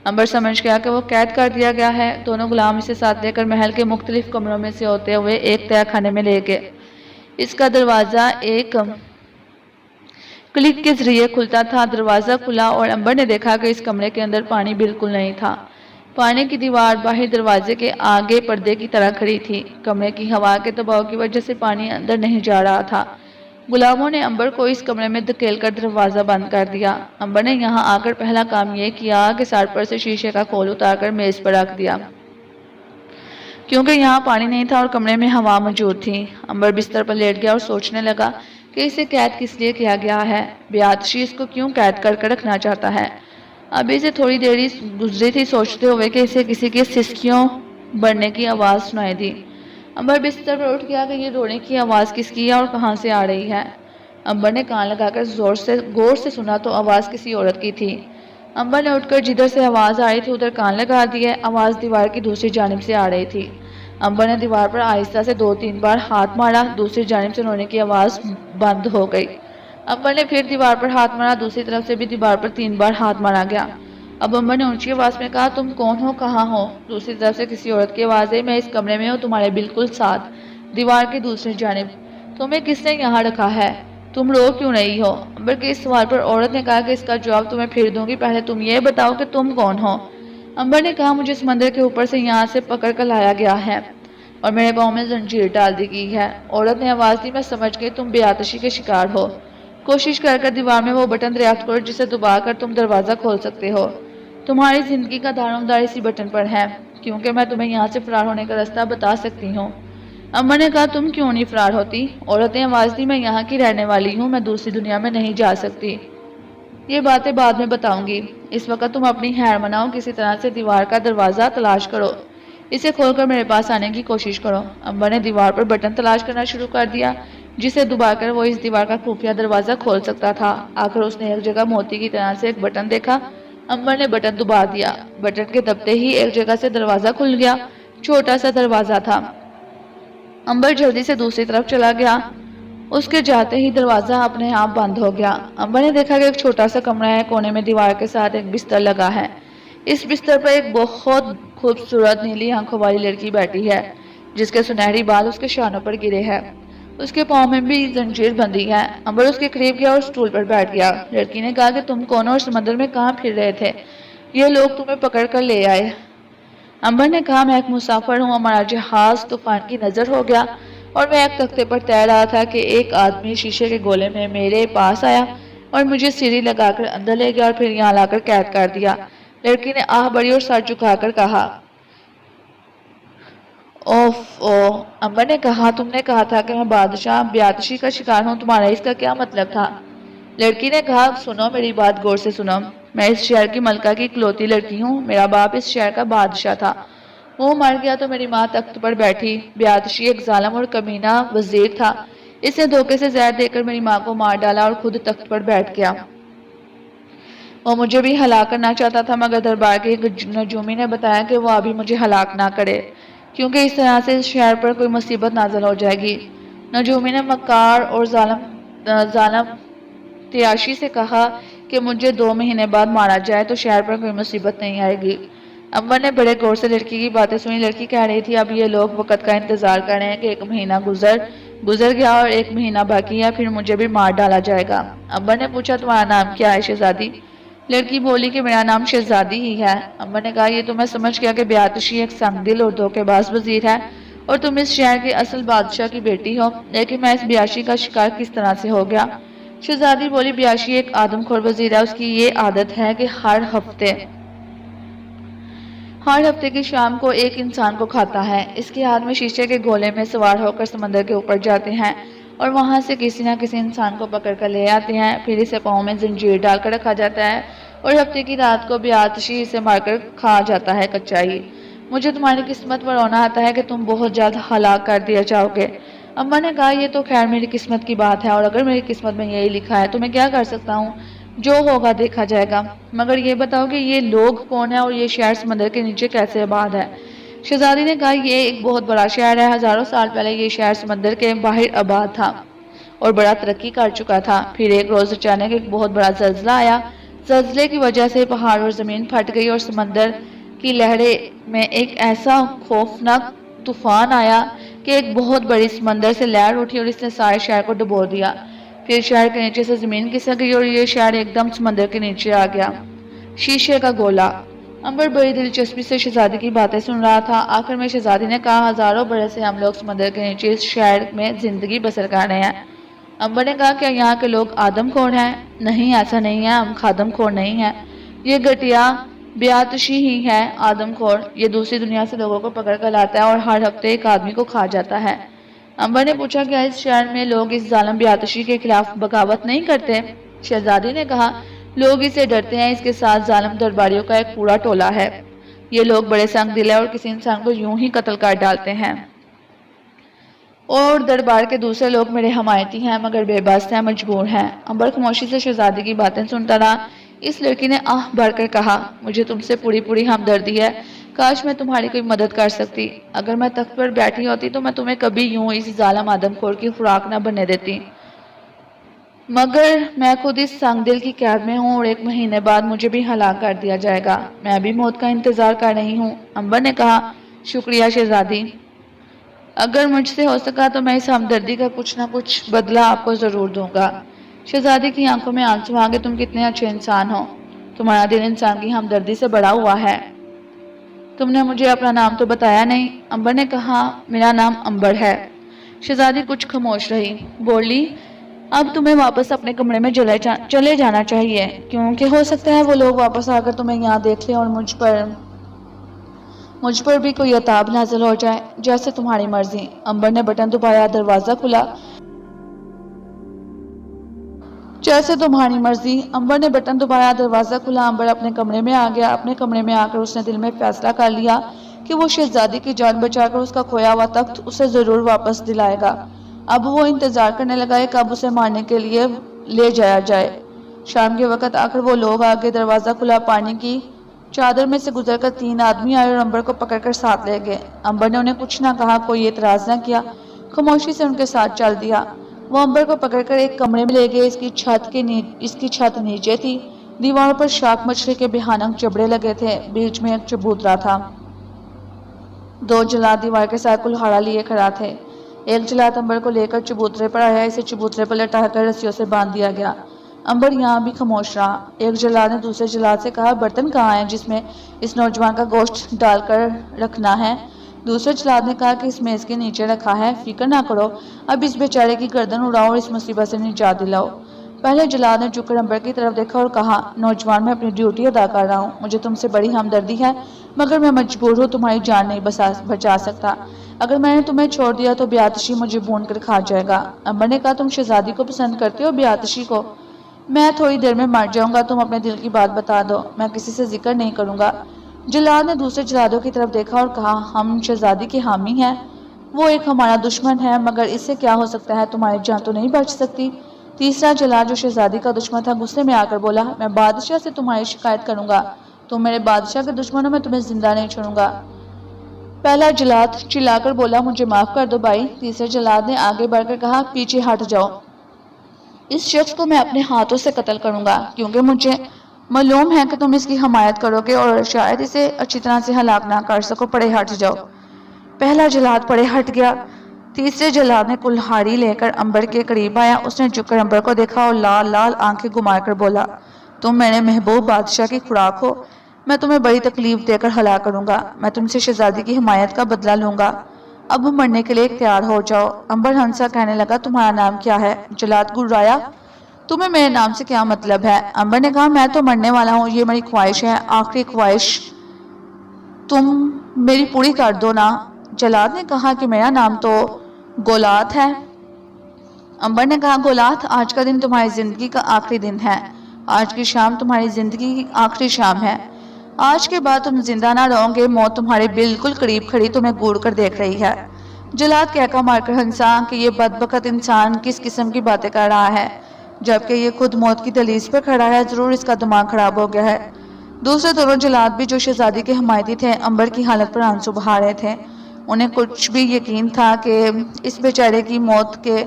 امبر سمجھ گیا کہ وہ قید کر دیا گیا ہے۔ دونوں غلام اسے ساتھ لے کر محل کے مختلف کمروں میں سے ہوتے ہوئے ایک تہہ خانے میں لے گئے۔ اس کا دروازہ ایک کلک کے ذریعے کھلتا تھا۔ دروازہ کھلا اور امبر نے دیکھا کہ اس کمرے کے اندر پانی بالکل نہیں تھا۔ پانی کی دیوار باہر دروازے کے آگے پردے کی طرح کھڑی تھی۔ کمرے کی ہوا کے دباؤ کی وجہ سے پانی اندر نہیں جا رہا تھا۔ غلاموں نے امبر کو اس کمرے میں دھکیل کر دروازہ بند کر دیا۔ امبر نے یہاں آ کر پہلا کام یہ کیا کہ سر پر سے شیشے کا کھول اتار کر میز پر رکھ دیا، کیونکہ یہاں پانی نہیں تھا اور کمرے میں ہوا موجود تھی۔ امبر بستر پر لیٹ گیا اور سوچنے لگا کہ اسے قید کس لیے کیا گیا ہے، بیاتشی اس کو کیوں قید کر کے رکھنا چاہتا ہے۔ ابھی سے تھوڑی دیر گزری تھی سوچتے ہوئے کہ اسے کسی کی سسکیوں بڑھنے کی آواز سنائی دی۔ امبر بستر پر اٹھ گیا کہ یہ رونے کی آواز کس کی ہے اور کہاں سے آ رہی ہے۔ امبر نے کان لگا کر غور سے سنا تو آواز کسی عورت کی تھی۔ امبر نے اٹھ کر جدھر سے آواز آ رہی تھی ادھر کان لگا دیے۔ آواز دیوار کی دوسری جانب سے آ رہی تھی۔ امبر نے دیوار پر آہستہ سے 2-3 بار ہاتھ مارا، دوسری جانب سے رونے کی آواز بند ہو گئی۔ امبر نے پھر دیوار پر ہاتھ مارا، دوسری طرف سے بھی دیوار پر 3 بار ہاتھ مارا گیا۔ اب امبر نے اونچی آواز میں کہا، تم کون ہو، کہاں ہو؟ دوسری طرف سے کسی عورت کی آواز ہے، میں اس کمرے میں ہوں، تمہارے بالکل ساتھ، دیوار کی دوسری جانب۔ تمہیں کس نے یہاں رکھا ہے؟ تم رو کیوں رہی ہو؟ امبر کے اس سوال پر عورت نے کہا کہ اس کا جواب تمہیں پھر دوں گی، پہلے تم یہ بتاؤ کہ تم کون ہو؟ امبر نے کہا، مجھے سمندر کے اوپر سے یہاں سے پکڑ کر لایا گیا ہے اور میرے پاؤں میں زنجیر ڈال دی گئی ہے۔ عورت نے آواز دی، میں سمجھ گئی تم بیاتشی کے شکار ہو۔ کوشش کر کر دیوار میں وہ بٹن دریافت کرو جسے دبا کر تم دروازہ کھول سکتے ہو۔ تمہاری زندگی کا دارومدار اسی بٹن پر ہے، کیونکہ میں تمہیں یہاں سے فرار ہونے کا راستہ بتا سکتی ہوں۔ امبر نے کہا، تم کیوں نہیں فرار ہوتی؟ عورت نے آواز دی، میں یہاں کی رہنے والی ہوں، میں دوسری دنیا میں نہیں جا سکتی۔ یہ باتیں بعد میں بتاؤں گی، اس وقت تم اپنی خیر مناؤ، کسی طرح سے دیوار کا دروازہ تلاش کرو، اسے کھول کر میرے پاس آنے کی کوشش کرو۔ امبر نے دیوار پر بٹن تلاش کرنا شروع کر دیا جسے دبا کر وہ اس دیوار کا خفیہ دروازہ کھول سکتا تھا۔ آخر اس نے ایک جگہ موتی کی طرح سے ایک بٹن دیکھا۔ امبر نے بٹن دبا دیا، بٹن کے دبتے ہی ایک جگہ سے دروازہ کھل گیا، چھوٹا سا دروازہ تھا۔ امبر جلدی سے دوسری طرف چلا گیا اس کے جاتے ہی دروازہ اپنے آپ بند ہو گیا۔ امبر نے دیکھا کہ ایک چھوٹا سا کمرہ ہے، کونے میں دیوار کے ساتھ ایک بستر لگا ہے۔ اس بستر پر ایک بہت خوبصورت نیلی آنکھوں والی لڑکی بیٹھی ہے، جس کے سنہری بال اس کے شانوں پر گرے ہیں۔ اس کے پاؤں میں بھی زنجیر بندھی ہے۔ امبر اس کے قریب گیا اور سٹول پر بیٹھ گیا۔ لڑکی نے کہا کہ تم کون ہو اور سمندر میں کہاں پھر رہے تھے؟ یہ لوگ تمہیں پکڑ کر لے آئے۔ امبر نے کہا میں ایک مسافر ہوں، ہمارا جہاز طوفان کی نظر ہو گیا اور میں ایک تختے پر تیر رہا تھا کہ ایک آدمی شیشے کے گولے میں میرے پاس آیا اور مجھے سیڑھی لگا کر اندر لے گیا اور پھر یہاں لا کر قید کر دیا۔ لڑکی نے آہ بڑی اور سر جھکا کر کہا اوف او۔ امبر نے کہا تم نے کہا تھا کہ میں بادشاہ بیاتشی کا شکار ہوں، تمہارا اس کا کیا مطلب تھا؟ لڑکی نے کہا سنو میری بات غور سے سنو، میں اس شہر کی ملکہ کی اکلوتی لڑکی ہوں، میرا باپ اس شہر کا بادشاہ تھا، وہ مر گیا تو میری ماں تخت پر بیٹھی۔ بیاتشی ایک ظالم اور کمینہ وزیر تھا، اس نے دھوکے سے زہر دے کر میری ماں کو مار ڈالا اور خود تخت پر بیٹھ گیا۔ وہ مجھے بھی ہلاک کرنا چاہتا تھا، مگر دربار کے نجومی نے بتایا کہ وہ ابھی مجھے ہلاک نہ کرے، کیونکہ اس طرح سے اس شہر پر کوئی مصیبت نازل ہو جائے گی۔ نجومی نے مکار اور ظالم تیاشی سے کہا کہ مجھے 2 مہینے بعد مارا جائے تو شہر پر کوئی مصیبت نہیں آئے گی۔ امبر نے بڑے غور سے لڑکی کی باتیں سنی۔ لڑکی کہہ رہی تھی اب یہ لوگ وقت کا انتظار کر رہے ہیں کہ 1 مہینہ گزر گیا اور 1 مہینہ باقی ہے، پھر مجھے بھی مار ڈالا جائے گا۔ امبر نے پوچھا تمہارا نام کیا ہے شہزادی؟ لڑکی بولی کہ میرا نام شہزادی ہی ہے۔ امبر نے کہا یہ تو میں سمجھ گیا کہ بیاتشی ایک سنگ دل اور دھوکے باز وزیر ہے اور تم اس شہر کے اصل بادشاہ کی بیٹی ہو، لیکن میں اس بیاشی کا شکار کس طرح سے ہو گیا؟ شہزادی بولی بیاشی ایک آدم خور وزیر ہے، اس کی یہ عادت ہے کہ ہر ہفتے کی شام کو ایک انسان کو کھاتا ہے۔ اس کے ہاتھ میں شیشے کے گولے میں سوار ہو کر سمندر کے اوپر جاتے ہیں اور وہاں سے کسی نہ کسی انسان کو پکڑ کر لے آتے ہیں، پھر اسے پاؤں میں زنجیر ڈال کر رکھا جاتا ہے اور ہفتے کی رات کو بیاتشی اسے مار کر کھا جاتا ہے کچا ہی۔ مجھے تمہاری قسمت پر رونا آتا ہے کہ تم بہت جلد ہلاک کر دیا جاؤ گے۔ اماں نے کہا یہ تو خیر میری قسمت کی بات ہے، اور اگر میری قسمت میں یہی لکھا ہے تو میں کیا کر سکتا ہوں، جو ہوگا دیکھا جائے گا، مگر یہ بتاؤ کہ یہ لوگ کون ہیں اور یہ شہر سمندر کے نیچے کیسے آباد ہے؟ شہزادی نے کہا یہ ایک بہت بڑا شہر ہے، ہزاروں سال پہلے یہ شہر سمندر کے باہر آباد تھا اور بڑا ترقی کر چکا تھا۔ پھر ایک روز اچانک ایک بہت بڑا زلزلہ آیا، زلزلے کی وجہ سے پہاڑ اور زمین پھٹ گئی اور سمندر کی لہریں میں ایک ایسا خوفناک طوفان آیا کہ ایک بہت بڑی سمندر سے لہر اٹھی اور اس نے سارے شہر کو ڈبو دیا۔ پھر شہر کے نیچے سے زمین کھسک گئی اور یہ شہر ایک دم سمندر کے نیچے آ گیا۔ شیشے کا گولا۔ امبر بڑی دلچسپی سے شہزادی کی باتیں سن رہا تھا۔ آخر میں شہزادی نے کہا ہزاروں برس سے ہم لوگ سمندر کے نیچے اس شہر میں زندگی بسر کر رہے ہیں۔ امبر نے کہا کیا یہاں کے لوگ آدم خور ہیں؟ نہیں ایسا نہیں ہے، ہم خادم خور نہیں ہیں، یہ گٹیا بیاتشی ہی ہے آدم خور، یہ دوسری دنیا سے لوگوں کو پکڑ کر لاتا ہے اور ہر ہفتے ایک آدمی کو کھا جاتا ہے۔ امبر نے پوچھا کیا اس شہر میں لوگ اس ظالم بیاتشی کے خلاف بغاوت نہیں کرتے؟ شہزادی نے کہا لوگ اسے ڈرتے ہیں، اس کے ساتھ ظالم درباریوں کا ایک پورا ٹولہ ہے، یہ لوگ بڑے سنگ دل ہیں اور کسی انسان کو یوں ہی قتل کر ڈالتے ہیں، اور دربار کے دوسرے لوگ میرے حمایتی ہیں مگر بے بس ہیں، مجبور ہیں۔ امبر خاموشی سے شہزادی کی باتیں سنتا رہا۔ اس لڑکی نے آہ بھر کر کہا مجھے تم سے پوری ہمدردی ہے، کاش میں تمہاری کوئی مدد کر سکتی، اگر میں تخت پر بیٹھی ہوتی تو میں تمہیں کبھی یوں اس ظالم آدم خور کی خوراک نہ بننے دیتی، مگر میں خود اس سنگ دل کی قید میں ہوں اور 1 مہینے بعد مجھے بھی ہلاک کر دیا جائے گا، میں بھی موت کا انتظار کر رہی ہوں۔ امبر نے کہا شکریہ شہزادی، اگر مجھ سے ہو سکا تو میں اس ہمدردی کا کچھ نہ کچھ بدلہ آپ کو ضرور دوں گا۔ شہزادی کی آنکھوں میں آنسو آ گئے، تم کتنے اچھے انسان ہو، تمہارا دل انسان کی ہمدردی سے بڑا ہوا ہے۔ تم نے مجھے اپنا نام تو بتایا نہیں۔ امبر نے کہا میرا نام امبر ہے۔ شہزادی کچھ خاموش رہی، بولی اب تمہیں واپس اپنے کمرے میں چلے جانا چاہیے، کیونکہ ہو سکتا ہے وہ لوگ واپس آ کر تمہیں یہاں دیکھ لیں اور مجھ پر بھی کوئی عذاب نازل ہو جائے، جیسے تمہاری مرضی۔ امبر نے بٹن دبایا، دروازہ کھلا۔ جیسے تمہاری مرضی۔ امبر نے بٹن دبایا، دروازہ کھلا۔ امبر اپنے کمرے میں آ گیا۔ اپنے کمرے میں آ کر اس نے دل میں فیصلہ کر لیا کہ وہ شہزادی کی جان بچا کر اس کا کھویا ہوا تخت اسے ضرور واپس دلائے گا۔ اب وہ انتظار کرنے لگا کہ کب اسے مارنے کے لیے لے جایا جائے۔ شام کے وقت آخر وہ لوگ آ گئے، دروازہ کھلا، پانی کی چادر میں سے گزر کر 3 آدمی آئے اور امبر کو پکڑ کر ساتھ لے گئے۔ امبر نے انہیں کچھ نہ کہا، کوئی اعتراض نہ کیا، خاموشی سے ان کے ساتھ چل دیا۔ وہ امبر کو پکڑ کر ایک کمرے میں لے گئے۔ اس کی چھت نیچے تھی، دیواروں پر شاک مچھلی کے بھیانک جبڑے لگے تھے، بیچ میں ایک چبوترا تھا۔ دو جلاد دیوار کے ساتھ کلہاڑا لیے کھڑا تھے۔ ایک جلاد امبر کو لے کر چبوترے پر آیا، اسے چبوترے پر لٹا کر رسیوں سے باندھ دیا گیا۔ امبر یہاں بھی خاموش رہا۔ ایک جلاد نے دوسرے جلاد سے کہا، برتن کہاں ہے جس میں اس نوجوان کا گوشت ڈال کر رکھنا ہے؟ دوسرے جلاد نے کہا کہ اس میز کے نیچے رکھا ہے، فکر نہ کرو، اب اس بیچارے کی گردن اڑاؤ اور اس مصیبت سے نجات دلاؤ۔ پہلے جلاد نے جھک کر امبر کی طرف دیکھا اور کہا، نوجوان، میں اپنی ڈیوٹی ادا کر رہا ہوں، مجھے تم سے بڑی ہمدردی ہے، مگر میں مجبور ہوں، تمہاری جان نہیں بچا سکتا۔ اگر میں نے تمہیں چھوڑ دیا تو بے آتشی مجھے بھون کر کھا جائے گا۔ امبر نے کہا، تم شہزادی کو پسند کرتے ہو بے آتشی کو؟ میں تھوڑی دیر میں مر جاؤں گا، تم اپنے دل کی بات بتا دو، میں کسی سے ذکر نہیں کروں گا۔ جلاد نے دوسرے جلادوں کی طرف دیکھا اور کہا، ہم شہزادی کے حامی ہیں، وہ ایک ہمارا دشمن ہے، مگر اس سے کیا ہو سکتا ہے، تمہاری جان تو نہیں بچ سکتی۔ تیسرا جلاد جو شہزادی کا دشمن تھا غصے میں آ کر بولا، میں بادشاہ سے تمہاری شکایت کروں گا، تم میرے بادشاہ کے دشمن ہو، میں تمہیں زندہ نہیں چھوڑوں گا۔ پہلا جلاد چلا کر بولا، مجھے معاف کر دو بھائی۔ تیسرے جلاد نے آگے بڑھ کر کہا، پیچھے ہٹ جاؤ، اس شخص کو میں اپنے ہاتھوں سے قتل کروں گا، کیونکہ مجھے معلوم ہے کہ تم اس کی حمایت کرو گے اور شاید اسے اچھی طرح سے ہلاک نہ کر سکو، پڑے ہٹ جاؤ۔ پہلا جلاد پڑے ہٹ گیا۔ تیسرے جلاد نے کلہاڑی لے کر امبر کے قریب آیا، اس نے جھک کر امبر کو دیکھا اور لال لال آنکھیں گھما کر بولا، تم میرے محبوب بادشاہ کی خوراک ہو، میں تمہیں بڑی تکلیف دے کر ہلاک کروں گا، میں تم سے شہزادی کی حمایت کا بدلہ لوں گا، اب مرنے کے لیے تیار ہو جاؤ۔ امبر ہنسا کہنے لگا، تمہارا نام کیا ہے؟ جلاد گرایا، تمہیں میرے نام سے کیا مطلب ہے؟ امبر نے کہا، میں تو مرنے والا ہوں، یہ میری خواہش ہے، آخری خواہش، تم میری پوری کر دو نا۔ جلاد نے کہا کہ میرا نام تو گولات ہے۔ امبر نے کہا، گولات، آج کا دن تمہاری زندگی کا آخری دن ہے، آج کی شام تمہاری زندگی کی آخری شام ہے، آج کے بعد تم زندہ نہ رہو گے، موت تمہارے بالکل قریب کھڑی تمہیں گور کر دیکھ رہی ہے۔ جلاد کہکا مار کر ہنسا کہ یہ بدبخت انسان کس قسم کی باتیں کر رہا ہے، جبکہ یہ خود موت کی دہلیز پر کھڑا ہے، ضرور اس کا دماغ خراب ہو گیا ہے۔ دوسرے دونوں جلاد بھی جو شہزادی کے حمایتی تھے، امبر کی حالت پر آنسو بہا رہے تھے، انہیں کچھ بھی یقین تھا کہ اس بیچارے کی موت کے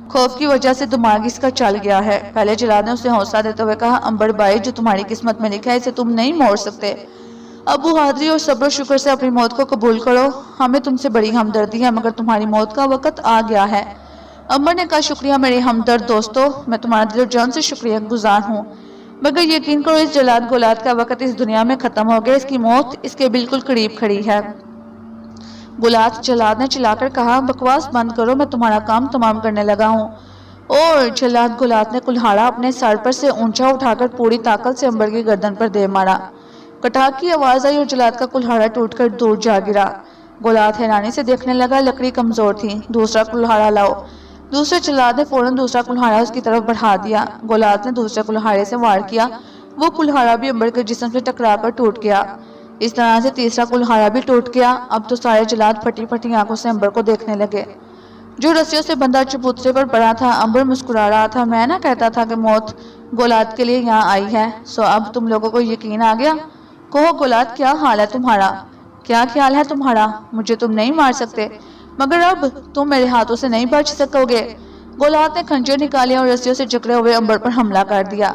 خوف کی وجہ سے دماغ اس کا چل گیا ہے۔ پہلے جلاد نے اسے حوصلہ دیتے ہوئے کہا، امبر بھائی، جو تمہاری قسمت میں لکھا ہے اسے تم نہیں موڑ سکتے، اب بہادری اور صبر و شکر سے اپنی موت کو قبول کرو، ہمیں تم سے بڑی ہمدردی ہے، مگر تمہاری موت کا وقت آ گیا ہے۔ امبر نے کہا، شکریہ میرے ہمدرد دوستو، میں تمہارا دل و جان سے شکریہ گزار ہوں، مگر یقین کرو اس جلاد گولات کا وقت اس دنیا میں ختم ہو گیا، اس کی موت اس کے بالکل قریب کھڑی ہے۔ گولات، جلاد نے چلا کر کہا، بکواس بند کرو، میں تمہارا کام تمام کرنے لگا ہوں۔ اور جلاد گولات نے کلہاڑا اپنے سر پر سے اونچا اٹھا کر پوری طاقت سے امبر کی گردن پر دے مارا۔ کٹاک کی آواز آئی اور جلاد کا کلہاڑا ٹوٹ کر دور جا گرا۔ گولات حیرانی سے دیکھنے لگا، لکڑی کمزور تھی، دوسرا کلہاڑا لاؤ۔ دوسرے جلاد نے فوراً دوسرا کلہاڑا اس کی طرف بڑھا دیا۔ گولات نے دوسرے کلہاڑے سے وار کیا، وہ کلہاڑا بھی امبر کے جسم سے ٹکرا کر ٹوٹ گیا۔ اس طرح سے تیسرا کلہاڑا بھی ٹوٹ گیا۔ اب تو سارے جلاد پھٹی پھٹی آنکھوں سے امبر کو دیکھنے لگے، جو رسیوں سے بندھا چبوترے پر پڑا تھا۔ امبر مسکرا رہا تھا، میں نہ کہتا تھا کہ موت گولات کے لیے یہاں آئی ہے، سو اب تم لوگوں کو یقین آ گیا؟ کہو گولات، کیا حال ہے تمہارا؟ کیا خیال ہے تمہارا؟ مجھے تم نہیں مار سکتے، مگر اب تم میرے ہاتھوں سے نہیں بچ سکو گے۔ گولات نے خنجر نکالیا اور رسیوں سے جکڑے ہوئے امبر پر حملہ کر دیا۔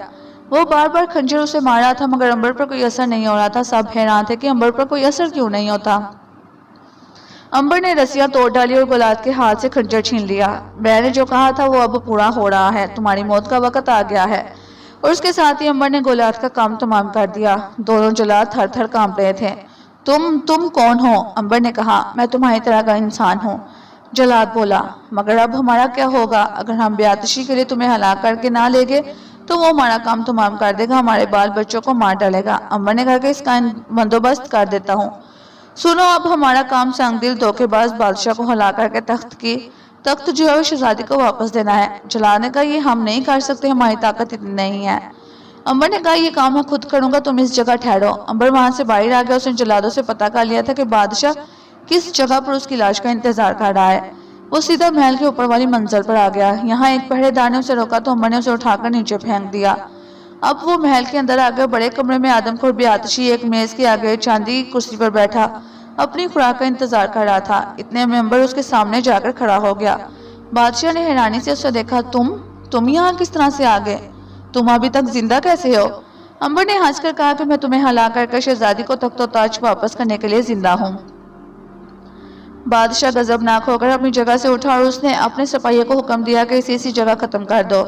وہ بار بار خنجر اسے مار رہا تھا، مگر امبر پر کوئی اثر نہیں ہو رہا تھا۔ سب حیران تھے کہ امبر پر کوئی اثر کیوں نہیں ہوتا۔ امبر نے رسیاں توڑ ڈالی اور گولات کے ہاتھ سے خنجر چھین لیا۔ میں نے جو کہا تھا وہ اب پورا ہو رہا ہے، تمہاری موت کا وقت آ گیا ہے۔ اور اس کے ساتھ ہی امبر نے گولات کا کام تمام کر دیا۔ دونوں جلاد تھر تھر کانپ رہے تھے۔ تم کون ہو؟ امبر نے کہا، میں تمہاری طرح کا انسان ہوں۔ جلاد بولا، مگر اب ہمارا کیا ہوگا؟ اگر ہم بے آتشی کے لیے تمہیں ہلاک کر کے نہ لے گے تو وہ ہمارا کام تمام کر دے گا، ہمارے بال بچوں کو مار ڈالے گا۔ امبر نے کہا کہ اس کا بندوبست کر دیتا ہوں۔ سنو، اب ہمارا کام سنگ دل دھوکے باز بادشاہ کو ہلا کر کے تخت جو ہے وہ شہزادی کو واپس دینا ہے۔ جلاد نے کہا، یہ ہم نہیں کر سکتے، ہماری طاقت اتنی نہیں ہے۔ امبر نے کہا، یہ کام میں خود کروں گا، تم اس جگہ ٹھہرو۔ امبر وہاں سے باہر آ گیا، اس نے جلادوں سے پتہ کر لیا تھا کہ بادشاہ کس جگہ پر اس کی لاش کا انتظار کر رہا ہے۔ وہ سیدھا محل کے اوپر والی منزل پر آ گیا۔ یہاں ایک پہرے دار نے اسے روکا تو امبر نے اسے اٹھا کر نیچے پھینک دیا۔ اب وہ محل کے اندر آ گیا۔ بڑے کمرے میں آدم خور بے آتشی ایک میز کے آگے چاندی کی کرسی پر بیٹھا اپنی خوراک کا انتظار کر رہا تھا۔ اتنے میں امبر اس کے سامنے جا کر کھڑا ہو گیا۔ بادشاہ نے حیرانی سے اسے دیکھا، تم یہاں کس طرح سے آ گئے؟ تم ابھی تک زندہ کیسے ہو؟ امبر نے ہنس کر کہا کہ میں تمہیں ہلا کر شہزادی کو تخت و تاج واپس کرنے کے لیے زندہ ہوں۔ بادشاہ غضبناک ہو کر اپنی جگہ سے اٹھا اور اس نے اپنے سپاہیوں کو حکم دیا کہ اسے اسی جگہ ختم کر دو۔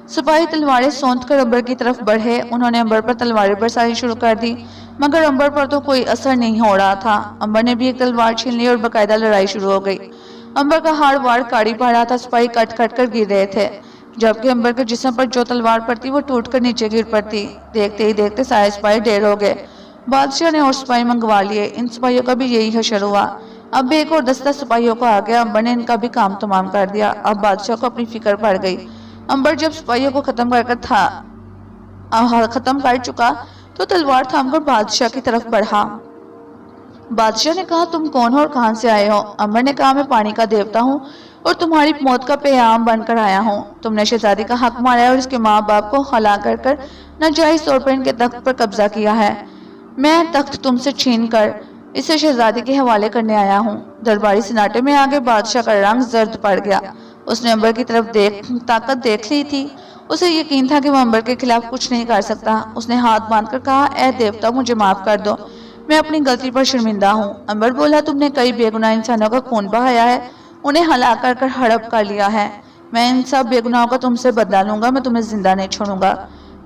سپاہی تلواریں سونت کر امبر کی طرف بڑھے، انہوں نے امبر پر تلواریں برسانی شروع کر دی، مگر امبر پر تو کوئی اثر نہیں ہو رہا تھا۔ امبر نے بھی ایک تلوار چھین لی اور باقاعدہ لڑائی شروع ہو گئی۔ امبر کا ہاڑ واڑ کاڑی پڑ رہا تھا، سپاہی کٹ کٹ کر گر رہے تھے، جبکہ امبر کے جسم پر جو تلوار پڑتی وہ ٹوٹ کر نیچے گر پڑتی۔ دیکھتے ہی دیکھتے سارے سپاہی ڈھیر ہو گئے۔ بادشاہ نے اور سپاہی منگوا لیے، ان سپاہیوں کا بھی یہی حشر ہوا۔ اب ایک اور دستہ سپاہیوں کو آ گیا، امبر نے ان کا بھی کام تمام کر دیا۔ اب بادشاہ کو اپنی فکر پڑ گئی۔ امبر جب سپاہیوں کو ختم کر چکا تو تلوار تھام کر بادشاہ کی طرف بڑھا۔ بادشاہ نے کہا، تم کون ہو اور کہاں سے آئے ہو؟ امبر نے کہا، میں پانی کا دیوتا ہوں اور تمہاری موت کا پیغام بن کر آیا ہوں۔ تم نے شہزادی کا حق مارا ہے اور اس کے ماں باپ کو ہلا کر ناجائز طور پر ان کے تخت پر قبضہ کیا ہے۔ میں تخت تم سے چھین کر اسے شہزادی کے حوالے کرنے آیا ہوں۔ درباری سناٹے میں آگے بادشاہ کا رنگ زرد پڑ گیا۔ اس نے امبر کی طرف طاقت دیکھ لی تھی، اسے یقین تھا کہ وہ امبر کے خلاف کچھ نہیں کر سکتا۔ اس نے ہاتھ باندھ کر کہا، اے دیوتا، مجھے معاف کر دو، میں اپنی غلطی پر شرمندہ ہوں۔ امبر بولا، تم نے کئی بے گناہ انسانوں کا خون بہایا ہے، انہیں ہلا کر ہڑپ کر لیا ہے۔ میں ان سب بے گناہوں کا تم سے بدلہ لوں گا، میں تمہیں زندہ نہیں چھوڑوں گا۔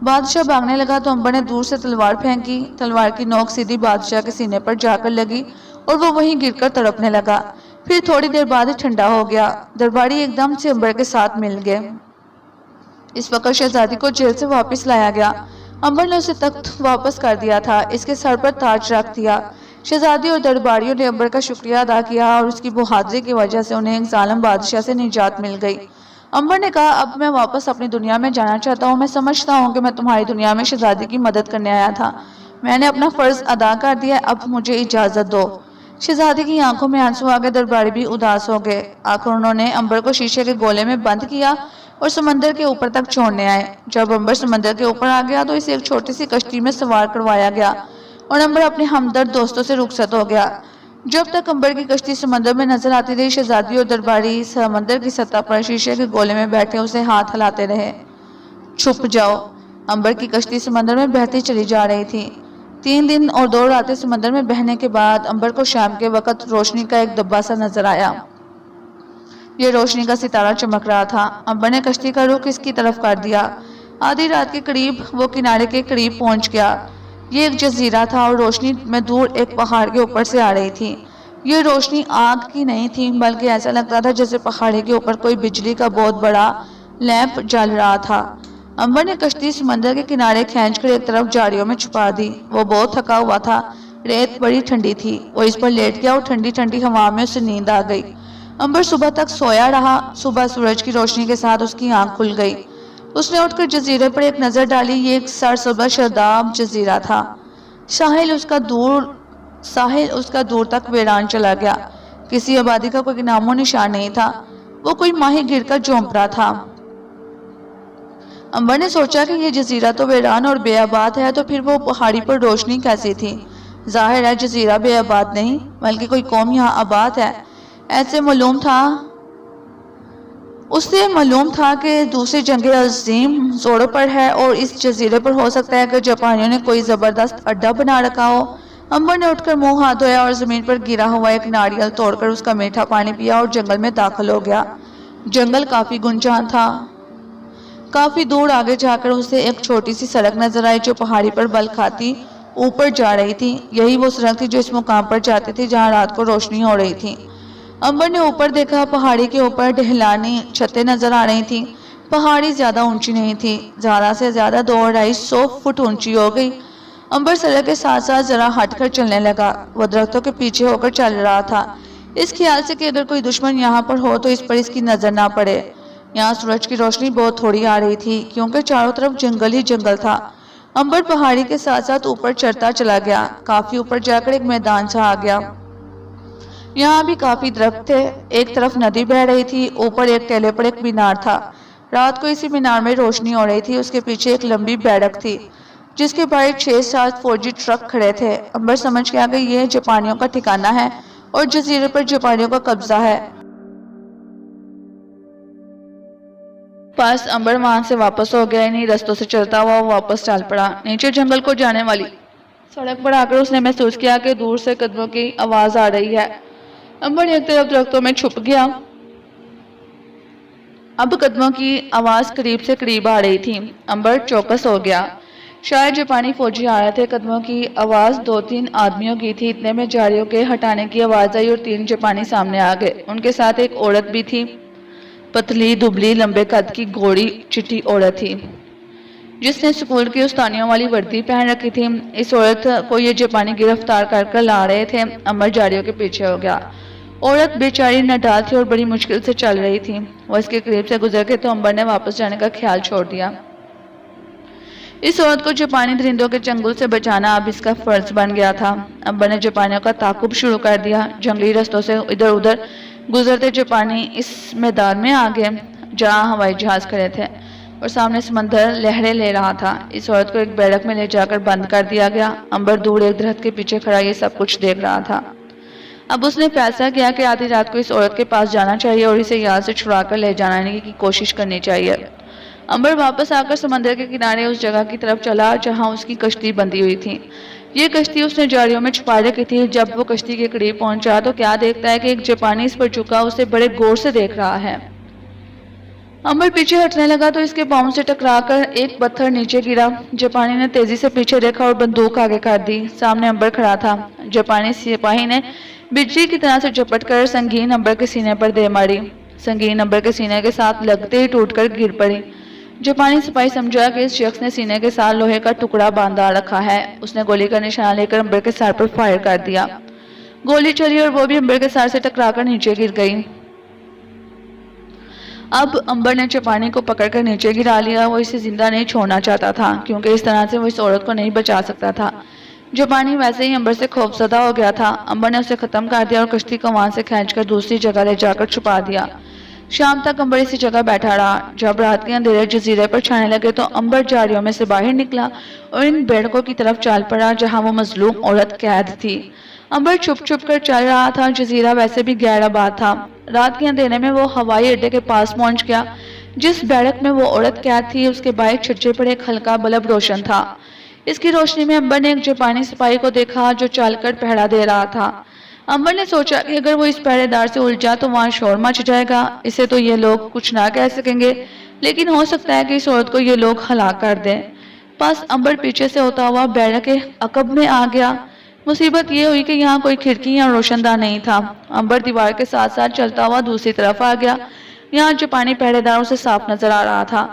بادشاہ بھاگنے لگا تو امبر نے دور سے تلوار پھینکی، تلوار کی نوک سیدھی بادشاہ کے سینے پر جا کر لگی اور وہ وہیں گر کر تڑپنے لگا۔ پھر تھوڑی دیر بعد ہی ٹھنڈا ہو گیا۔ درباری ایک دم سے امبر کے ساتھ مل گئے۔ اس وقت شہزادی کو جیل سے واپس لایا گیا۔ امبر نے اسے تخت واپس کر دیا تھا، اس کے سر پر تاج رکھ دیا۔ شہزادی اور درباریوں نے امبر کا شکریہ ادا کیا اور اس کی بہادری کی وجہ سے انہیں ایک ظالم بادشاہ سے نجات مل گئی۔ امبر نے کہا، اب میں واپس اپنی دنیا میں جانا چاہتا ہوں۔ میں سمجھتا ہوں کہ میں تمہاری دنیا میں شہزادی کی مدد کرنے آیا تھا، میں نے اپنا فرض ادا کر دیا، اب مجھے اجازت دو۔ شہزادی کی آنکھوں میں آنسو آ گئے، درباری بھی اداس ہو گئے۔ آخر انہوں نے امبر کو شیشے کے گولے میں بند کیا اور سمندر کے اوپر تک چھوڑنے آئے۔ جب امبر سمندر کے اوپر آ گیا تو اسے ایک چھوٹی سی کشتی میں سوار کروایا گیا اور امبر اپنے ہمدرد دوستوں سے رخصت ہو گیا۔ جب تک امبر کی کشتی سمندر میں نظر آتی رہی، شہزادی اور درباری سمندر کی سطح پر شیشے کے گولے میں بیٹھے اسے ہاتھ ہلاتے رہے۔ چھپ جاؤ۔ امبر کی کشتی سمندر میں بہتی چلی جا رہی تھی۔ 3 دن اور 2 راتیں سمندر میں بہنے کے بعد امبر کو شام کے وقت روشنی کا ایک دبا سا نظر آیا۔ یہ روشنی کا ستارہ چمک رہا تھا۔ امبر نے کشتی کا رخ اس کی طرف کر دیا۔ آدھی رات کے قریب وہ کنارے کے قریب پہنچ گیا۔ یہ ایک جزیرہ تھا اور روشنی میں دور ایک پہاڑ کے اوپر سے آ رہی تھی۔ یہ روشنی آگ کی نہیں تھی، بلکہ ایسا لگتا تھا جیسے پہاڑی کے اوپر کوئی بجلی کا بہت بڑا لیمپ جل رہا تھا۔ امبر نے کشتی سمندر کے کنارے کھینچ کر ایک طرف جھاڑیوں میں چھپا دی۔ وہ بہت تھکا ہوا تھا، ریت بڑی ٹھنڈی تھی، وہ اس پر لیٹ گیا اور ٹھنڈی ٹھنڈی ہوا میں اسے نیند آ گئی۔ امبر صبح تک سویا رہا۔ صبح سورج کی روشنی کے ساتھ اس کی آنکھ کھل گئی۔ اس نے اٹھ کر جزیرے پر ایک نظر ڈالی۔ یہ ایک سرسبز شاداب جزیرہ تھا۔ ساحل اس کا دور تک ویران چلا گیا، کسی آبادی کا کوئی نام و نشان نہیں تھا، وہ کوئی ماہی گیر کا جھونپڑا تھا۔ امبر نے سوچا کہ یہ جزیرہ تو ویران اور بے آباد ہے، تو پھر وہ پہاڑی پر روشنی کیسی تھی؟ ظاہر ہے جزیرہ بے آباد نہیں، بلکہ کوئی قوم یہاں آباد ہے۔ اسے معلوم تھا کہ دوسری جنگ عظیم زوروں پر ہے اور اس جزیرے پر ہو سکتا ہے کہ جاپانیوں نے کوئی زبردست اڈا بنا رکھا ہو۔ امبر نے اٹھ کر منہ ہاتھ دھویا اور زمین پر گرا ہوا ایک ناریل توڑ کر اس کا میٹھا پانی پیا اور جنگل میں داخل ہو گیا۔ جنگل کافی گنجان تھا۔ کافی دور آگے جا کر اسے ایک چھوٹی سی سڑک نظر آئی جو پہاڑی پر بل کھاتی اوپر جا رہی تھی۔ یہی وہ سڑک تھی جو اس مقام پر جاتی تھی جہاں رات کو روشنی ہو رہی تھی۔ امبر نے اوپر دیکھا، پہاڑی کے اوپر ڈھلانی چھتیں نظر آ رہی تھیں۔ پہاڑی زیادہ اونچی نہیں تھی، زیادہ سے زیادہ 200-250 فٹ اونچی ہو گئی۔ امبر سڑک کے ساتھ ساتھ ذرا ہٹ کر چلنے لگا۔ وہ درختوں کے پیچھے ہو کر چل رہا تھا، اس خیال سے کہ اگر کوئی دشمن یہاں پر ہو تو اس پر اس کی نظر نہ پڑے۔ یہاں سورج کی روشنی بہت تھوڑی آ رہی تھی کیونکہ چاروں طرف جنگل ہی جنگل تھا۔ امبر پہاڑی کے ساتھ ساتھ اوپر چڑھتا چلا گیا، کافی اوپر جا کر ایک میدان سا آ گیا۔ یہاں بھی کافی درخت تھے، ایک طرف ندی بہہ رہی تھی، اوپر ایک ٹیلے پر ایک مینار تھا۔ رات کو اسی مینار میں روشنی ہو رہی تھی، اس کے پیچھے ایک لمبی بیڑک تھی جس کے باہر 6-7 فوجی ٹرک کھڑے تھے۔ امبر سمجھ گیا کہ یہ جاپانیوں کا ٹھکانہ ہے اور جزیرے پر جاپانیوں کا قبضہ ہے۔ بس امبر وہاں سے واپس ہو گیا، انہیں رستوں سے چلتا ہوا وہ واپس چل پڑا۔ نیچے جنگل کو جانے والی سڑک پر آ کر اس نے محسوس کیا کہ دور سے قدموں کی آواز آ رہی ہے۔ امبر ایک طرف درختوں میں چھپ گیا۔ اب قدموں کی آواز قریب سے قریب آ رہی تھی۔ امبر چوکس ہو گیا، شاید جاپانی فوجی آ رہے تھے۔ قدموں کی آواز 2-3 آدمیوں کی تھی۔ اتنے میں جاریوں کے ہٹانے کی آواز آئی اور 3 جاپانی سامنے آ گئے۔ ان کے ساتھ ایک عورت بھی تھی، پتلی دبلی لمبے قد کی گوڑی چٹی عورت تھی جس نے سکول کی استانیوں والی وردی پہن رکھی تھی۔ اس عورت کو یہ جاپانی گرفتار کر کر لا رہے تھے۔ امبر جاریوں کے پیچھے ہو گیا۔ عورت بیچاری نڈال تھی اور بڑی مشکل سے چل رہی تھی۔ وہ اس کے قریب سے گزر گئے تو امبر نے واپس جانے کا خیال چھوڑ دیا۔ اس عورت کو جاپانی درندوں کے چنگل سے بچانا اب اس کا فرض بن گیا تھا۔ امبر نے جاپانیوں کا تعاقب شروع کر دیا۔ جنگلی رستوں سے ادھر ادھر گزرتے جاپانی اس میدان میں آ گئے جہاں ہوائی جہاز کھڑے تھے اور سامنے سمندر لہریں لے رہا تھا۔ اس عورت کو ایک بیڑک میں لے جا کر بند کر دیا گیا۔ امبر دور ایک درخت کے پیچھے کھڑا یہ سب کچھ دیکھ رہا تھا۔ اب اس نے فیصلہ کیا کہ آدھی رات کو اس عورت کے پاس جانا چاہیے اور اسے یاد سے چھڑا کر لے جانے کی کوشش کرنی چاہیے۔ امبر واپس آ کر سمندر کے کنارے اس جگہ کی طرف چلا جہاں اس کی کشتی بندھی ہوئی تھی۔ یہ کشتی اس نے جاریوں میں چھپا رکھی تھی۔ جب وہ کشتی کے قریب پہنچا تو کیا دیکھتا ہے کہ ایک جاپانی اس پر جھکا اسے بڑے غور سے دیکھ رہا ہے۔ امبر پیچھے ہٹنے لگا تو اس کے پاؤں سے ٹکرا کر ایک پتھر نیچے گرا۔ جاپانی نے تیزی سے پیچھے دیکھا اور بندوق آگے کر دی۔ سامنے امبر کھڑا تھا۔ جاپانی سپاہی نے بجلی کی طرح سے جھپٹ کر سنگین امبر کے سینے پر دے ماری۔ سنگین امبر کے سینے کے ساتھ لگتے ہی ٹوٹ کر گر پڑی۔ جاپانی سپاہی سمجھا کہ اس شخص نے سینے کے ساتھ لوہے کا ٹکڑا باندھا رکھا ہے۔ اس نے گولی کا نشانہ لے کر امبر کے سر پر فائر کر دیا۔ گولی چلی اور وہ بھی امبر کے سر سے ٹکرا کر نیچے گر گئی۔ اب امبر نے جاپانی کو پکڑ کر نیچے گرا لیا۔ وہ اسے زندہ نہیں چھوڑنا چاہتا تھا کیونکہ اس طرح سے وہ اس عورت کو نہیں بچا سکتا تھا۔ جاپانی ویسے ہی امبر سے خوفزدہ ہو گیا تھا۔ امبر نے اسے ختم کر دیا اور کشتی کو وہاں سے کھینچ کر دوسری جگہ لے جا کر چھپا دیا۔ شام تک امبر اسی جگہ بیٹھا رہا۔ جب رات کے اندھیرے جزیرے پر چھانے لگے تو امبر جاریوں میں سے باہر نکلا اور ان بیڑکوں کی طرف چل پڑا جہاں وہ مظلوم عورت قید تھی۔ امبر چھپ چھپ کر چل رہا تھا۔ جزیرہ ویسے بھی غیر آباد تھا۔ رات کے اندھیرے میں وہ ہوائی اڈے کے پاس پہنچ گیا۔ جس بیڑک میں وہ عورت قید تھی اس کے باہر چھجے پر ایک ہلکا بلب روشن تھا۔ اس کی روشنی میں امبر نے ایک جاپانی سپاہی کو دیکھا جو چل کر پہرا دے رہا تھا۔ امبر نے سوچا کہ اگر وہ اس پہرے دار سے الجھا تو وہاں شور مچ جائے گا، اسے تو یہ لوگ کچھ نہ کہہ سکیں گے، لیکن ہو سکتا ہے کہ اس عورت کو یہ لوگ ہلاک کر دیں۔ بس امبر پیچھے سے ہوتا ہوا بیڑک کے عقب میں آ گیا۔ مصیبت یہ ہوئی کہ یہاں کوئی کھڑکی یا روشن دان نہیں تھا۔ امبر دیوار کے ساتھ ساتھ چلتا ہوا دوسری طرف آ گیا۔ یہاں جاپانی پہرے دار اسے صاف نظر آ رہا تھا۔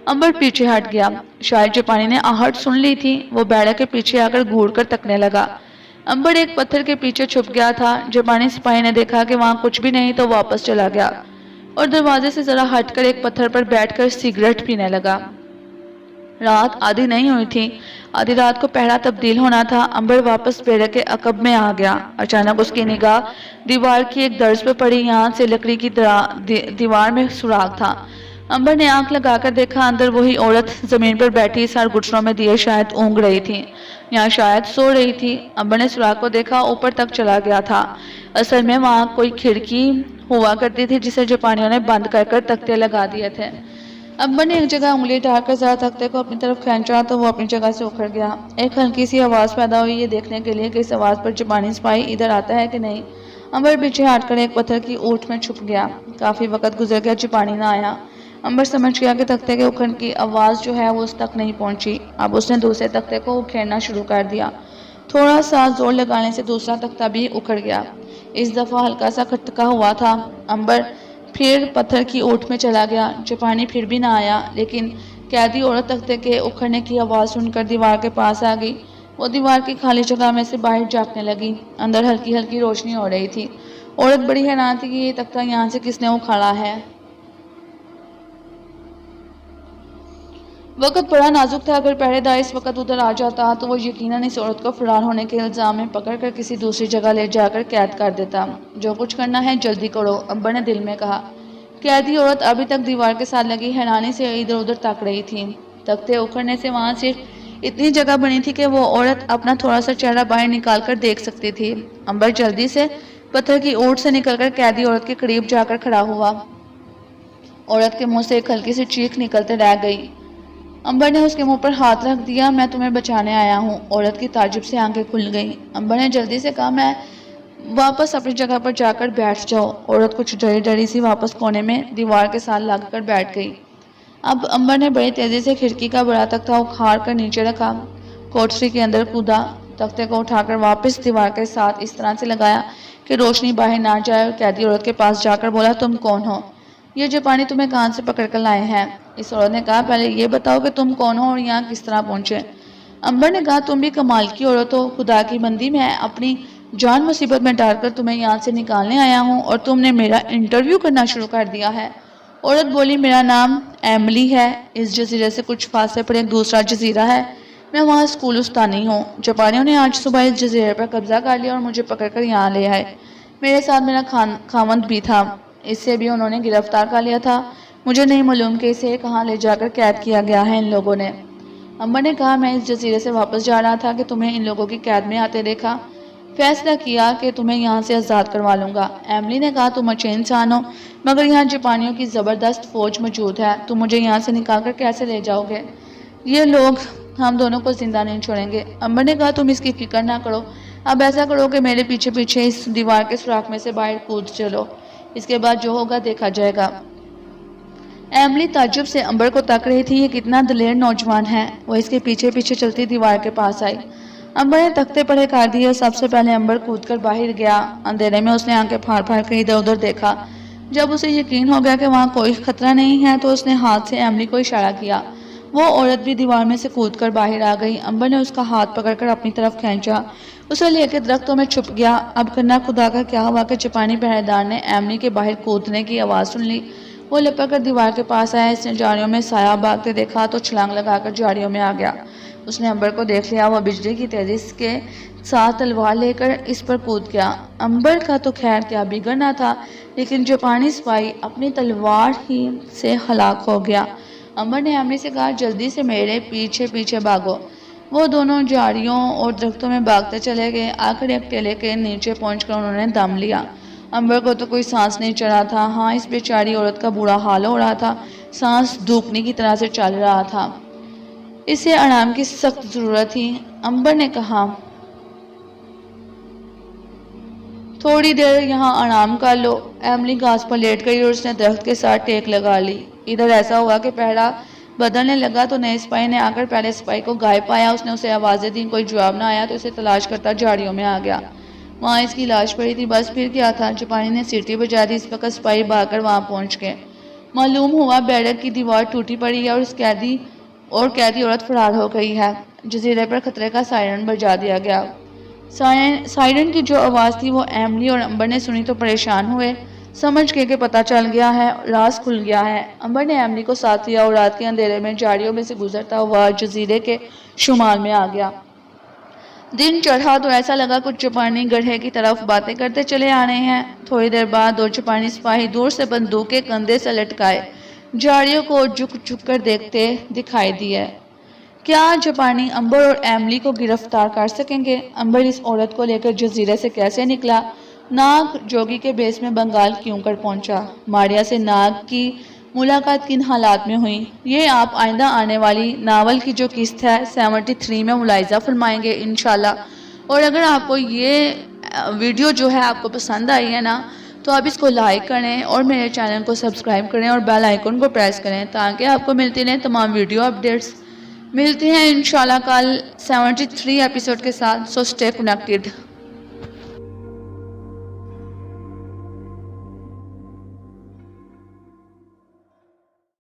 امبر پیچھے ہٹ گیا۔ شاید جاپانی نے آہٹ سن لی تھی۔ وہ بیڑک کے پیچھے آ کر گھور کر تکنے لگا۔ امبر ایک پتھر کے پیچھے چھپ گیا تھا۔ جاپانی سپاہی نے دیکھا کہ وہاں کچھ بھی نہیں تو واپس چلا گیا اور دروازے سے ذرا ہٹ کر ایک پتھر پر بیٹھ کر سگریٹ پینے لگا۔ رات آدھی نہیں ہوئی تھی۔ آدھی رات کو پہرا تبدیل ہونا تھا۔ امبر واپس بیڑک کے عقب میں آ گیا۔ اچانک اس کی نگاہ دیوار کی ایک درز پہ پڑی۔ یہاں سے لکڑی کی دیوار میں سوراخ تھا۔ امبر نے آنکھ لگا کر دیکھا، اندر وہی عورت زمین پر بیٹھی سر گھٹنوں میں دیے شاید اونگ رہی تھی یا شاید سو رہی تھی۔ امبر نے سوراخ کو دیکھا، اوپر تک چلا گیا تھا۔ اصل میں وہاں کوئی کھڑکی ہوا کرتی تھی جسے جاپانیوں نے بند کر کر تختے لگا دیے تھے۔ امبر نے ایک جگہ انگلی ڈال کر ذرا تختے کو اپنی طرف کھینچا تو وہ اپنی جگہ سے اکھڑ گیا۔ ایک ہلکی سی آواز پیدا ہوئی یہ دیکھنے کے لیے کہ اس آواز پر جاپانی سپاہی ادھر آتا ہے کہ نہیں۔ امبر پیچھے ہٹ کر ایک پتھر کی اونٹ میں چھپ گیا۔ کافی وقت گزر گیا، جاپانی نہ آیا۔ امبر سمجھ گیا کہ تختے کے اکھڑنے کی آواز جو ہے وہ اس تک نہیں پہنچی۔ اب اس نے دوسرے تختے کو اکھیڑنا شروع کر دیا۔ تھوڑا سا زور لگانے سے دوسرا تختہ بھی اکھڑ گیا۔ اس دفعہ ہلکا سا کھٹکا ہوا تھا۔ امبر پھر پتھر کی اونٹ میں چلا گیا۔ جاپانی پھر بھی نہ آیا، لیکن قیدی عورت تختے کے اکھڑنے کی آواز سن کر دیوار کے پاس آ گئی۔ وہ دیوار کی خالی جگہ میں سے باہر جھانکنے لگی۔ اندر ہلکی ہلکی روشنی ہو رہی تھی۔ عورت بڑی حیران تھی کہ یہ تختہ یہاں سے کس نے اکھاڑا ہے۔ وقت بڑا نازک تھا۔ اگر پہرے دار اس وقت ادھر آ جاتا تو وہ یقیناً اس عورت کو فرار ہونے کے الزام میں پکڑ کر کسی دوسری جگہ لے جا کر قید کر دیتا۔ جو کچھ کرنا ہے جلدی کرو، امبر نے دل میں کہا۔ قیدی عورت ابھی تک دیوار کے ساتھ لگی حیرانی سے ادھر ادھر تک رہی تھی۔ تختے اکھڑنے سے وہاں صرف اتنی جگہ بنی تھی کہ وہ عورت اپنا تھوڑا سا چہرہ باہر نکال کر دیکھ سکتی تھی۔ امبر جلدی سے پتھر کی اونٹ سے نکل کر قیدی عورت کے قریب جا کر کھڑا ہوا عورت کے منہ سے ایک ہلکی سی چیخ نکلتے رہ گئی۔ امبر نے اس کے منہ پر ہاتھ رکھ دیا۔ میں تمہیں بچانے آیا ہوں۔ عورت کی تعجب سے آنکھیں کھل گئیں۔ امبر نے جلدی سے کہا میں واپس اپنی جگہ پر جا کر بیٹھ جاؤ۔ عورت کچھ ڈری ڈری سی واپس کونے میں دیوار کے ساتھ لگ کر بیٹھ گئی۔ اب امبر نے بڑی تیزی سے کھڑکی کا بڑا تختہ اکھاڑ کر نیچے رکھا، کوٹھری کے اندر کودا، تختے کو اٹھا کر واپس دیوار کے ساتھ اس طرح سے لگایا کہ روشنی باہر نہ جائے، اور قیدی عورت کے پاس جا کر بولا تم کون ہو؟ یہ جاپانی تمہیں کہاں سے پکڑ کر لائے ہیں؟ اس عورت نے کہا پہلے یہ بتاؤ کہ تم کون ہو اور یہاں کس طرح پہنچے؟ امبر نے کہا تم بھی کمال کی عورت ہو، خدا کی بندی، میں اپنی جان مصیبت میں ڈال کر تمہیں یہاں سے نکالنے آیا ہوں اور تم نے میرا انٹرویو کرنا شروع کر دیا ہے۔ عورت بولی میرا نام ایملی ہے، اس جزیرے سے کچھ فاصلے پر ایک دوسرا جزیرہ ہے، میں وہاں اسکول استانی ہوں۔ جاپانیوں نے آج صبح اس جزیرے پر قبضہ کر لیا اور مجھے پکڑ کر یہاں لے آئے۔ میرے ساتھ میرا خاوند بھی تھا، اسے بھی انہوں نے گرفتار کر لیا تھا۔ مجھے نہیں معلوم کہ اسے کہاں لے جا کر قید کیا گیا ہے ان لوگوں نے۔ امبر نے کہا میں اس جزیرے سے واپس جا رہا تھا کہ تمہیں ان لوگوں کی قید میں آتے دیکھا، فیصلہ کیا کہ تمہیں یہاں سے آزاد کروا لوں گا۔ ایملی نے کہا تم اچھے انسان ہو، مگر یہاں جاپانیوں کی زبردست فوج موجود ہے، تم مجھے یہاں سے نکال کر کیسے لے جاؤ گے؟ یہ لوگ ہم دونوں کو زندہ نہیں چھوڑیں گے۔ امبر نے کہا تم اس کی فکر نہ کرو، اب ایسا کرو کہ میرے پیچھے پیچھے اس دیوار کے سوراخ میں سے باہر کود چلو، اس کے بعد جو ہوگا دیکھا جائے گا۔ ایملی تعجب سے امبر کو تک رہی تھی، یہ کتنا دلیر نوجوان ہے۔ وہ اس کے پیچھے پیچھے چلتی دیوار کے پاس آئی۔ امبر نے تختے پڑے کر دیے اور سب سے پہلے امبر کود کر باہر گیا۔ اندھیرے میں اس نے آنکھیں پھاڑ پھاڑ کر ادھر ادھر دیکھا۔ جب اسے یقین ہو گیا کہ وہاں کوئی خطرہ نہیں ہے تو اس نے ہاتھ سے ایملی کو اشارہ کیا۔ وہ عورت بھی دیوار میں سے کود کر باہر آ گئی۔ امبر نے اس کا ہاتھ پکڑ کر اپنی طرف کھینچا، اسے لے کے درختوں میں چھپ گیا۔ اب کرنا خدا کا کیا ہوا کہ جاپانی پہرے دار نے ایملی کے باہر کودنے کی آواز سن لی۔ وہ لپک کر دیوار کے پاس آیا، اس نے جھاڑیوں میں سایہ بھاگتے دیکھا تو چھلانگ لگا کر جھاڑیوں میں آ گیا۔ اس نے امبر کو دیکھ لیا، وہ بجلی کی تیزی کے ساتھ تلوار لے کر اس پر کود گیا۔ امبر کا تو خیر کیا بگڑنا تھا، لیکن جاپانی سپاہی اپنی تلوار ہی سے ہلاک ہو گیا۔ امبر نے ایملی سے کہا جلدی سے میرے پیچھے پیچھے بھاگو۔ وہ دونوں جھاڑیوں اور درختوں میں بھاگتے چلے گئے۔ آخر ایک ٹیلے کے نیچے پہنچ کر انہوں نے دم لیا۔ امبر کو تو کوئی سانس نہیں چڑھا تھا، ہاں اس بیچاری عورت کا برا حال ہو رہا تھا، سانس دھوکنے کی طرح سے چل رہا تھا۔ اسے آرام کی سخت ضرورت تھی۔ امبر نے کہا تھوڑی دیر یہاں آرام کر لو۔ ایملی گھاس پر لیٹ گئی اور اس نے درخت کے ساتھ ٹیک لگا لی۔ ادھر ایسا ہوا کہ پہرا بدلنے لگا تو نئے سپاہی نے آ کر پہلے سپاہی کو غائب پایا۔ اس نے اسے آوازیں دیں، کوئی جواب نہ آیا تو اسے تلاش کرتا جھاڑیوں میں آ گیا۔ وہاں اس کی لاش پڑی تھی، بس پھر کیا تھا؟ جاپانی نے سیٹی بجا دی، اس وقت سپاہی بھاگ کر وہاں پہنچ گئے۔ معلوم ہوا بیرک کی دیوار ٹوٹی پڑی ہے اور قیدی عورت فرار ہو گئی ہے۔ جزیرے پر خطرے کا سائرن بجا دیا گیا۔ سائرن کی جو آواز تھی وہ ایملی اور امبر نے سنی تو پریشان ہوئے، سمجھ کے کہ پتہ چل گیا ہے، راز کھل گیا ہے۔ امبر نے ایملی کو ساتھ لیا اور رات کے اندھیرے میں جھاڑیوں میں سے گزرتا ہوا جزیرے کے شمال میں آ گیا۔ دن چڑھا تو ایسا لگا کچھ جاپانی گڑھے کی طرف باتیں کرتے چلے آ رہے ہیں۔ تھوڑی دیر بعد دو جاپانی سپاہی دور سے بندوقیں کندھے سے لٹکائے جھاڑیوں کو جھک جھک کر دیکھتے دکھائی دیے۔ کیا جاپانی امبر اور ایملی کو گرفتار کر سکیں گے؟ امبر اس عورت کو لے کر جزیرے سے کیسے نکلا؟ ناگ جوگی کے بیس میں بنگال کیوں کر پہنچا؟ ماریا سے ناگ کی ملاقات کن حالات میں ہوئی؟ یہ آپ آئندہ آنے والی ناول کی جو قسط ہے 73 میں ملاحظہ فرمائیں گے انشاءاللہ۔ اور اگر آپ کو یہ ویڈیو جو ہے آپ کو پسند آئی ہے نا تو آپ اس کو لائک کریں اور میرے چینل کو سبسکرائب کریں اور بیل آئیکن کو پریس کریں تاکہ آپ کو ملتی رہیں تمام ویڈیو اپڈیٹس۔ ملتے ہیں انشاءاللہ کل 73 ایپیسوڈ کے ساتھ، سو اسٹے کنیکٹڈ۔